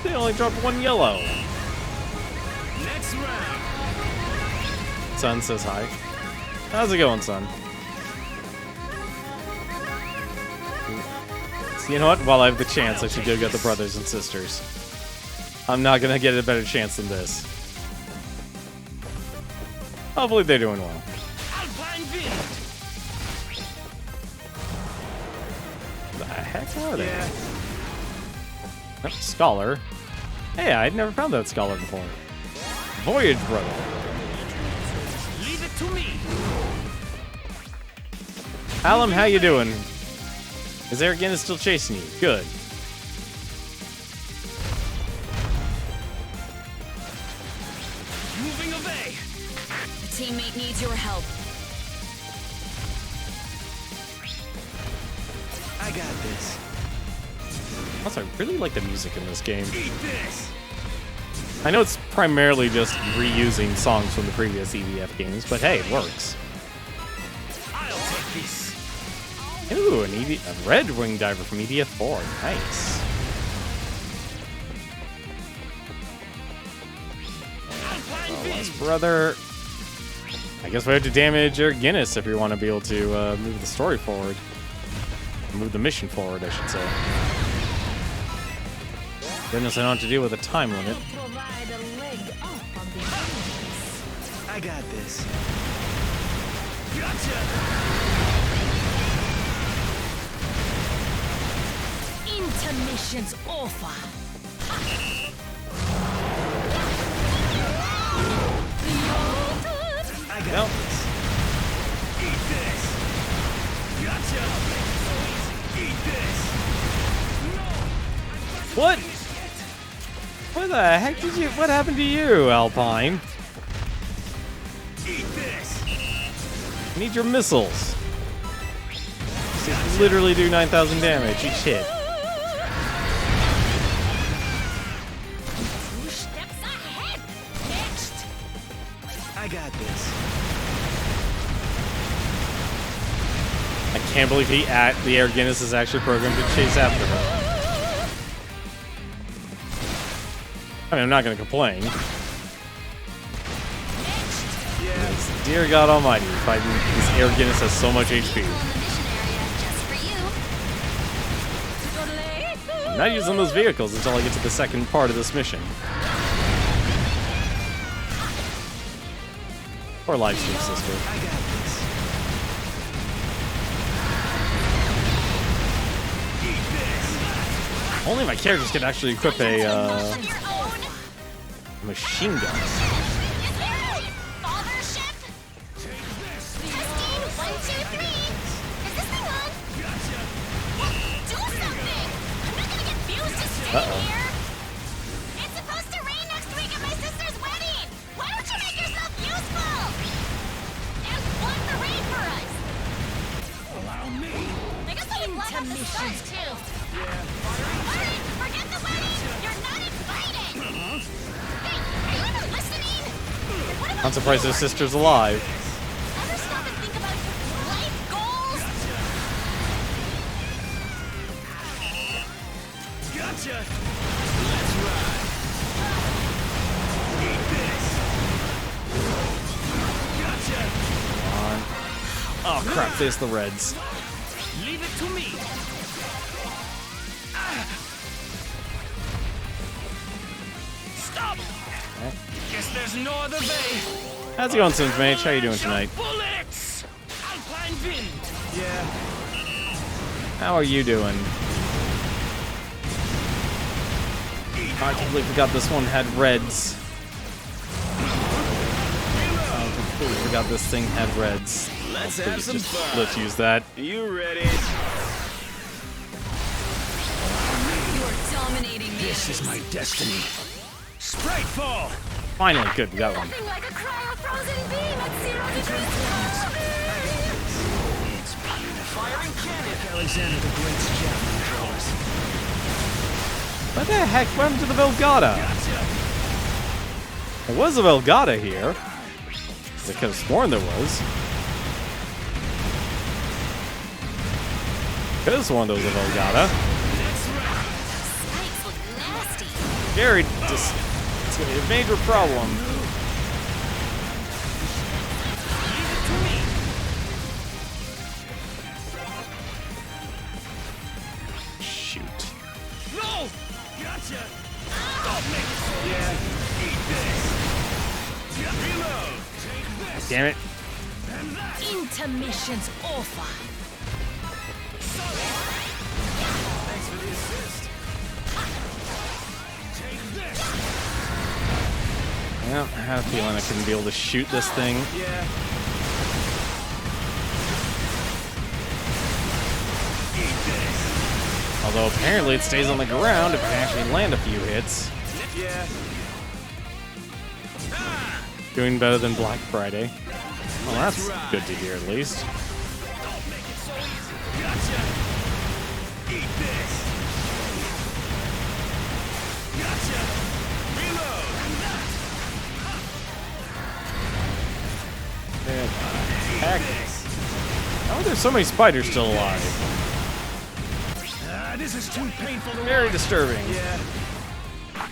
They only dropped one yellow. Next round. Sun says hi. How's it going, son? You know what? While I have the chance, I should go get the brothers and sisters. I'm not gonna get a better chance than this. Hopefully they're doing well. Alpine Wind. The heck are they? Yeah. Oh, Scholar. Hey, I'd never found that Scholar before. Voyage Brother. Leave it to me. Hallam, how you doing? Is Arrogant still chasing you? Good. Moving away. A teammate needs your help. I got this. Also, I really like the music in this game. Eat this. I know it's primarily just reusing songs from the previous EVF games, but hey, it works. I'll take this. Ooh, a red wing diver from EVF 4. Nice. Alpine Last Wind. brother. I guess we have to damage Guinness if we want to be able to move the story forward. Move the mission forward, I should say. Goodness, I don't have to deal with a time limit. Provide a leg up on the enemies. I got this. Intermission's over. I got this. Eat this. Gotcha. What? What the heck did you? What happened to you, Alpine? Eat this. I need your missiles. These literally do 9,000 damage each hit. Two steps ahead. Next. I got this. I can't believe the Air Guinness is actually programmed to chase after her. I mean, I'm not going to complain. Yes, dear God Almighty, fighting this Air Guinness has so much HP. I'm not using those vehicles until I get to the second part of this mission. Poor Livestream sister. I got this. Eat this. Only my characters can actually equip a machine gun. Uh-oh. It's supposed to rain next week at my sister's wedding. Why don't you make yourself useful? And block the rain for us. Allow me. I guess I can block up the stars too. Alright, forget the wedding. You're not invited. Hey, are you even listening? And what about I'm surprised her sister's alive. ever stop and think about life goals? Gotcha. Let's ride. Eat this. Gotcha. Oh crap, there's the Reds. Leave it to me. Stop. Guess there's no other way. How's it going, Sims Mage? How you doing tonight? Bullets. Alpine wind. Yeah. How are you doing? I completely forgot this one had Reds. I completely forgot this thing had Reds. Let's Oh, have please, some just fun. let's use that. You ready? You're dominating me. This is my destiny. Spritefall. Finally, good, we got one. Nothing like a cryo-frozen beam at 0 degrees Kelvin. It's beautiful. Firing cannon. Alexander the Great's javelin throwers. What the heck happened to the Velgata? There was a Velgata here. I could have sworn there was. Could have sworn there was a Velgata. Spikes look nasty. Very just. It's gonna be a major problem. Shoot. No! Gotcha! Don't make it so yeah. Eat this! Reload! Take this! Damn it. And that! Intermission's over. Thanks for the assist. Take this! Well, I had a feeling I couldn't be able to shoot this thing. Yeah. Eat this! Although apparently it stays on the ground if I actually land a few hits. Yeah. Doing better than Black Friday. Well, that's good to hear at least. Don't make it so easy. Gotcha! Eat this! Gotcha! Reload! And that! Heck. How are there so many spiders still alive? This is too painful to Very watch. disturbing. Yeah.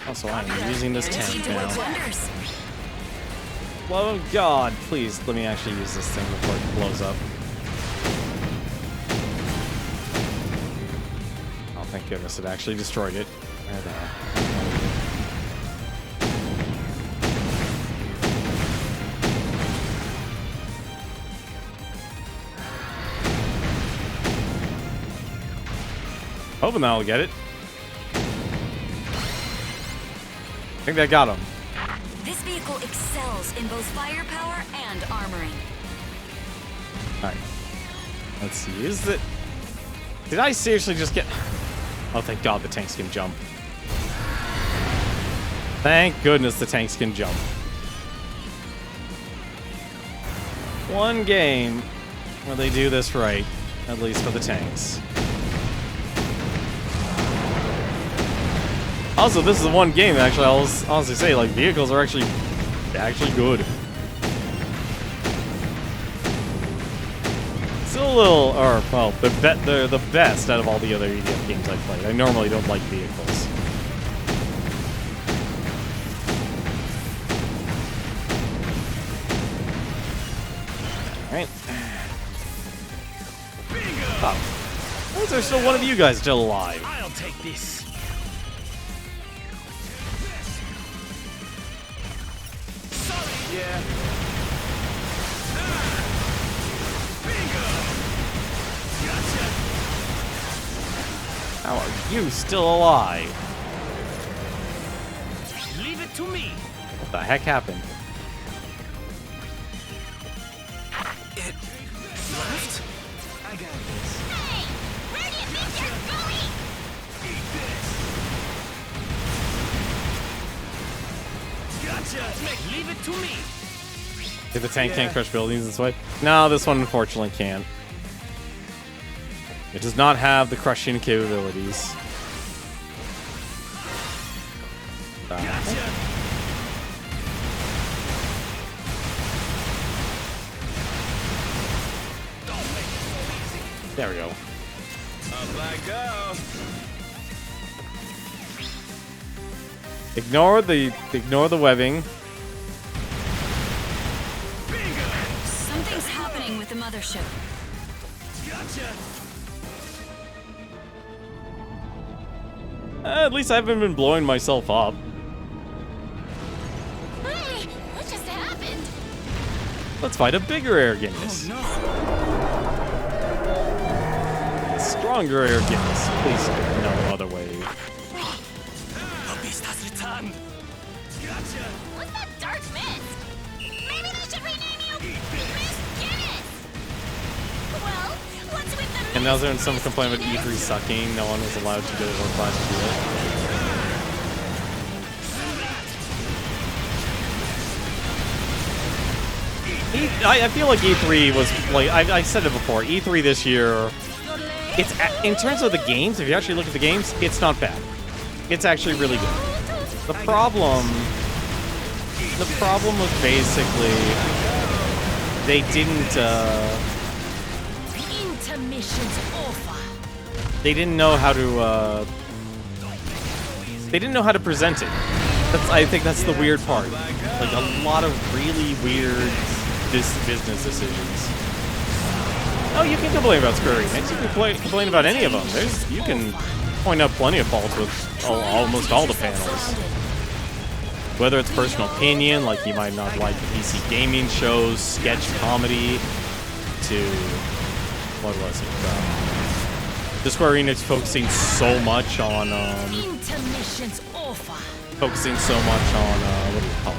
Also, I'm using this tank Doing now. wonders. Oh God, please let me actually use this thing before it blows up. Oh, thank goodness it actually destroyed it. Where the hell? Hoping that'll get it. I think that got him. This vehicle excels in both firepower and armoring. Alright. Let's use it. Did I seriously just get... Oh, thank God the tanks can jump. Thank goodness the tanks can jump. One game where they do this right, at least for the tanks. Also, this is the one game that actually I'll honestly say, like, vehicles are actually good. Still a little, or well, they're the best out of all the other EDF games I've played. I normally don't like vehicles. Alright. Oh. Why is there still one of you guys still alive? I'll take this. Yeah. How are you still alive? Leave it to me. What the heck happened? It left? I got this. Hey! Where do you think you're going? Eat this. Gotcha. Leave it to me. If the tank can't crush buildings this way? No, this one unfortunately can't. It does not have the crushing capabilities. There we go. Up I go. Ignore the webbing. Something's happening with the mothership. Gotcha. At least I haven't been blowing myself up. Hey! What just happened? Let's fight a bigger air Guinness. No. Stronger air Guinness. Please, no other way. Abista's return. Gotcha. What's that dark mist? Maybe they should rename you Miss Guinness! Well, what's with the And now there's some complaint about E3 sucking. No one was allowed to go to their class to do it. I feel like E3 was like I said it before. E3 this year, it's in terms of the games. If you actually look at the games, it's not bad. It's actually really good. The problem was basically they didn't. Intermission's over. They didn't know how to. They didn't know how to present it. I think that's the weird part. Like a lot of really weird business decisions. Oh, you can complain about Square Enix. You can complain about any of them. You can point out plenty of faults with almost all the panels. Whether it's personal opinion, like you might not like PC gaming shows, sketch comedy, to what was it? The Square Enix focusing so much on Intermission's over. focusing so much on what do you call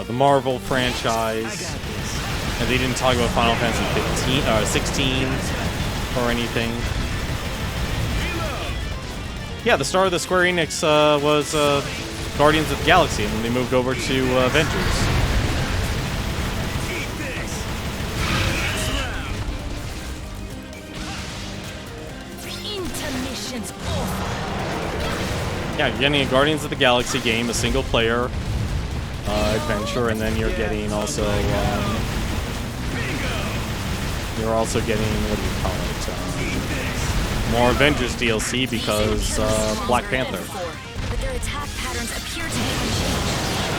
it? The Marvel franchise, and they didn't talk about Final Fantasy 16 or anything. Yeah, the start of the Square Enix was Guardians of the Galaxy, and then they moved over to Avengers. Intermission's over. Yeah, you're getting a Guardians of the Galaxy game, a single player adventure, and then you're getting also getting, what do you call it, more Avengers DLC because Black Panther. But their attack patterns appear to be unchanged.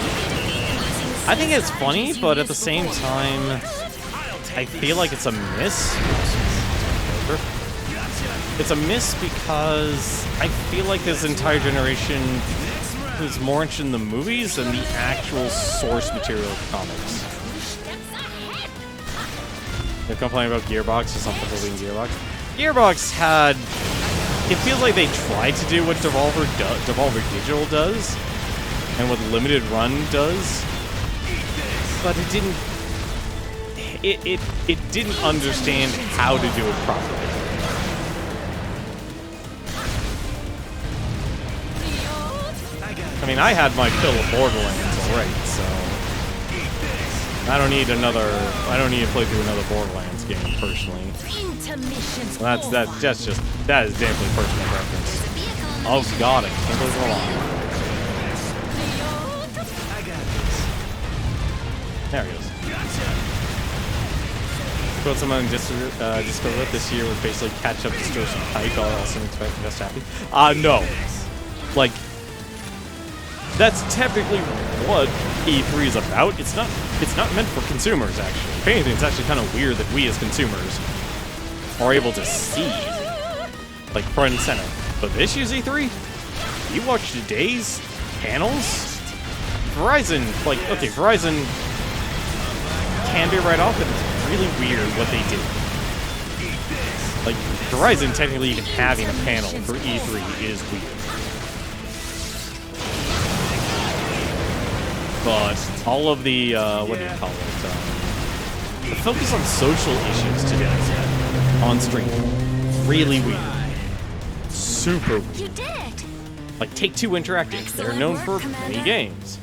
I think it's funny, but at the same time, I feel like it's a miss. It's a miss because I feel like this entire generation is more interested in the movies than the actual source material of the comics. They're complaining about Gearbox or something for being Gearbox. Gearbox had... It feels like they tried to do what Devolver Digital does, and what Limited Run does, but it didn't... It didn't understand how to do it properly. I got I mean, I had my fill of Borderlands already, so I don't need to play through another Borderlands game personally. Well, that's just that is definitely personal preference. Oh god, I can't believe we're alive. There he goes. Quote someone in Discord this year would basically catch up to stir some hype, all else and expect the best happy. No. Like, that's technically what E3 is about. It's not meant for consumers, actually. If anything, it's actually kind of weird that we as consumers are able to see, like, front and center. But this year's E3, you watch today's panels, Verizon, like, okay, Verizon can be right off, but it's really weird what they do. Like, Verizon technically even having a panel for E3 is weird. But all of the, what do you call it, the focus on social issues today on stream, really weird. Super weird. You did it! Like Take-Two Interactive, they're known for many games.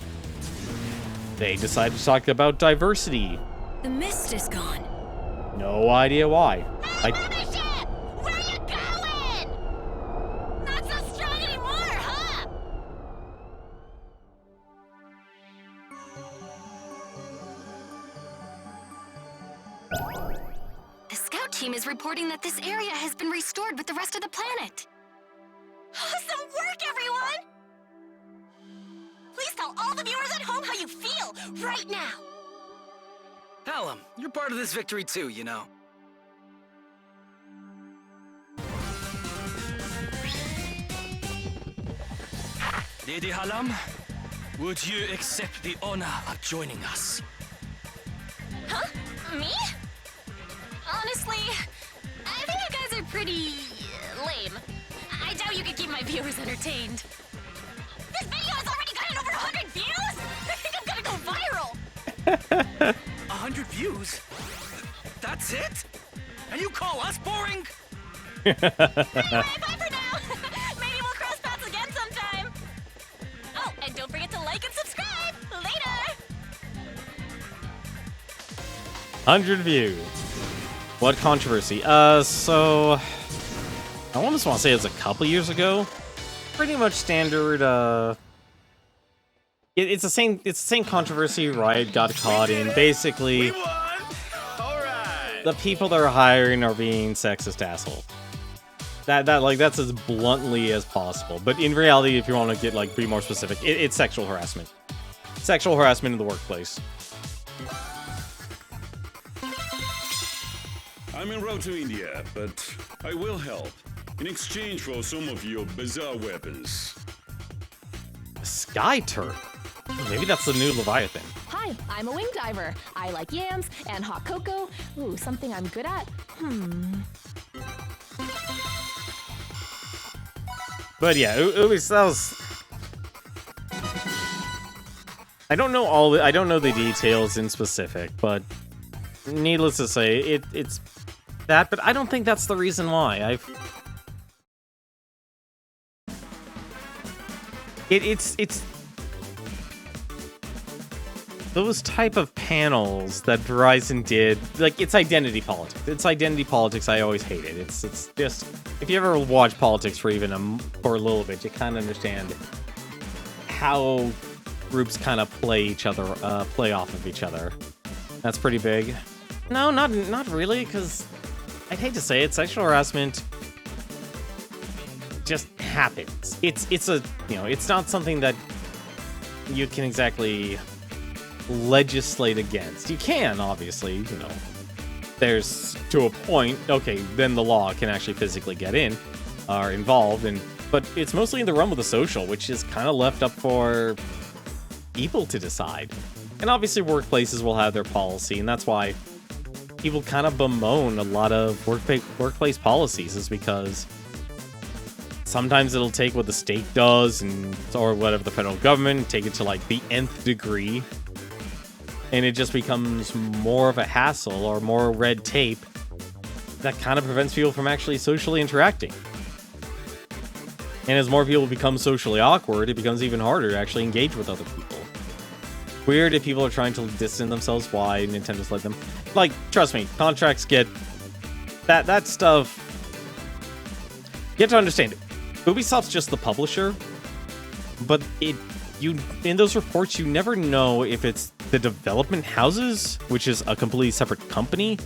They decided to talk about diversity. The mist is gone. No idea why. Where you going? Not so strong anymore, huh? The scout team is reporting that this area has been restored with the rest of the planet. Awesome work, everyone! Please tell all the viewers at home how you feel right now. Hallam, you're part of this victory too, you know. Lady Hallam, would you accept the honor of joining us? Huh? Me? Honestly, I think you guys are pretty lame. I doubt you could keep my viewers entertained. This video has already gotten over 100 views! I think I'm gonna go viral! 100 views? That's it? And you call us boring? Anyway, bye for now! Maybe we'll cross paths again sometime! Oh, and don't forget to like and subscribe! Later! 100 views. What controversy? So I almost want to say it was a couple years ago. Pretty much standard. It's the same controversy Riot got caught in. Basically, the people they're hiring are being sexist assholes. That's as bluntly as possible. But in reality, if you want to get be more specific, it's sexual harassment. Sexual harassment in the workplace. I'm en route to India, but I will help in exchange for some of your bizarre weapons. Sky turret. Maybe that's the new Leviathan. Hi, I'm a wing diver. I like yams and hot cocoa. Ooh, something I'm good at. But yeah, that was. I don't know the details in specific, but needless to say, it's that. But I don't think that's the reason why. It's those type of panels that Verizon did, like, it's identity politics. It's identity politics. I always hate it. It's just, if you ever watch politics for even for a little bit, you kind of understand how groups kind of play off of each other. That's pretty big. No, not really, because I'd hate to say it, sexual harassment just happens. It's not something that you can exactly legislate against. You can, obviously, there's to a point, okay, then the law can actually physically get involved, but it's mostly in the realm of the social, which is kind of left up for people to decide. And obviously workplaces will have their policy, and that's why people kind of bemoan a lot of workplace policies, is because sometimes it'll take what the state does or whatever the federal government, take it to the nth degree, and it just becomes more of a hassle or more red tape that kind of prevents people from actually socially interacting. And as more people become socially awkward, it becomes even harder to actually engage with other people. Weird if people are trying to distance themselves, why Nintendo's let them. Like, trust me, contracts get... That stuff... You have to understand, Ubisoft's just the publisher, but in those reports, you never know if it's the development houses, which is a completely separate company,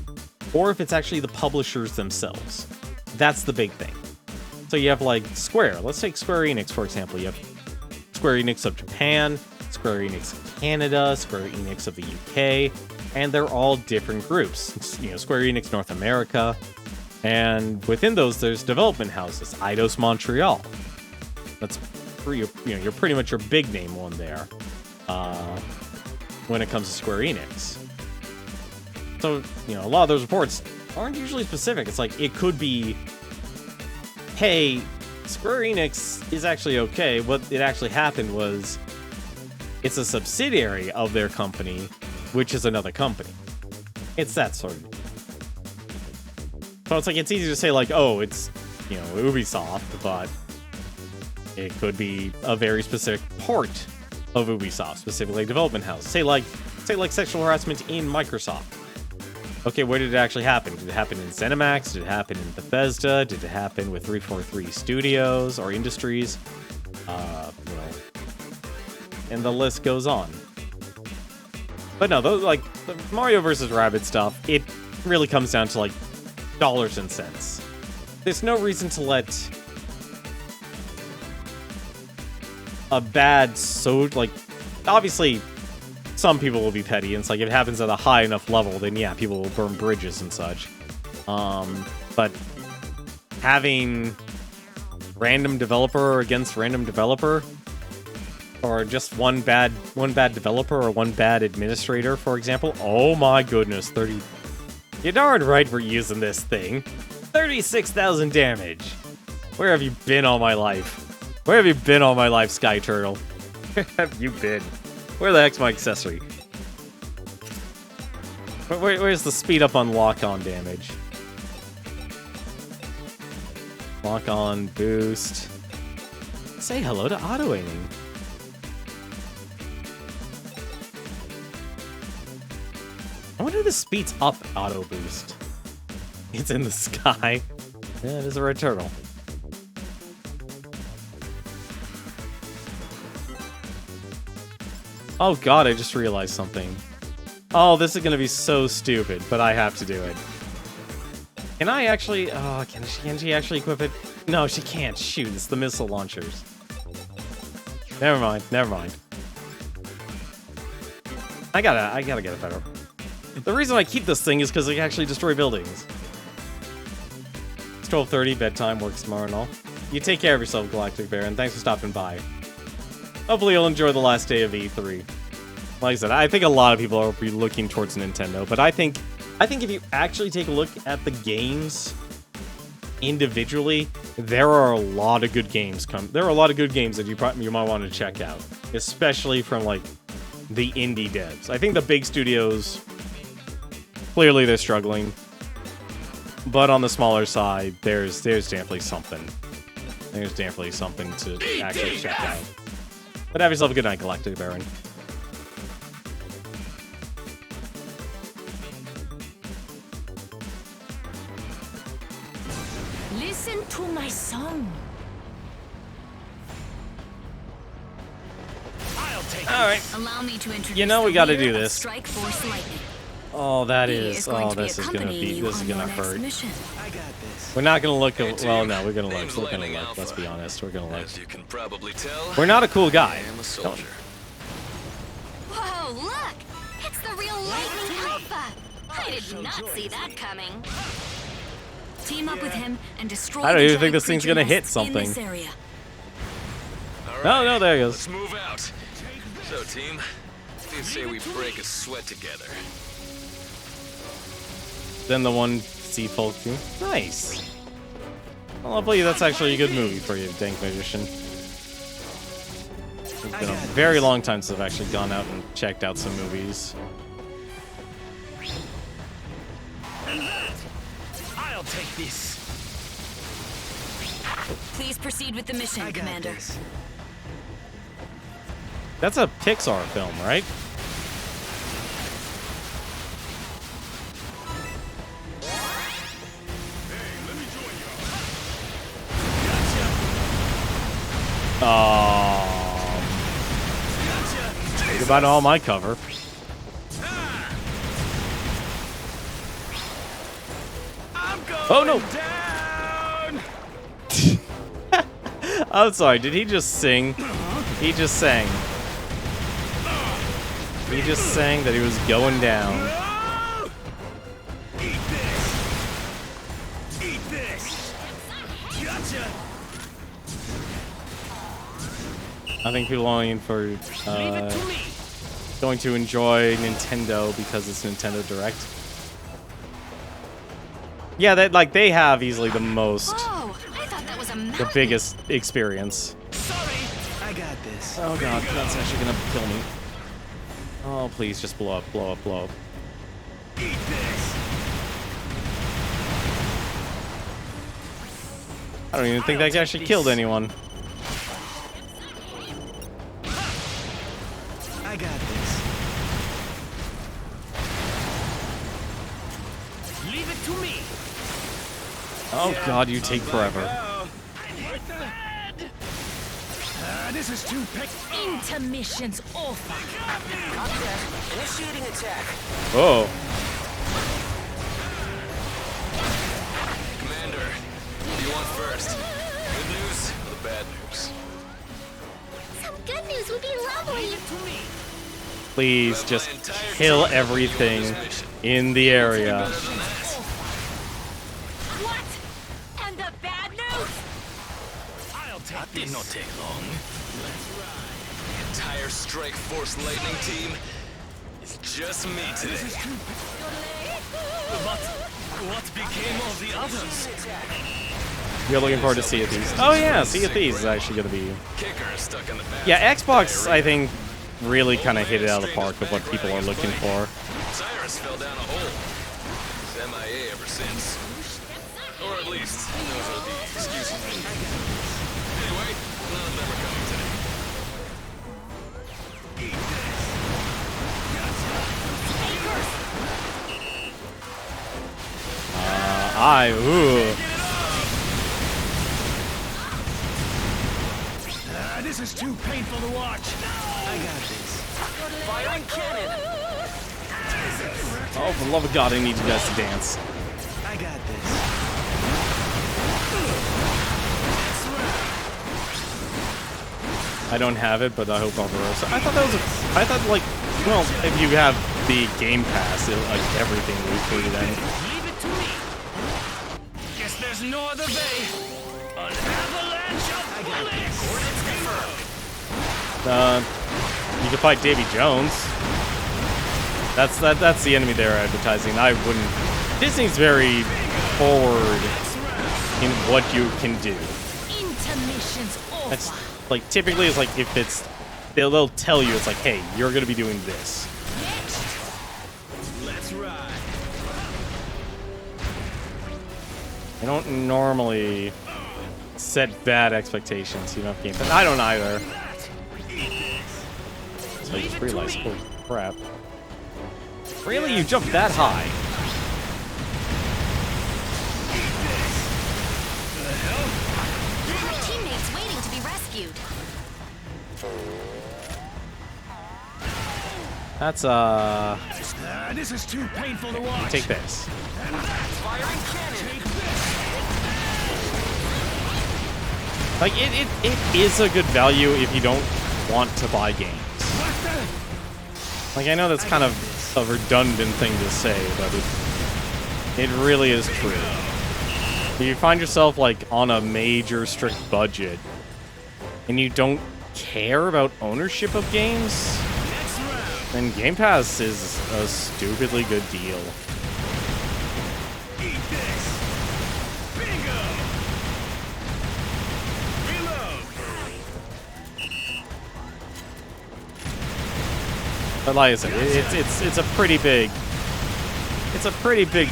or if it's actually the publishers themselves. That's the big thing. So you have, like, Square. Let's take Square Enix, for example. You have Square Enix of Japan, Square Enix of Canada, Square Enix of the UK, and they're all different groups. You know, Square Enix North America, and within those, there's development houses. Eidos Montreal. That's you're pretty much your big name one there when it comes to Square Enix. So, you know, a lot of those reports aren't usually specific. It's like, it could be, hey, Square Enix is actually okay. What it actually happened was it's a subsidiary of their company, which is another company. It's that sort of thing. So it's like, it's easy to say, like, oh, it's, you know, Ubisoft, but it could be a very specific part of Ubisoft, specifically development house. Say like sexual harassment in Microsoft. Okay, where did it actually happen? Did it happen in ZeniMax? Did it happen in Bethesda? Did it happen with 343 Studios or Industries? You know, and the list goes on. But no, those, like, the Mario vs. Rabbids stuff, it really comes down to, like, dollars and cents. There's no reason to let a bad like, obviously, some people will be petty, and it's like, if it happens at a high enough level, then yeah, people will burn bridges and such. But having random developer against random developer, or just one bad developer or one bad administrator, for example, oh my goodness, 30... You're darn right we're using this thing. 36,000 damage. Where have you been all my life? Where have you been all my life, Sky Turtle? Where have you been? Where the heck's my accessory? Where's the speed up on lock-on damage? Lock-on boost. Say hello to auto-aiming. I wonder if this speeds up auto boost. It's in the sky. Yeah, it is a red turtle. Oh god, I just realized something. Oh, this is gonna be so stupid, but I have to do it. Can I actually... Oh, can she actually equip it? No, she can't. Shoot, it's the missile launchers. Never mind, never mind. I gotta get it better. The reason I keep this thing is because it can actually destroy buildings. It's 12:30, bedtime, works tomorrow and all. You take care of yourself, Galactic Baron. Thanks for stopping by. Hopefully you'll enjoy the last day of E3. Like I said, I think a lot of people will be looking towards Nintendo, but I think if you actually take a look at the games individually, there are a lot of good games There are a lot of good games that you might want to check out, especially from, like, the indie devs. I think the big studios, clearly they're struggling, but on the smaller side, there's definitely something. There's definitely something to actually check out. But have yourself a good night, Galactic Baron. Listen to my song. Alright. Allow me to introduce You know we gotta do the this. Strike Force Lightning. Oh, that He is. going Oh, to be this is gonna accompanying be. you This is on your gonna next hurt. mission. I got this. We're not gonna look. Hey, Well, team. no, we're gonna look. Name's We're gonna Lightning look. Let's Alpha. be honest. We're gonna look. As you can probably tell, We're not a cool guy. I am a soldier. Whoa, look! It's the real Lightning Alpha! I did not see that coming. Team up with him and destroy I don't the even think giant this thing's creature gonna hit nests in something. this area. No, no, there he goes. Let's move out. So, team, what do you say we break a sweat together? Then the one sea folk too. Nice. Well, hopefully that's actually a good movie for you, Dank Magician. It's been a very long time since I've actually gone out and checked out some movies. I'll take this. Please proceed with the mission, Commander. That's a Pixar film, right? Think about all my cover. Oh no! I'm sorry, did he just sing? He just sang. He just sang that he was going down. Eat this! Eat this! Gotcha! I think people are in for going to enjoy Nintendo because it's Nintendo Direct. Yeah, they have easily the most, Whoa, I thought that was a mountain. the biggest experience. Sorry! I got this. Oh god, that's actually gonna kill me. Oh, please, just blow up, blow up, blow up. Eat this! I don't even think that actually killed anyone. I got this. Leave it to me. Oh god, you take forever. This is too pick. Intermission's over. Initiating attack. Oh. Commander, what do you want first? Good news or the bad news? Some good news would be lovely. Please just kill everything in the area. What? And the bad news? That did not take long. The entire Strike Force Lightning team is just me today. What became of the others? You're looking forward to Sea of Thieves. Oh yeah, Sea of Thieves is actually gonna be... Kicker is stuck in the back. Yeah, Xbox, I think, really kind of hit it out of the park with what people are looking for. Cyrus fell down a hole. He's MIA ever since. Or at least, those are the excuses. Anyway, none of them are coming today. This is too painful to watch. I got this. Firing cannon. Oh, for the love of God, I need you guys to dance. I got this. I don't have it, but I hope I'll grow. So I thought that was I thought, like, well, if you have the Game Pass, like, everything will be free then. Leave it to me. Guess there's no other way. An avalanche of bullets. Coordinates confirmed. You can fight Davy Jones. That's the enemy they're advertising. I wouldn't. Disney's very forward in what you can do. Intermission's over. That's like typically it's like if it's they'll tell you it's like, hey, you're gonna be doing this. Let's ride. I don't normally set bad expectations, you know, game. But I don't either. So I just realized, holy crap. Really? You jumped that high? Our teammate's waiting to be rescued. That's This is too painful to watch. take this. Firing cannon. Like it is a good value if you don't want to buy games. Like I know that's kind of a redundant thing to say, but it really is true. If you find yourself like on a major strict budget and you don't care about ownership of games, then Game Pass is a stupidly good deal. Eat this. Bingo. Reload. But like I said, it's a pretty big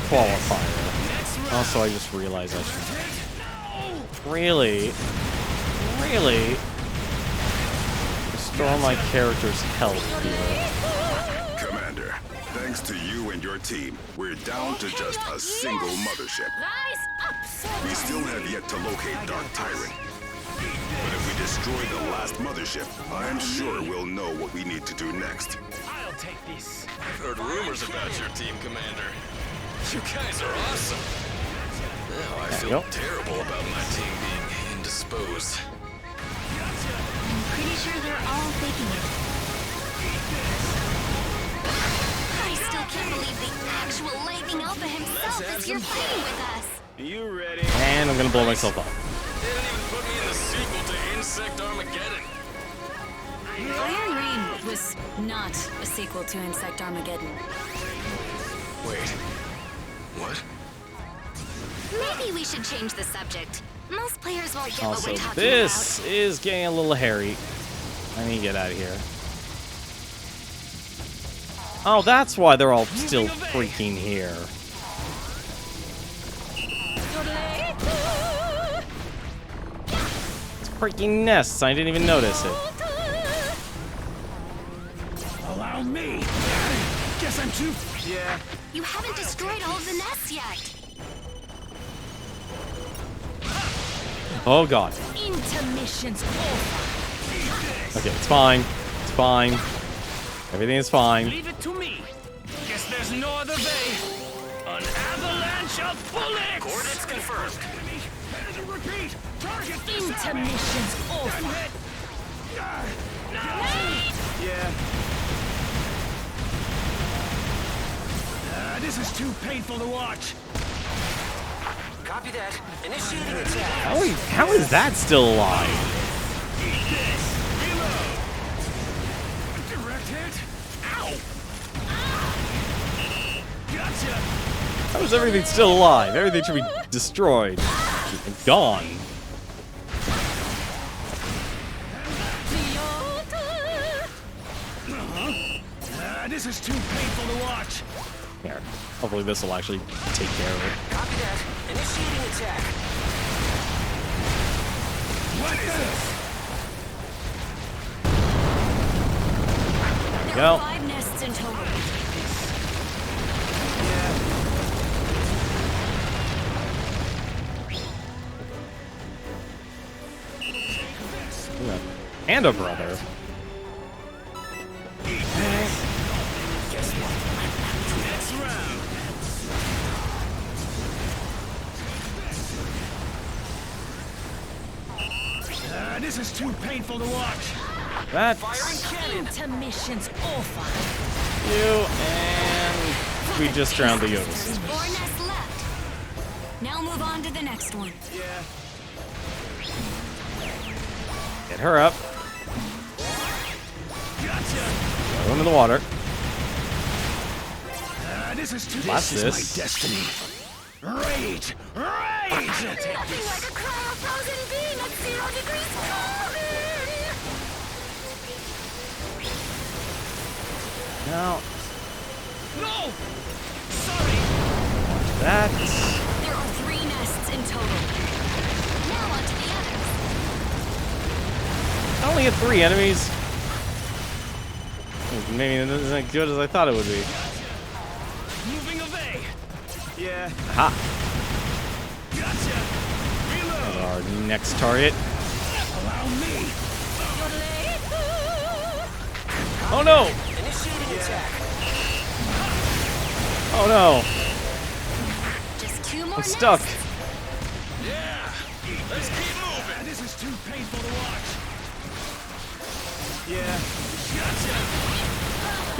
qualifier. Also, I just realized I should. Really? Really? Restore my character's health here. Commander, thanks to you and your team, we're down to just a single mothership. Rise up, We still have yet to locate Dark Tyrant. But if we destroy the last mothership, I'm sure we'll know what we need to do next. I'll take this. I've heard rumors about your team, Commander. You guys are awesome. Now I feel terrible about my team being indisposed. I'm pretty sure they're all faking it. I still can't believe the actual Lightning Alpha himself is here fighting with us. You ready? And I'm gonna blow myself up. They didn't even put me in the sequel to Insect Armageddon. Iron Rain was not a sequel to Insect Armageddon. Wait. What? Maybe we should change the subject. Most players won't get what Also, we're talking this about. is getting a little hairy. I need to get out of here. Oh, that's why they're all still freaking here. It's freaking nests. I didn't even notice it. Allow me. Guess I'm too. Yeah. You haven't destroyed all of the nests yet. Oh god. Intermission's over. Okay, it's fine. It's fine. Everything is fine. Leave it to me. Guess there's no other way. An avalanche of bullets. Coordinates confirmed. Repeat. Target this Intermission's over. Yeah. This is too painful to watch. Copy that. Initiating attack. How is that still alive? Direct hit. Ow. Gotcha. How is everything still alive? Everything should be destroyed. And gone. This is too painful to watch. Here. Hopefully this will actually take care of it. Copy that. Initiating attack. What is There we There go. are 5 nests in total. Yeah. And a brother. next round? This is too painful to watch. That's Intermission's over. you, and we just drowned the Yodas. 4 nests left. Now move on to the next one. Get her up. Throw him in the water. This is too. Blast This this. is my destiny. Rage! Rage! Nothing like a cryo-frozen beam at 0 degrees Kelvin! Now, No! Sorry! that. There are 3 nests in total. Now on to the others. I only hit 3 enemies. Maybe it isn't as good as I thought it would be. Moving away! Yeah. Ha! Gotcha! Reload! Our next target. Allow me! Oh no! Initiating attack. Oh no! Just 2 more I'm stuck. nests. Yeah. Let's keep moving. This is too painful to watch. Yeah. Gotcha!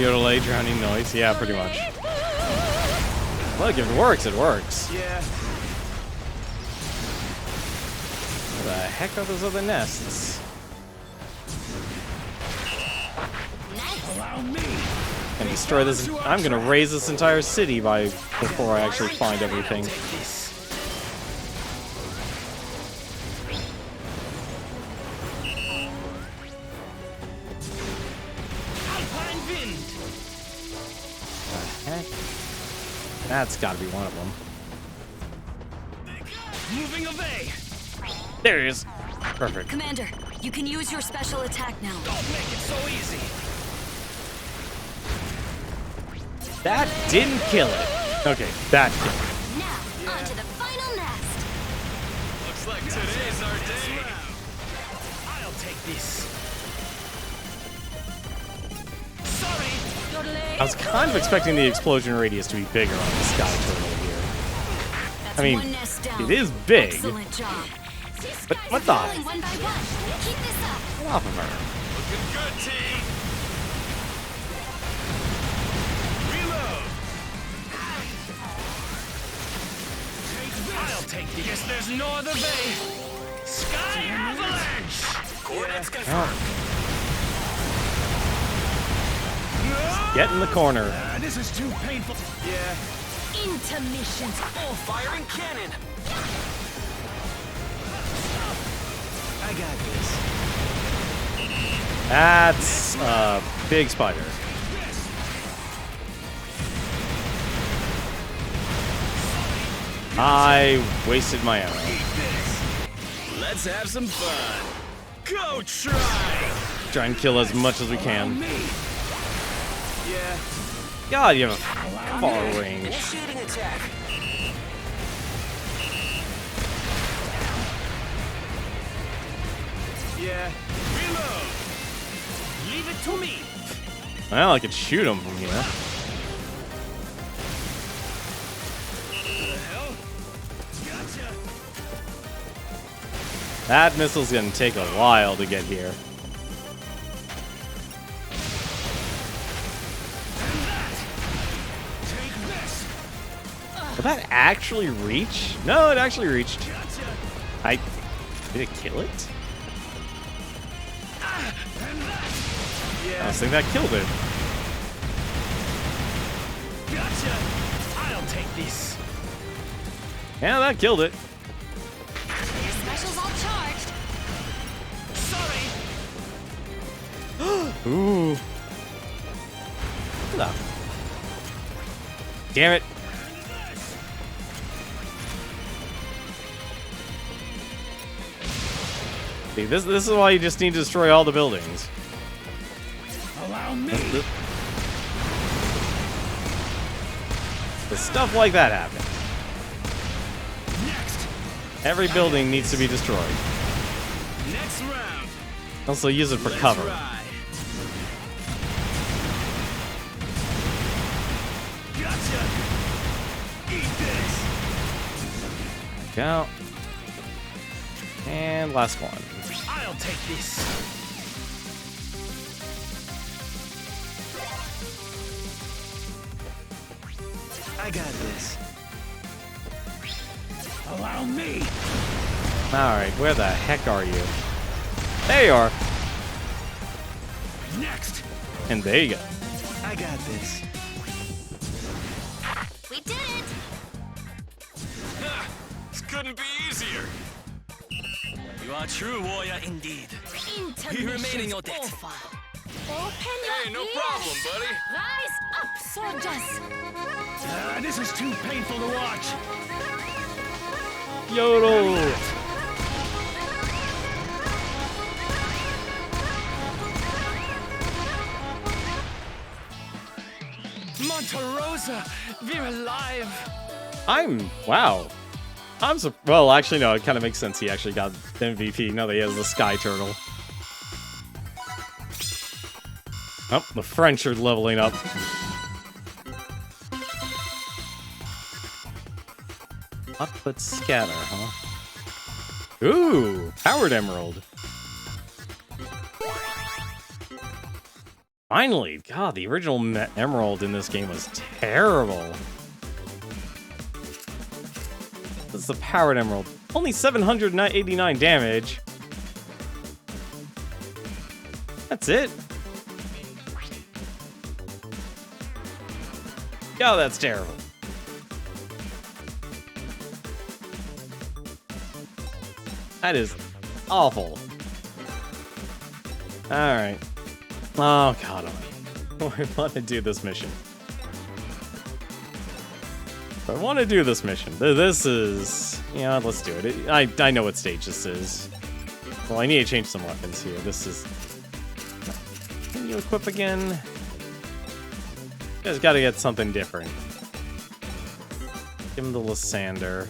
Yodelay, drowning noise. Yeah, pretty much. Look, if it works, it works. Yeah. What the heck are those other nests? Allow me! And destroy this. I'm gonna raise this entire city before I actually find everything. Take this. Alpine wind! Heck? That's gotta be one of them. Moving away! There he is. Perfect. Commander, you can use your special attack now. Don't make it so easy. That didn't kill it. Okay, that killed it. Now, onto the final nest. Looks like today's our day. I'll take this. Sorry. I was kind of expecting the explosion radius to be bigger on the Sky Turtle here. That's I mean, one nest down. it is big. Excellent job. But what the? Falling one by one. Keep this up. Get off of her. Looking good, team. Reload. I'll take this. Guess there's no other way. Sky Avalanche. Coordinates confirmed. Get in the corner. This is too painful. Yeah. Intermission. All firing cannon. I got this. That's a big spider. I wasted my arrow. Let's have some fun. Go try. Try and kill as much as we can. Yeah. God, you have a far range. Initiating attack. Yeah. Reload. Leave it to me. Well, I could shoot him from here. That missile's gonna take a while to get here. Will that actually reach? No, it actually reached. Did it kill it? I was thinking that killed it. Gotcha. I'll take this. Yeah, that killed it. Your special's all charged. Sorry. Ooh. No. Damn it. See, this is why you just need to destroy all the buildings. Allow me. The stuff like that happens. Next. Every building needs to be destroyed. Next round. Also use it for cover. Ride. Gotcha. Eat this. Go. And last one. I'll take this. I got this. Allow me. Alright, where the heck are you? There you are. Next. And there you go. I got this. We did it! This couldn't be easier. You are a true warrior indeed. We remain in your debt. Open Hey, your no ears. problem, buddy. Rise up, soldiers. This is too painful to watch. Yodel! Monte Rosa, we're alive. Wow. Well, actually, no, it kind of makes sense he actually got the MVP now that he has the Sky Turtle. Oh, the French are leveling up. Up but scatter, huh? Ooh, Powered Emerald. Finally, God, the original Emerald in this game was terrible. This is the Powered Emerald. Only 789 damage. That's it. Oh, that's terrible. That is awful. Alright. Oh, God. I want to do this mission. I want to do this mission. This is... Yeah, let's do it. I know what stage this is. Well, I need to change some weapons here. This is... Can you equip again? You guys gotta get something different. Give him the Lysander.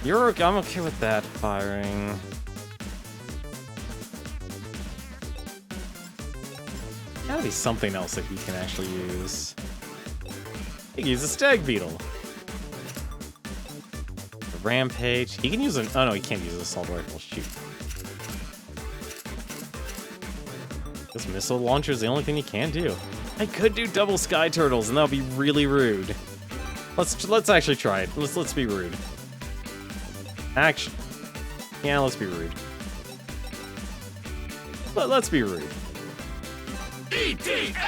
I'm okay with that firing. Gotta be something else that he can actually use. He can use a Stag Beetle. A Rampage. He can use an... Oh no, he can't use an assault rifle. Shoot. This missile launcher is the only thing he can do. I could do double Sky Turtles, and that would be really rude. Let's actually try it. Let's be rude. Action. Yeah, let's be rude. Let's be rude.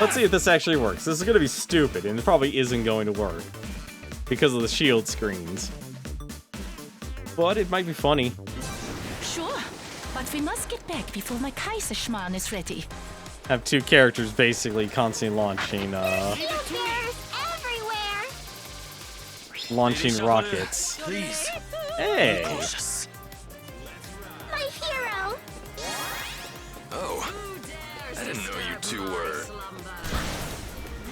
Let's see if this actually works. This is going to be stupid, and it probably isn't going to work because of the shield screens. But it might be funny. Sure, but we must get back before my Kaiserschmarrn is ready. Have two characters basically constantly launching rockets. Please. Hey. My hero. Oh, I didn't know you two were.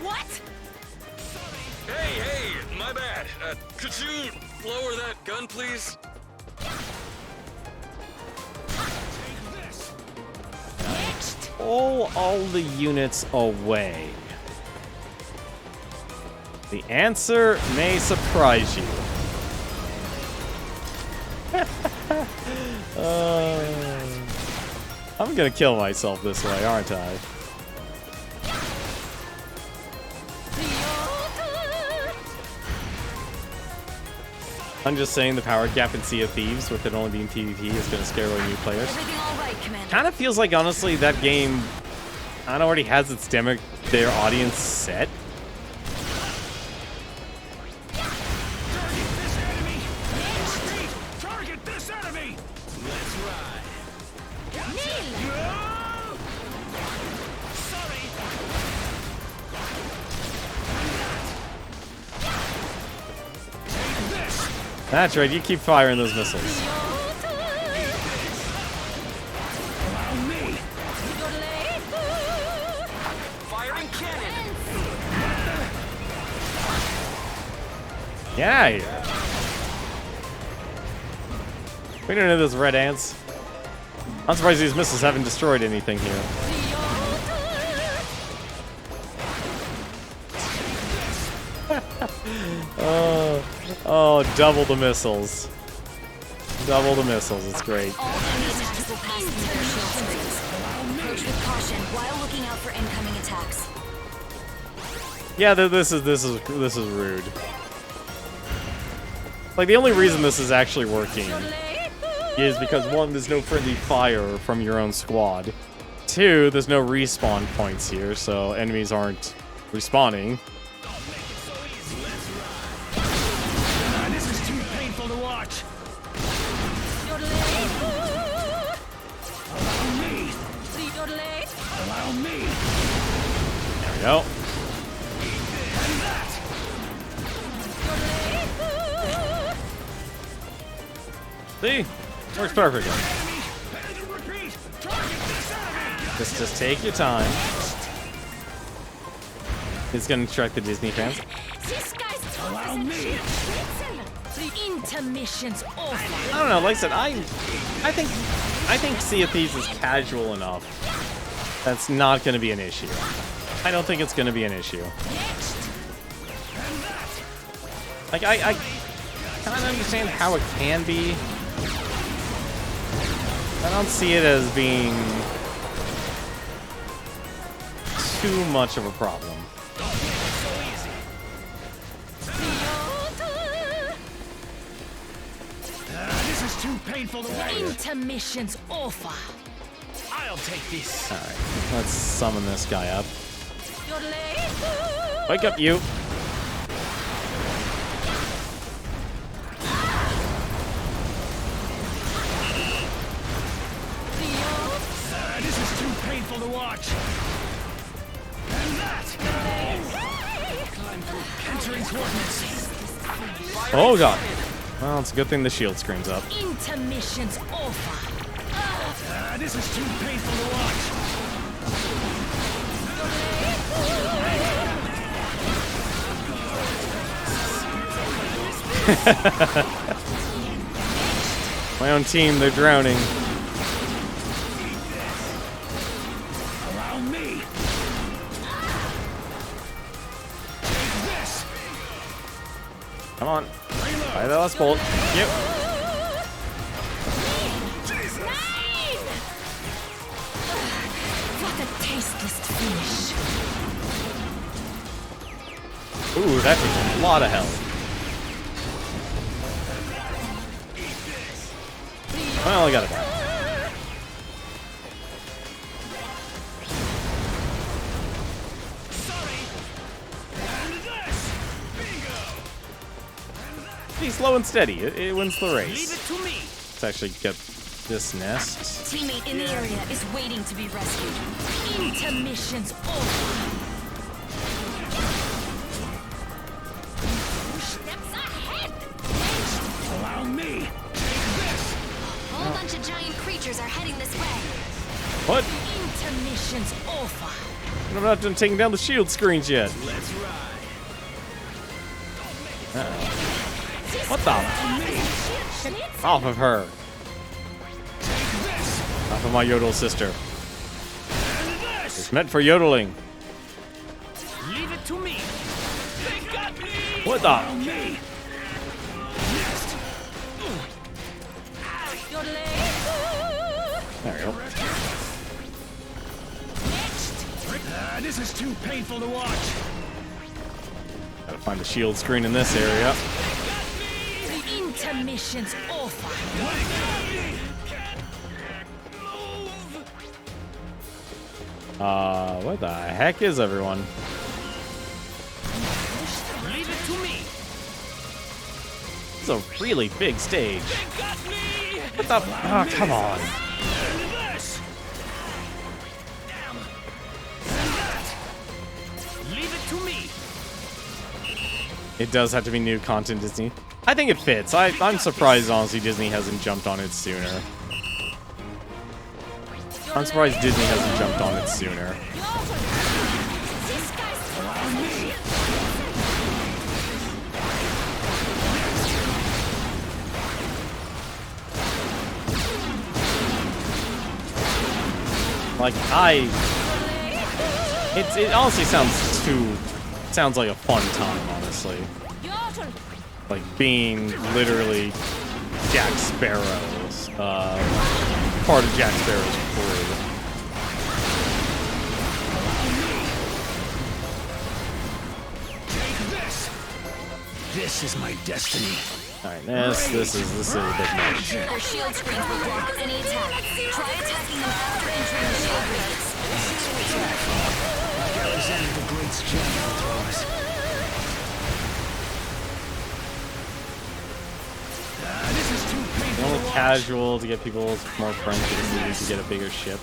What? Hey, my bad. Could you lower that gun, please? Pull all the units away. The answer may surprise you. I'm gonna kill myself this way, aren't I? I'm just saying the power gap in Sea of Thieves with it only being PvP is gonna scare away new players. Everything all right, Commander? Kind of feels like, honestly, that game already has its their audience set. Target this enemy! Let's ride. Sorry. Take this. That's right, you keep firing those missiles. Allow me. Firing cannon. Yeah. We don't know those red ants. I'm surprised these missiles haven't destroyed anything here. Oh, double the missiles. Double the missiles, it's great. All enemy attacks will pass through their shield screens. Approach with caution while looking out for incoming attacks. Yeah, this is rude. Like, the only reason this is actually working is because, one, there's no friendly fire from your own squad. Two, there's no respawn points here, so enemies aren't respawning. This is too painful to watch. Allow me. Allow me. There we go. And that. See? Works perfectly. Enemy. And repeat. Target this enemy. Just take your time. It's gonna attract the Disney fans. This guy's tough Allow as a me. schnitzel. The intermission's over. I don't know, like I said, I think Sea of Thieves is casual enough. That's not gonna be an issue. I don't think it's gonna be an issue. Like, I kind of understand how it can be. I don't see it as being too much of a problem. This is too painful to watch. Intermission's over. I'll take this. Alright, let's summon this guy up. Wake up, you! This is too painful to watch. And Entering coordinates. Oh god. Well, it's a good thing the shield screen's up. Intermission's over. This is too painful to watch. My own team, they're drowning. Allow me. This. Come on. Fire the last bolt. Yep. What a tasteless finish. Ooh, that takes a lot of health. Well, I got it back. He's slow and steady. It wins the race. Leave it to me. Let's actually get this nest. Teammate in the area is waiting to be rescued. Intermission's over. Steps ahead. Allow me. A whole bunch of giant creatures are heading this way. What? Intermission's over. I'm not done taking down the shield screens yet. Let's ride. What the? Off of her. Off of my yodel sister. It's meant for yodeling. Leave it to me. They got me. What the? Me. There we go. This is too painful to watch. Gotta find the shield screen in this area. Intermission's over. What the heck is everyone? Leave it to me. This is a really big stage. They got me. What the? Oh, come on. Leave it to me. It does have to be new content, Disney. I think it fits. I'm surprised, honestly, Disney hasn't jumped on it sooner. I'm surprised Disney hasn't jumped on it sooner. Like, it honestly sounds like a fun time, honestly. Like being literally Jack Sparrow's, part of Jack Sparrow's crew. This is my destiny. Alright, this is a bit much. Their shield screens will block any attack. Try attacking them after entering the shield radius. Alexander the Great's champion throws. This is too A painful little to watch. casual to get people more friendly to get a bigger ship.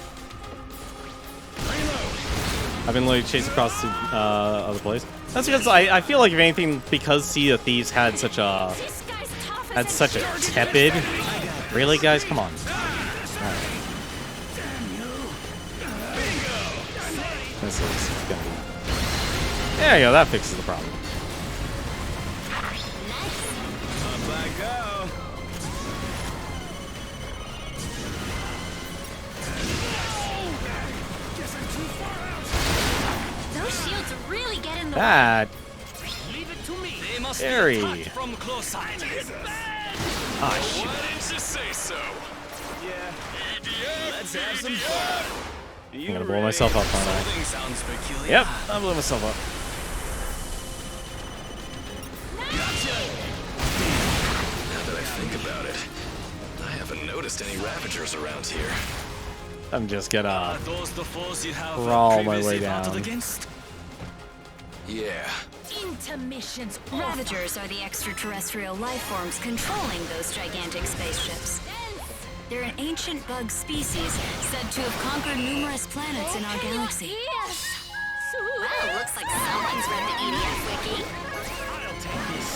I've been literally chasing across the other place. That's because I feel like if anything, because Sea of Thieves had such a tepid. Really, guys, come on. Right. This is gonna be. There you go. That fixes the problem. Up I go. Those shields really get in the That Leave it to me. They must Very. be attacked from close side. ah shit. Why didn't you say so? Yeah. Let's have some fun. I'm gonna blow myself up, aren't I? Something sounds peculiar. Yep, I blew myself up. Now that I think about it, I haven't noticed any Ravagers around here. I'm just gonna Those the foes you have crawl my way previously battled down. against? Yeah. Intermission's over. Ravagers are the extraterrestrial life forms controlling those gigantic spaceships. They're an ancient bug species said to have conquered numerous planets in our galaxy. Well, looks like someone's read the EDF wiki. I'll take this.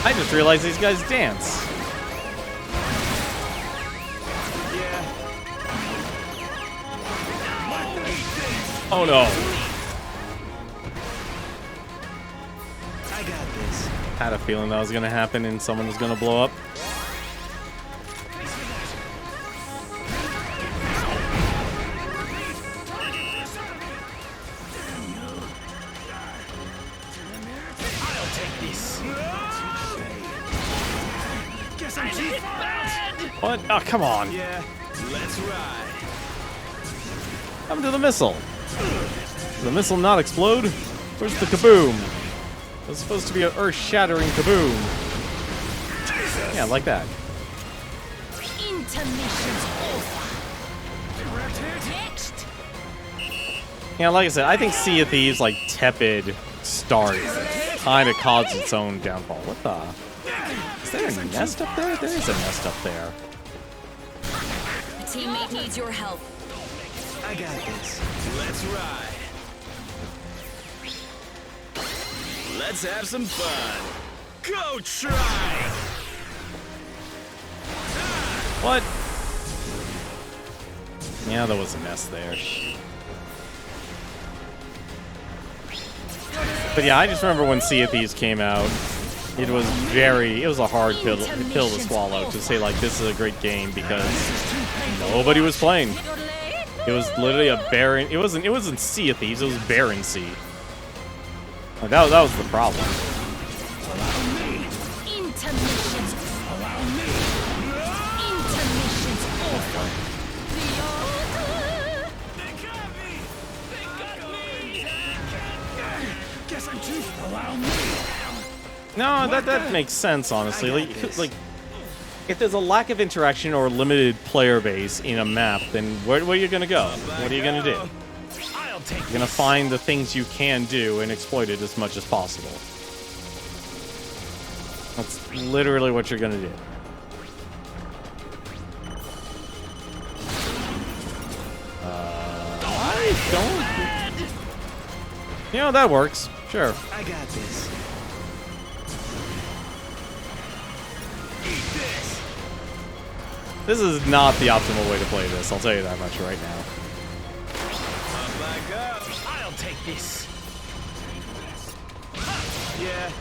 I just realized these guys dance. Yeah. Oh no. I got this. Had a feeling that was gonna happen and someone was gonna blow up. I'll take this. Guess I'm cheap. What? Oh, come on. Yeah. Let's ride. Come to the missile. Does the missile not explode? Where's the kaboom? It's supposed to be an earth-shattering kaboom. Yeah, like that. Intermission's over. Next. Yeah, like I said, I think Sea of Thieves, like, tepid start kind of caused its own downfall. What the? Is there a nest up there? There is a nest up there. A teammate needs your help. I got this. Let's ride. Let's have some fun. Go try. What? Yeah, there was a nest there. But yeah, I just remember when Sea of Thieves came out, it was a hard pill to swallow to say, like, this is a great game because nobody was playing. It was literally a barren, it wasn't Sea of Thieves, it was Barren Sea. Like, that was the problem. Intermission's over. Guess I'm cheap. Allow me. No, that makes sense, honestly. Like, if there's a lack of interaction or limited player base in a map, then where are you gonna go? What are you gonna do? You're gonna find the things you can do and exploit it as much as possible. That's literally what you're gonna do. I don't. You know, that works. Sure. I got this. This is not the optimal way to play this, I'll tell you that much right now. Up I go. I'll take this. Yeah.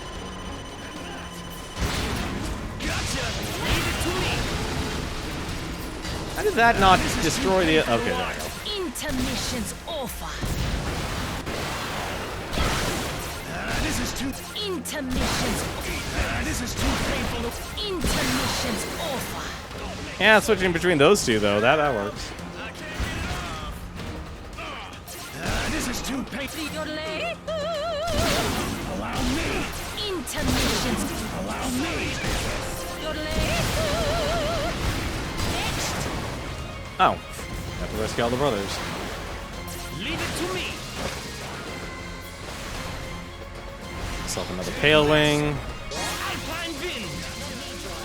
Gotcha. Leave it to me. How did that not destroy the... Okay, there we go. Intermission's over. This is too... Intermission's this is too painful. Intermission's over. Yeah, switching between those two, though, that works. This is too painful. Allow me. Intermission's Allow me. Next. Oh. Have to rescue all the brothers. Leave it to me. Myself another Pale Wing. Alpine wind.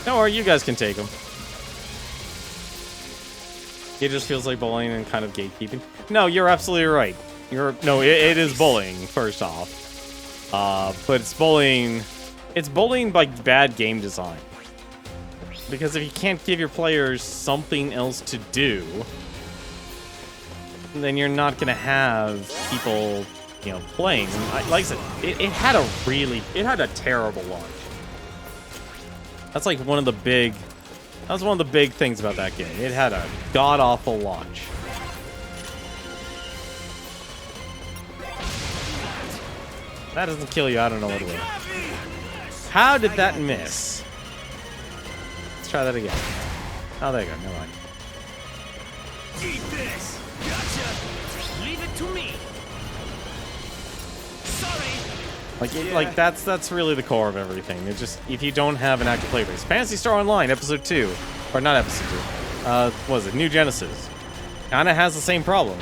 No, or you guys can take them. It just feels like bullying and kind of gatekeeping. No, you're absolutely right. It is bullying, first off. But it's bullying. It's bullying by bad game design. Because if you can't give your players something else to do, then you're not gonna have people, playing. Like I said, it had a terrible launch. That's like one of the big things about that game. It had a god-awful launch. That doesn't kill you, I don't know what will. How did that miss? Let's try that again. Oh, there you go, never mind. Eat this. Gotcha. Leave it to me. Sorry. Like that's really the core of everything. It's just, if you don't have an active player base. Phantasy Star Online Episode 2, or not Episode 2. What was it? New Genesis. Kinda has the same problem.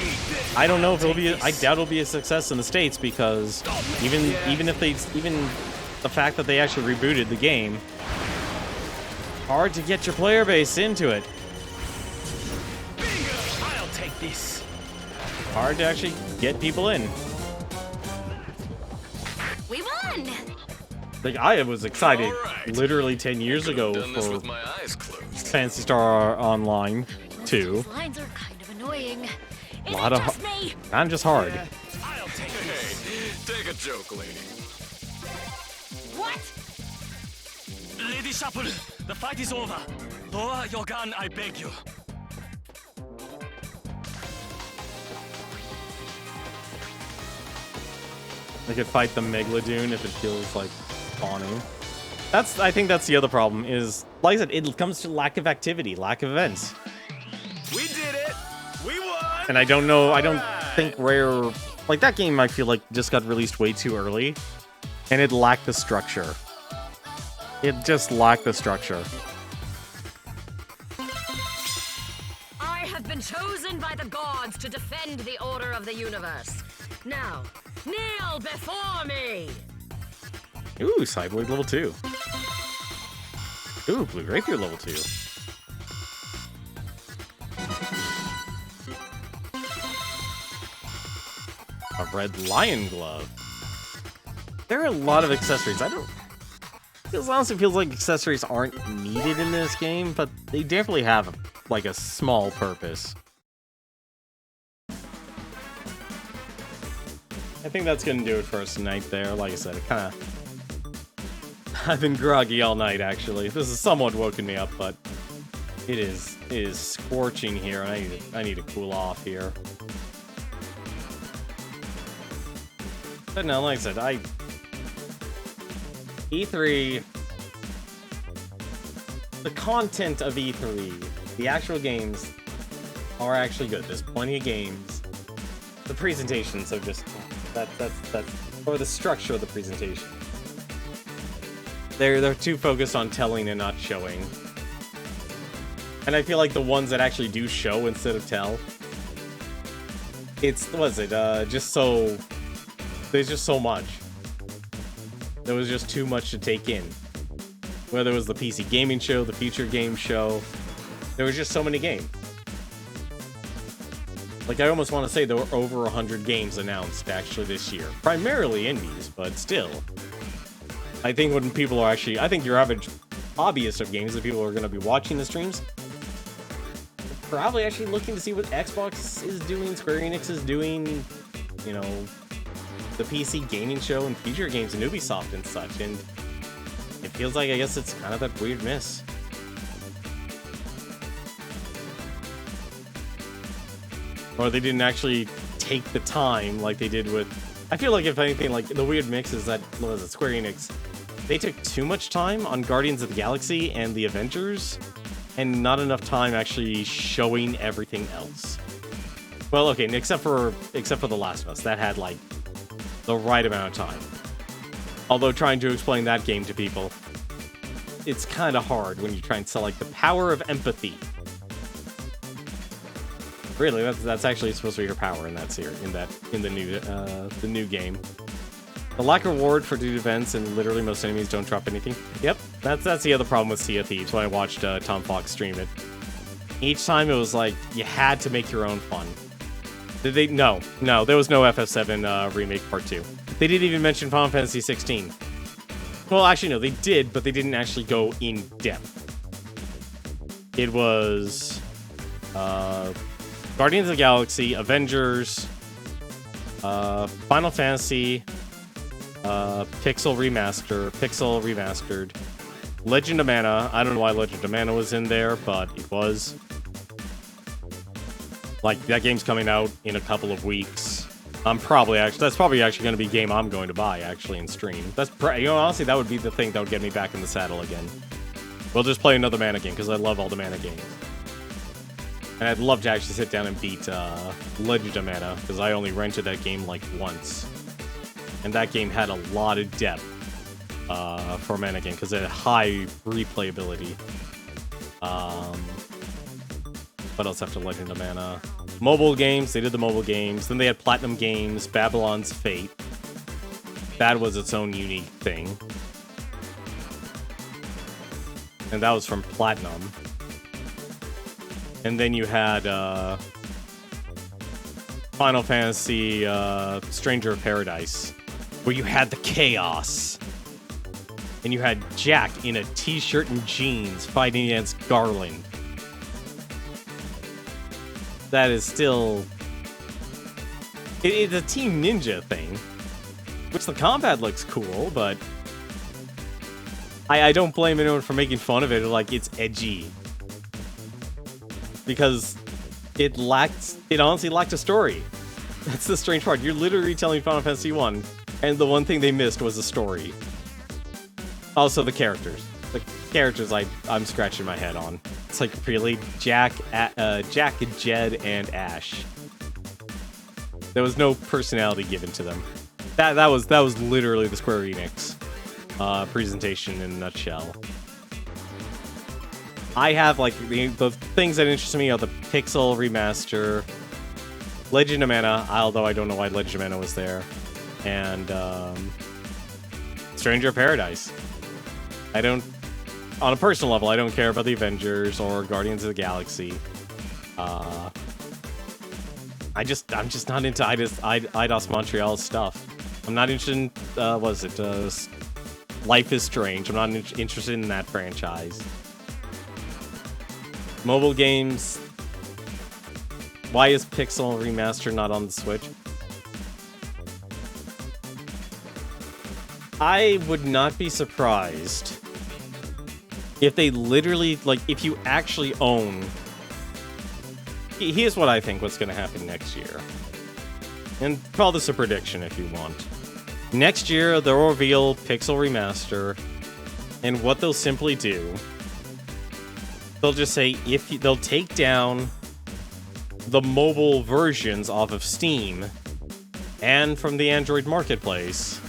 I don't know if it'll be. I doubt it'll be a success in the States because even the fact that they actually rebooted the game, hard to get your player base into it. I'll take this. hard to actually get people in. We won! Like, I was excited literally 10 years ago Done this for with my eyes closed. Phantasy Star Online 2. These lines are kind of annoying. A lot of not just hard. I'll take it. Take a joke, lady. What? Lady Shuffle, the fight is over. Lower your gun, I beg you. I could fight the Megalodon if it feels like spawning. I think that's the other problem is, like I said, it comes to lack of activity, lack of events. We did it! We won! And I don't know, I don't think Rare, like that game I feel like just got released way too early. And it lacked the structure. It just lacked the structure. I have been chosen by the gods to defend the order of the universe. Now, kneel before me! Ooh, Cyborg level 2. Ooh, Blue Rapier level 2. A Red Lion Glove. There are a lot of accessories. It honestly feels like accessories aren't needed in this game, but they definitely have, like, a small purpose. I think that's gonna do it for us tonight there. Like I said, I've been groggy all night, actually. This has somewhat woken me up, but it is scorching here, and I need to cool off here. But no, like I said, E3, the content of E3, the actual games are actually good. There's plenty of games. The presentations are just, or the structure of the presentation. They're too focused on telling and not showing. And I feel like the ones that actually do show instead of tell, there's just so much. There was just too much to take in. Whether it was the PC gaming show, the future game show, there was just so many games. Like, I almost want to say there were over 100 games announced actually this year. Primarily indies, but still. I think when people are actually, I think your average hobbyist of games, the people who are going to be watching the streams, probably actually looking to see what Xbox is doing, Square Enix is doing, you know, the PC gaming show and future games and Ubisoft and such, and it feels like, I guess it's kind of that weird miss. Or they didn't actually take the time like they did with... I feel like, if anything, like, the weird mix is that, what was it, Square Enix, they took too much time on Guardians of the Galaxy and the Avengers, and not enough time actually showing everything else. Well, okay, except for The Last of Us, that had, like, the right amount of time. Although trying to explain that game to people, it's kind of hard when you try and sell, like, the power of empathy. Really, that's actually supposed to be her power in that series, in the new game. The lack of reward for due events and literally most enemies don't drop anything. Yep, that's the other problem with Sea of Thieves when I watched Tom Fox stream it. Each time it was like you had to make your own fun. Did they? No, there was no FF7 remake part 2. They didn't even mention Final Fantasy 16. Well, actually no, they did, but they didn't actually go in depth. It was Guardians of the Galaxy, Avengers, Final Fantasy, Pixel Remastered, Legend of Mana. I don't know why Legend of Mana was in there, but it was. Like, that game's coming out in a couple of weeks. That's probably actually going to be a game I'm going to buy, actually, and stream. Honestly, that would be the thing that would get me back in the saddle again. We'll just play another Mana game, because I love all the Mana games. And I'd love to actually sit down and beat Legend of Mana, because I only rented that game, like, once. And that game had a lot of depth for a Mana game, because it had high replayability. What else after Legend of Mana? Mobile games, they did the mobile games. Then they had Platinum Games, Babylon's Fate. That was its own unique thing. And that was from Platinum. And then you had Final Fantasy Stranger of Paradise, where you had the chaos. And you had Jack in a t-shirt and jeans fighting against Garland. That is still... It's a Team Ninja thing. Which the combat looks cool, but... I don't blame anyone for making fun of it, like, it's edgy. Because it honestly lacked a story. That's the strange part. You're literally telling Final Fantasy 1, and the one thing they missed was the story. Also, the characters. The characters I'm scratching my head on. It's like, really? Jack, Jed, and Ash. There was no personality given to them. That was literally the Square Enix presentation in a nutshell. I have, like, the things that interest me are the Pixel Remaster, Legend of Mana, although I don't know why Legend of Mana was there, and Stranger of Paradise. On a personal level, I don't care about the Avengers or Guardians of the Galaxy. I'm just not into Eidos Montreal's stuff. I'm not interested in, Life is Strange. I'm not interested in that franchise. Mobile games. Why is Pixel Remaster not on the Switch? I would not be surprised if they literally, like, if you actually own... Here's what I think what's going to happen next year. And call this a prediction if you want. Next year, they'll reveal Pixel Remaster, and what they'll simply do, they'll just say, they'll take down the mobile versions off of Steam and from the Android marketplace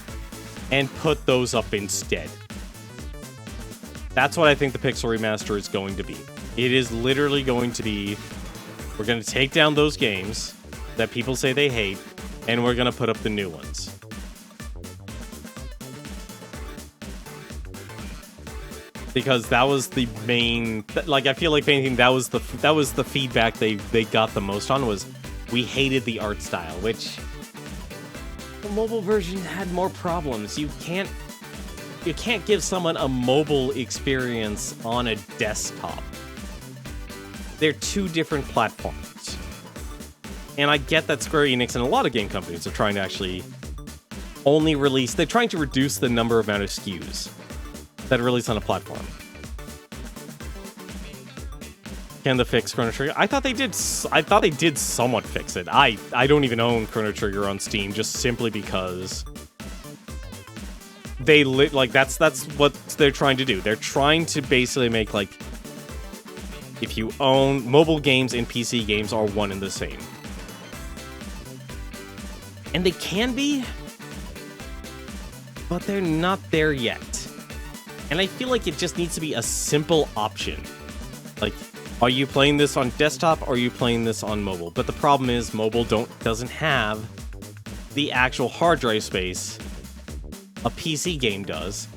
and put those up instead. That's what I think the Pixel Remaster is going to be. It is literally going to be, we're going to take down those games that people say they hate, and we're going to put up the new ones. Because that was the main, like, I feel like anything, that was the feedback they got the most on, was we hated the art style, which the mobile version had more problems. You can't give someone a mobile experience on a desktop. They're two different platforms. And I get that Square Enix and a lot of game companies are trying to actually only release, they're trying to reduce the amount of SKUs that are released on a platform. Can the fix Chrono Trigger? I thought they did somewhat fix it. I don't even own Chrono Trigger on Steam just simply because they that's what they're trying to do. They're trying to basically make, like, if you own mobile games and PC games are one and the same. And they can be, but they're not there yet. And I feel like it just needs to be a simple option. Like, are you playing this on desktop or are you playing this on mobile? But the problem is mobile doesn't have the actual hard drive space a PC game does.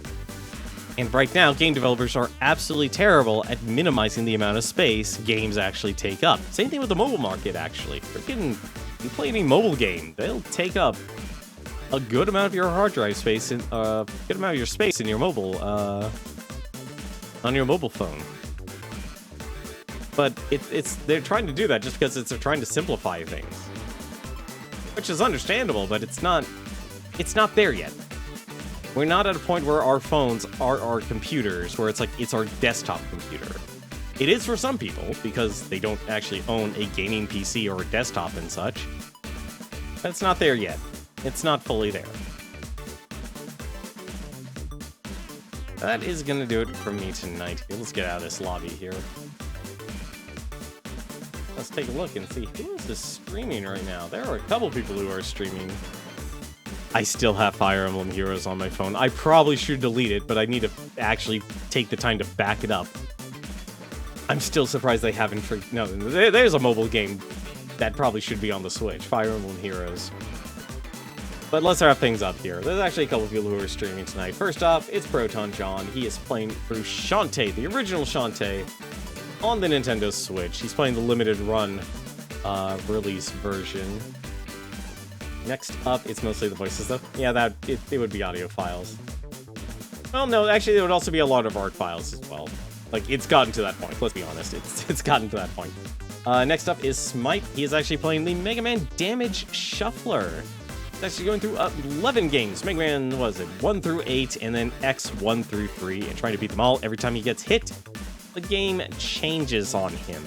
And right now, game developers are absolutely terrible at minimizing the amount of space games actually take up. Same thing with the mobile market, actually. You play any mobile game, they'll take up a good amount of your hard drive space, good amount of your space in your mobile, on your mobile phone. But they're trying to do that just because they're trying to simplify things, which is understandable. But it's not there yet. We're not at a point where our phones are our computers, where it's like it's our desktop computer. It is for some people because they don't actually own a gaming PC or a desktop and such. But it's not there yet. It's not fully there. That is going to do it for me tonight. Let's get out of this lobby here. Let's take a look and see who is streaming right now. There are a couple people who are streaming. I still have Fire Emblem Heroes on my phone. I probably should delete it, but I need to actually take the time to back it up. I'm still surprised they haven't... No, there's a mobile game that probably should be on the Switch. Fire Emblem Heroes. But let's wrap things up here. There's actually a couple people who are streaming tonight. First off, it's Proton John. He is playing through Shantae, the original Shantae, on the Nintendo Switch. He's playing the limited run release version. Next up, it's mostly the voices, though. Yeah, it would be audio files. Well, no, actually, there would also be a lot of art files as well. Like, it's gotten to that point. Let's be honest. It's gotten to that point. Next up is Smite. He is actually playing the Mega Man Damage Shuffler. He's actually going through 11 games. Mega Man, what was it, 1 through 8, and then X 1 through 3, and trying to beat them all. Every time he gets hit, the game changes on him.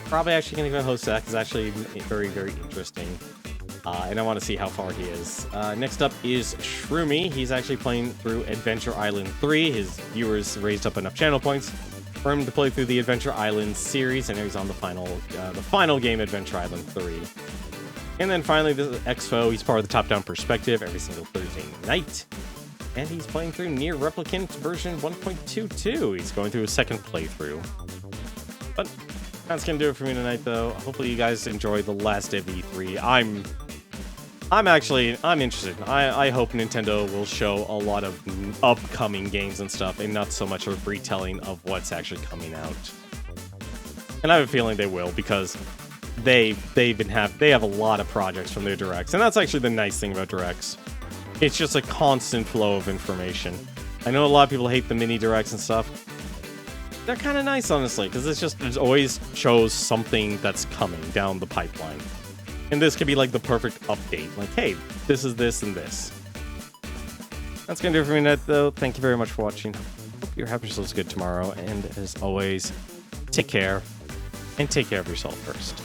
Probably actually going to go host that, because it's actually very, very interesting. And I want to see how far he is. Next up is Shroomy. He's actually playing through Adventure Island 3. His viewers raised up enough channel points for him to play through the Adventure Island series, and now he's on the final game, Adventure Island 3. And then finally, this is Expo. He's part of the top-down perspective every single Thursday night. And he's playing through Nier Replicant version 1.22. He's going through a second playthrough. But that's going to do it for me tonight, though. Hopefully you guys enjoyed the last day of E3. I'm interested. I hope Nintendo will show a lot of upcoming games and stuff, and not so much of a retelling of what's actually coming out. And I have a feeling they will, because they have a lot of projects from their directs, and that's actually the nice thing about directs. It's just a constant flow of information. I know a lot of people hate the mini directs and stuff. They're kind of nice, honestly, because it always shows something that's coming down the pipeline. And this could be like the perfect update. Like, hey, this is this and this. That's going to do it for me tonight, though. Thank you very much for watching. Hope your happiness is good tomorrow. And as always, take care. And take care of yourself first.